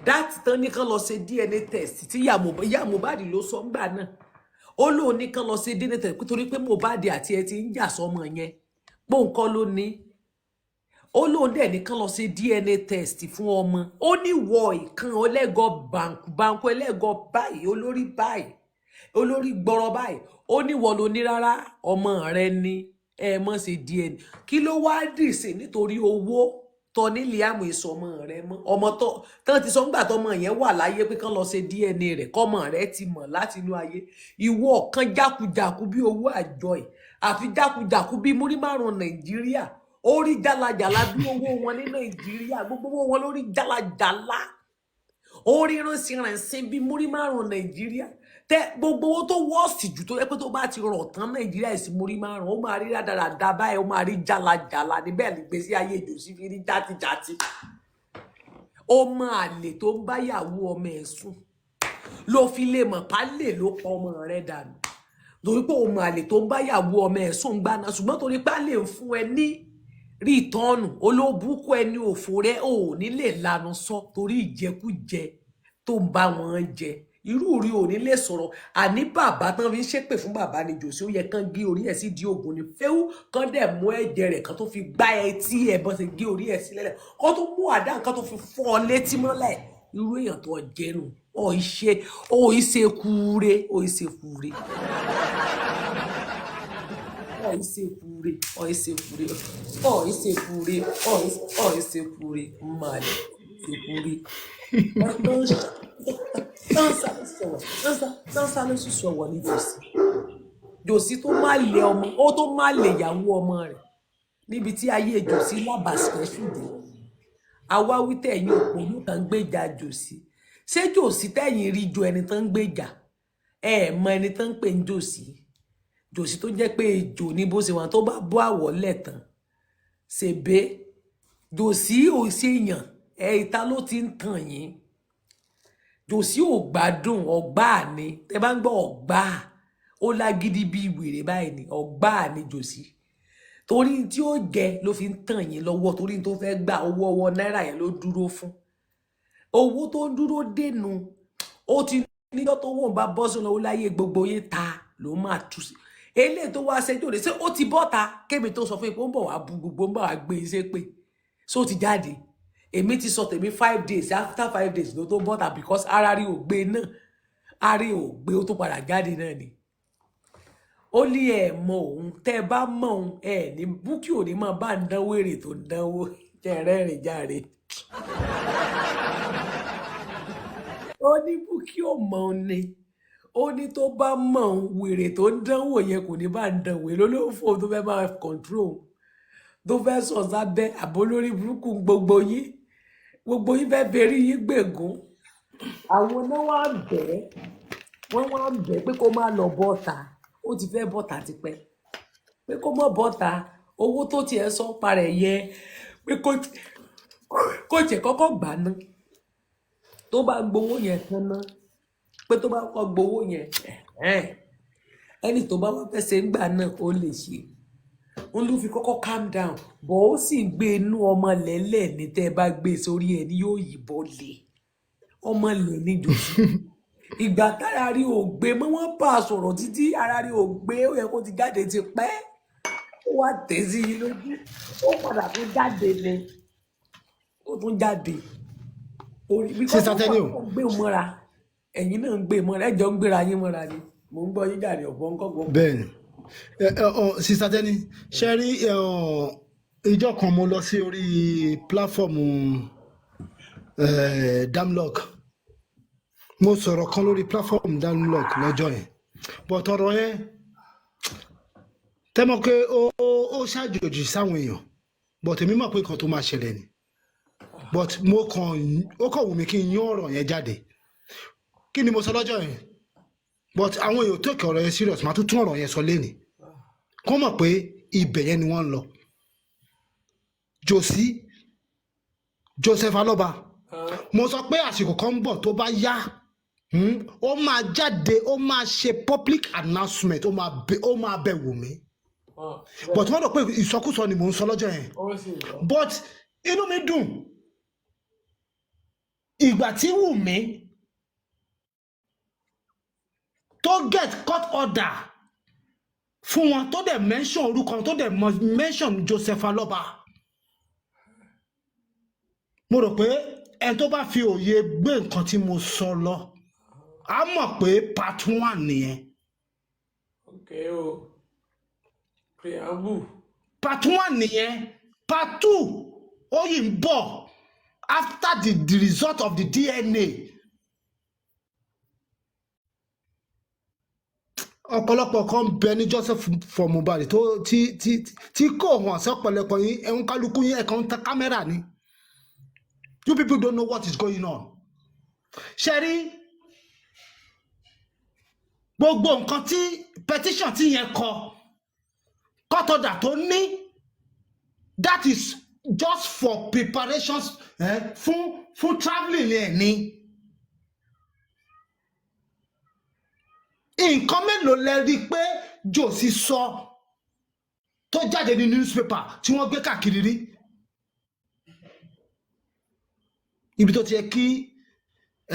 dáàtì tán ní kán lọ ṣe DNA test tí ìyá Mohbad ló sọ ńgbà náà ó lóun ní kán lọ ṣe DNA test torí pé Mohbad àti ẹ ti ń jà sọmọ yẹn pòǹkọ́ ló ní ó lóun dẹ̀ ní kán lọ ṣe DNA test fún ọmọ ó ní wọ ìkan ọlẹ́gọ̀ bàǹkù ẹlẹ́gọ̀ báyìí olórí gbọ́rọ̀ báyìí ó ní wọ́n ló ní rárá ọmọ rẹ ní ẹ mọ̀ ṣe DNA kí ló wá dì sí nítorí owó tọ ní Liam ìsọmọ rẹ mọ́ ọmọ tán ti sọ ńgbà tọmọ yẹn wà láyé pé kán lọ ṣe DNA rẹ kọmọ rẹ ti mọ̀ láti inú ayé ìwọ kan jákujàku bí owó àjọ ẹ àfi jákujàku bí múrí márùn Nàìjíríà orí jálajàla bí owó wọn ní Nàìjíríà gbogbo owó wọn lórí jálajàla orí ránṣẹ́ bí múrí márùn Nàìjíríà tẹ gbogbo owó tó wọ́ọ̀sì jù tó yẹ pé tó bá ti rọ̀ tán Nàìjíríà ìsìn múrí márùn ó máa rí rádaràda báyìí ó máa rí jálajàla níbẹ̀ ní gbèsè ayé ìjòsí fi rí játijàti ó máa lè tó ń báyàwó ọmọ ẹ̀ sùn ló fi lè mọ̀ pálè ló pa ọmọ rẹ̀ dànù torí pé ó máa lè tó ń báyàwó ọmọ ẹ̀ sùn gbaná ṣùgbọ́n torí pálè ń fún ẹ ní rí ìtọ́nù olóbùkú ẹni òfò rẹ ò ní lè lanu sọ torí ìjẹkújẹ tó ń bá wọn jẹ irú rí ò ní lè sọ̀rọ̀ àní bàbá tán fi ń ṣépè fún bàbá ni jòsí ó yẹ kán gé orí ẹ̀ sí di ògùn ni fẹ́wú kán dẹ̀ mú ẹ̀jẹ̀ rẹ̀ kan tó fi gbá etí ẹ̀ bọ́n ṣe gé orí ẹ̀ sí lẹ́lẹ̀ kán tó mú àdá nǹkan tó fi fọ́ ọ létí mọ́lẹ̀ irú èèyàn tó jẹnu ọ̀ ìṣe kúure mali sekure sáré sọ̀wọ́ ní jòsí tó má lè ọmọ ó tó má lè yàwó ọmọ rẹ̀ níbi tí ayé jòsí lábàṣẹ ṣùdẹ àwa wí tẹ̀yìn òpònú kan gbèjà jòsí ṣé jòsí tẹ̀yìn rí ju ẹni tán ń gbèjà mọ ẹni tán ń pè ń jòsí tó jẹ́ pé ejò ní bó ṣe wà tó bá bọ́ àwọ̀ lẹ́tàn ṣèbé jòsí ò ṣèyàn ìta ló ti ń tàn yín jòsí ò gbádùn ọgbà ni tẹ bá ń gbọ́ ọgbà ó lágídí bí wèrè báyìí ni ọgbà ni jòsí torí tí ó jẹ ló fi ń tàn yín lọ́wọ́ torí tó fẹ́ gba owó ọwọ́ náírà yẹn ló dúró fún owó tó ń dúró dènù ó ti níjọ́ tó wọ́n bá bọ́ sínú owó láyé gbogbo yín ta ló máa tú sí eléyìí tó wá ṣẹjọ́ rẹ̀ ṣé ó ti bọ́ta kémi tó sọ fún ipò ń bọ̀ wá bu gbogbo ń bọ̀ wá gbé iṣẹ́ pé ṣé ó ti jáde èmi ti sọ tèmi 5 days after 5 days ló tó bọ́ta because ara rí ò gbé náà ara rí ò gbé ó tó padà jáde náà ni ó ní ẹ mọ òun tẹ bá mọ òun ẹ ní Bukky ò ní máa bá ń dánwó èrè tó ń dánwó jẹrẹrìn járe ó ní Bukky ò mọ òun ni ó ní tó bá mọ òun wèrè tó ń dánwò yẹn kò ní bá ń dánwò lólófò tó fẹ́ máa control tó fẹ́ sọ sábẹ́ àbólórí burúkú gbogbo yín fẹ́ bẹ̀rí yín gbẹ̀gún àwọn náà wá bẹ̀ wọ́n wá bẹ̀ pé kó má lọ bọ́ta ó ti fẹ́ bọ́ta tipẹ́ pé kó mọ́ bọ́ta owó tó tiẹ̀ sọ parẹ̀ yẹ pé kó tiẹ̀ kọ́kọ́ gbà ná tó bá gbowó yẹn tán ná pé tó bá kọ́ gbowó yẹn ẹni tó bá wá fẹ́ ṣe ń gbà náà ó lè ṣe òun ló fi kọ́kọ́ calm down bọ̀ ó sì gbé inú ọmọ lẹ́lẹ̀ ní tẹ́ bá gbé sórí ẹ̀ ní yóò yìnbọn lé ọmọ lẹ̀ ní jòsí ìgbà tára rí ò gbé mọ́ wọ́n bá a sọ̀rọ̀ títí ara rí ò gbé ó yẹ kó ti jáde ti pẹ́ ó wá tẹ̀ sí i lójú ó padà tún jáde ni ó tún jáde orí bí kò tó gbé mọ́ra ẹ̀yin náà ń gbé mọ́ra ẹ̀jọ̀ ń gbéra yín mọ́ra ni mò ń gbọ́ yín jáde ọ̀pọ̀ nǹkan gbọ́. bẹ́ẹ̀ni Sister Tenny ṣe rí ìjọ kan mo lọ sí orí pílàfọ́ọ̀mù Damlock mo sọ̀rọ̀ kan lórí pílàfọ́ọ̀mù Damlock lọ́jọ́ yẹn but ọ̀rọ̀ yẹn tẹ́mọ̀ pé ó ṣàjòjì sáwọn èèyàn but èmi mọ̀ pé nǹkan tó máa ṣẹlẹ̀ ni but ó kàn wù mí kí n yán ọ̀rọ̀ yẹn jáde kí ni mo sọ lọ́jọ́ yẹn but àwọn èèyàn tó kẹ ọ̀rọ̀ yẹn serious máa tún ọ̀rọ̀ yẹn sọ lẹ́nì kó mọ̀ pé ibẹ̀ yẹn ni wọ́n ń lọ Joseph Aloba mo sọ pé àsìkò kan ń bọ̀ tó bá yá ó máa jáde ó máa ṣe public announcement ó máa bẹ̀ wò mí but wọ́n rò pé ìsọkúsọ ni mò ń sọ lọ́jọ́ yẹn but inú mi dùn ìgbà tí Wùmí tó get court order fún wọn tó dẹ̀ mention orúkọ tó dẹ̀ mention Joseph Aloba mo rò pé ẹni tó bá fi òye gbé nǹkan tí mo sọ lọ á mọ̀ pé part 1 nìyẹn. Okay o preamble. Part 1 nìyẹn part 2 ó yìí ń bọ̀ after the result of the DNA. ọ̀pọ̀lọpọ̀ kan bẹ ní Joseph for Mohbad tó tí kò hàn sọ́pọ̀lọpọ̀ yín ẹ̀hún kálukú yín ẹ̀kan ń ta kámẹ́rà ni you people don't know what is going on. ṣẹ́rí gbogbo nǹkan tí petition tí yẹn kọ kọ́tọ̀dà tó ní that is just for preparations fún travelling ẹ̀ ni. nǹkan mélòó lẹ rí i pé Josi sọ tó jáde ní newspaper tí wọ́n gbé káàkiri rí ibi tó ti yẹ kí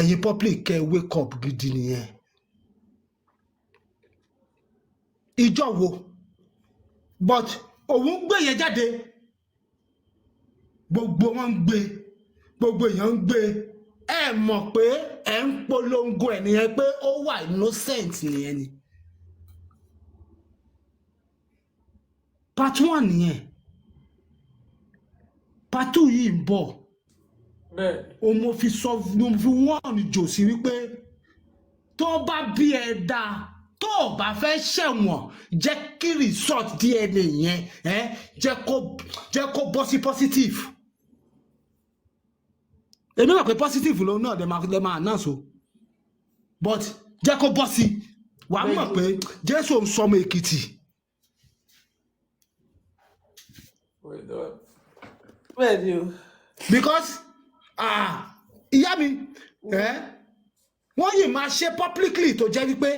ẹ̀yin public kẹ́ wake up gidi nìyẹn. ìjọ wo but òun gbé yẹn jáde gbogbo wọn ń gbé gbogbo èèyàn ń gbé ẹ mọ̀ pé ẹ ń polongo ẹ̀ nìyẹn pé ó wà innocent nìyẹn ni. part 1 nìyẹn part 2 yìí ń bọ̀ o mo fi wọ́n ní Josi wípé tó bá bí ẹ dáa tó o bá fẹ́ ṣẹ̀wọ̀n jẹ́ kí result DNA yẹn jẹ́ kó bọ́ sí positive. èmi náà pé positive lòun náà lè máa announce o but jẹ́ kó bọ́ sí wà á mọ̀ pé Jésù ń sọmọ Èkìtì. because ìyá mi wọ́n yìí máa ṣe publicly tó jẹ́ wípé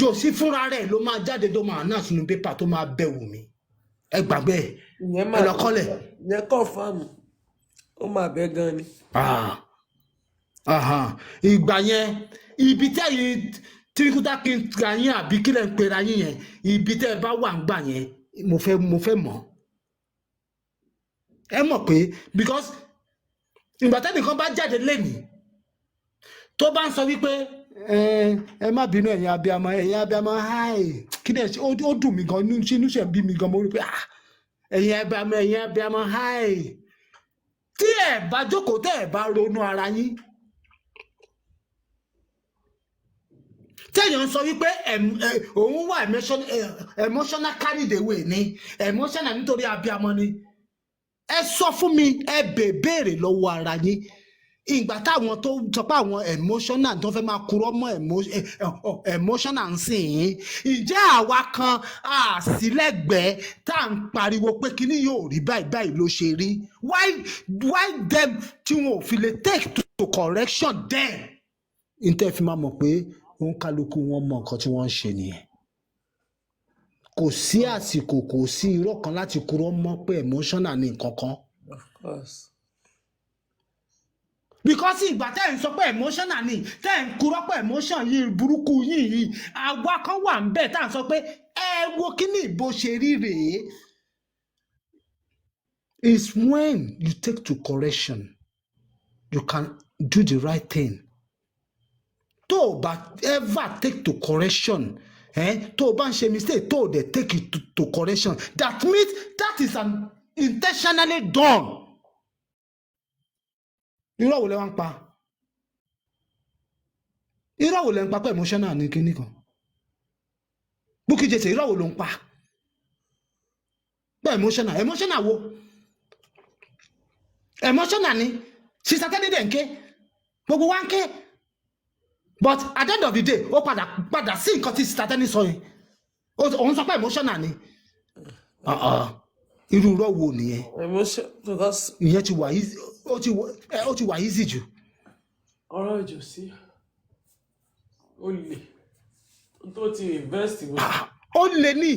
Jòsí fúnra rẹ̀ ló máa jáde tó máa náà sínú pépà tó máa bẹ̀ wù mí. Ẹ gbàgbé ẹ̀. Ẹ lọ kọ́lẹ̀. Ìyẹn confirm. Ó máa bẹ́ gan ni. Ìgbà yẹn ibi tẹ́yìn tíríkútà kí n ra yín àbí kílẹ̀ ń pera yín yẹn ibi tẹ́ ẹ bá wà ń gbà yẹn mo fẹ́ mọ̀. Ẹ mọ̀ pé because ìgbà tẹ́nìkan bá jáde lẹ́nìí tó bá ń sọ wípé ẹ má bínú ẹ̀yin abiyamọ háì kí ni ẹ ṣe ó dùn mí gan inú ṣe bí mi gan mo rí pé ẹ̀yin abiyamọ háì tí ẹ bá jókòó tẹ́ ẹ bá ronú ara yín tẹ́yàn sọ wípé òun wà emotional carried away ni emotional nítorí abiyamọ ni ẹ sọ fún mi ẹ béèrè lọ́wọ́ ara yín ìgbà táwọn tó sọ pé àwọn emotional tó fẹ́ máa kúrò mọ́ emotional ń sìn yín ǹjẹ́ àwa kan àsìlẹ́gbẹ̀ẹ́ tá à ń pariwo pé kíní yóò rí báyìí ló ṣe rí why them tí wọn ò fi lè take to correction then ǹtẹ́ fi máa mọ̀ pé òun kálukú wọn mọ nǹkan tí wọ́n ń ṣe nìyẹn kò sí àsìkò kò sí irọ́ kan láti kúrò mọ́ pé emotional ní nǹkan kan. Of course. Because ìgbà tẹ́ ẹ̀ ń sọ pé emotional ni tẹ́ ẹ̀ ń kúrò pé emotion yìí burúkú yìí àwa kan wà ń bẹ̀ tá à ń sọ pé ẹ wo kíní ìbò ṣe rí rèé. It's when you take to correction you can do the right thing. Tó o bá ever take to correction tó o bá ń ṣe mistake tó o dẹ̀ take it to correction that means that is an intentionally done. Irọ́ wo lẹ wá ń pa? Irọ́ wo lẹ ń pa pé emotional ní kíní kan? Bukky Jesse irọ́ wo ló ń pa? Pé emotional wo? Emotional ni Sister Teni dẹ̀ ń ké gbogbo wa ń ké but at the end of the day ó padà sí nǹkan tí Sister Teni sọ yẹn òun sọ pé emotional ni irú irọ́ wo nìyẹn? Ìyẹn ti wà easy ó ti wà easy jù. Ọ̀rọ̀ Jòsí ó lè tó ti invest wò. Ó lè ní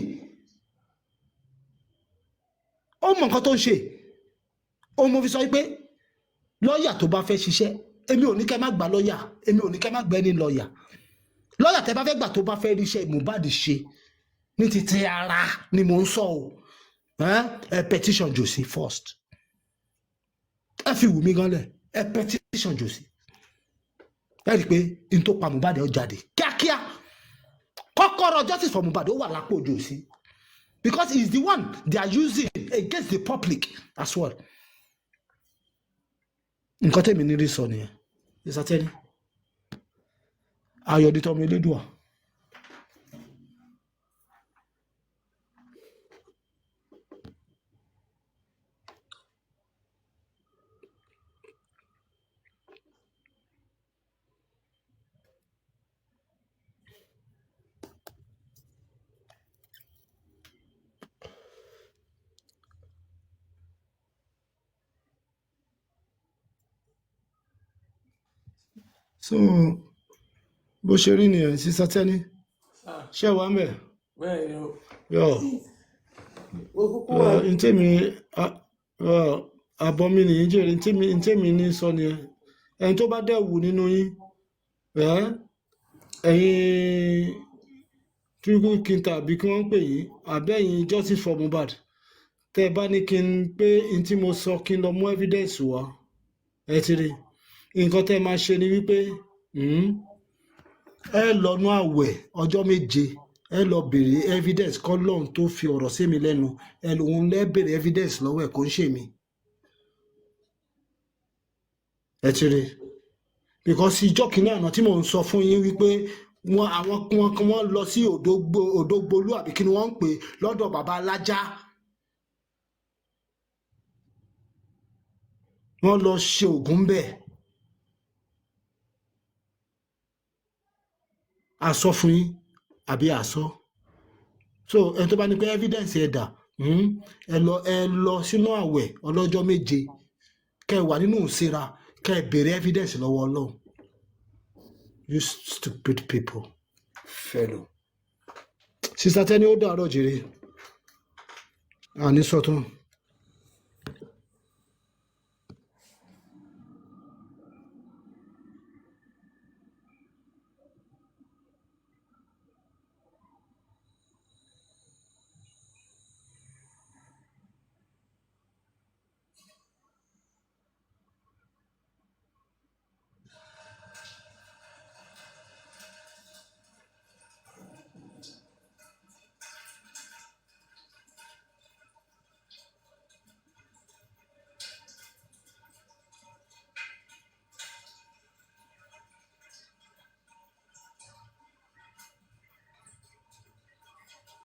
ó mọ nǹkan tó ń ṣe ó mo fi sọ pé lọ́ọ̀yà tó bá fẹ́ ṣiṣẹ́ èmi ò ní kẹ́ má gba lọ́ọ̀yà èmi ò ní kẹ́ má gbẹ́ ní lọ́ọ̀yà tẹ́ bá fẹ́ gbà tó bá fẹ́ ríṣẹ́ Mohbad ṣe ní títí ara ni mò ń sọ o ẹ petition Jòsí first ẹ fi wù mí gan lẹ ẹ petition Jòsí ẹ rí i pé n tó pa Mohbad ó jáde kíákíá kọ́kọ́rọ́ justice for Mohbad ó wà lápò Jòsí because he is the one they are using against the public as well. Nǹkan tẹ̀mí ní rí sọ nìyẹn Sister Teni ayọ̀dítọ́ ọmọ elédùà. So bó ṣe rí nìyẹn Sister Teni ṣé wà ń bẹ̀? Yọ ntẹ́mi àbọ̀ mi nìyí jẹ́rìí ntẹ́mi ní sọ nìyẹn ẹni tó bá dẹ̀ wù nínú yín ẹ̀yin triple kinta àbí kí wọ́n ń pè yín àbẹ́yìn justice for Mohbad tẹ́ ẹ bá ní kí n pé n tí mo sọ kí n lọ mú evidence wá ẹ ti rí nǹkan tẹ́ ẹ máa ṣe ni wípé ẹ lọ́nú àwẹ̀ ọjọ́ méje ẹ lọ béèrè evidence kọ́ lọ́hùn tó fi ọ̀rọ̀ sí mi lẹ́nu ẹ lòun lẹ́ béèrè evidence lọ́wọ́ ẹ̀ kò ń ṣe mi ẹ ti rí because ìjọ́ kìíní àná tí mò ń sọ fún yín wípé wọ́n lọ sí Òdògbolú àbí kí ni wọ́n ń pè lọ́dọ̀ bàbá alájá wọ́n lọ ṣe ògùn bẹ́ẹ̀ àsọ fún yín àbí àsọ so ẹni tó bá ní pé evidence ẹ dà ẹ lọ sínú àwẹ̀ ọlọ́jọ́ méje kẹ́ wà nínú ìsira kẹ́ béèrè evidence lọ́wọ́ Ọlọ́run. You stupid people fellow. sísá tẹ́ni ó dàárọ̀ jèrè àní sọ̀tún.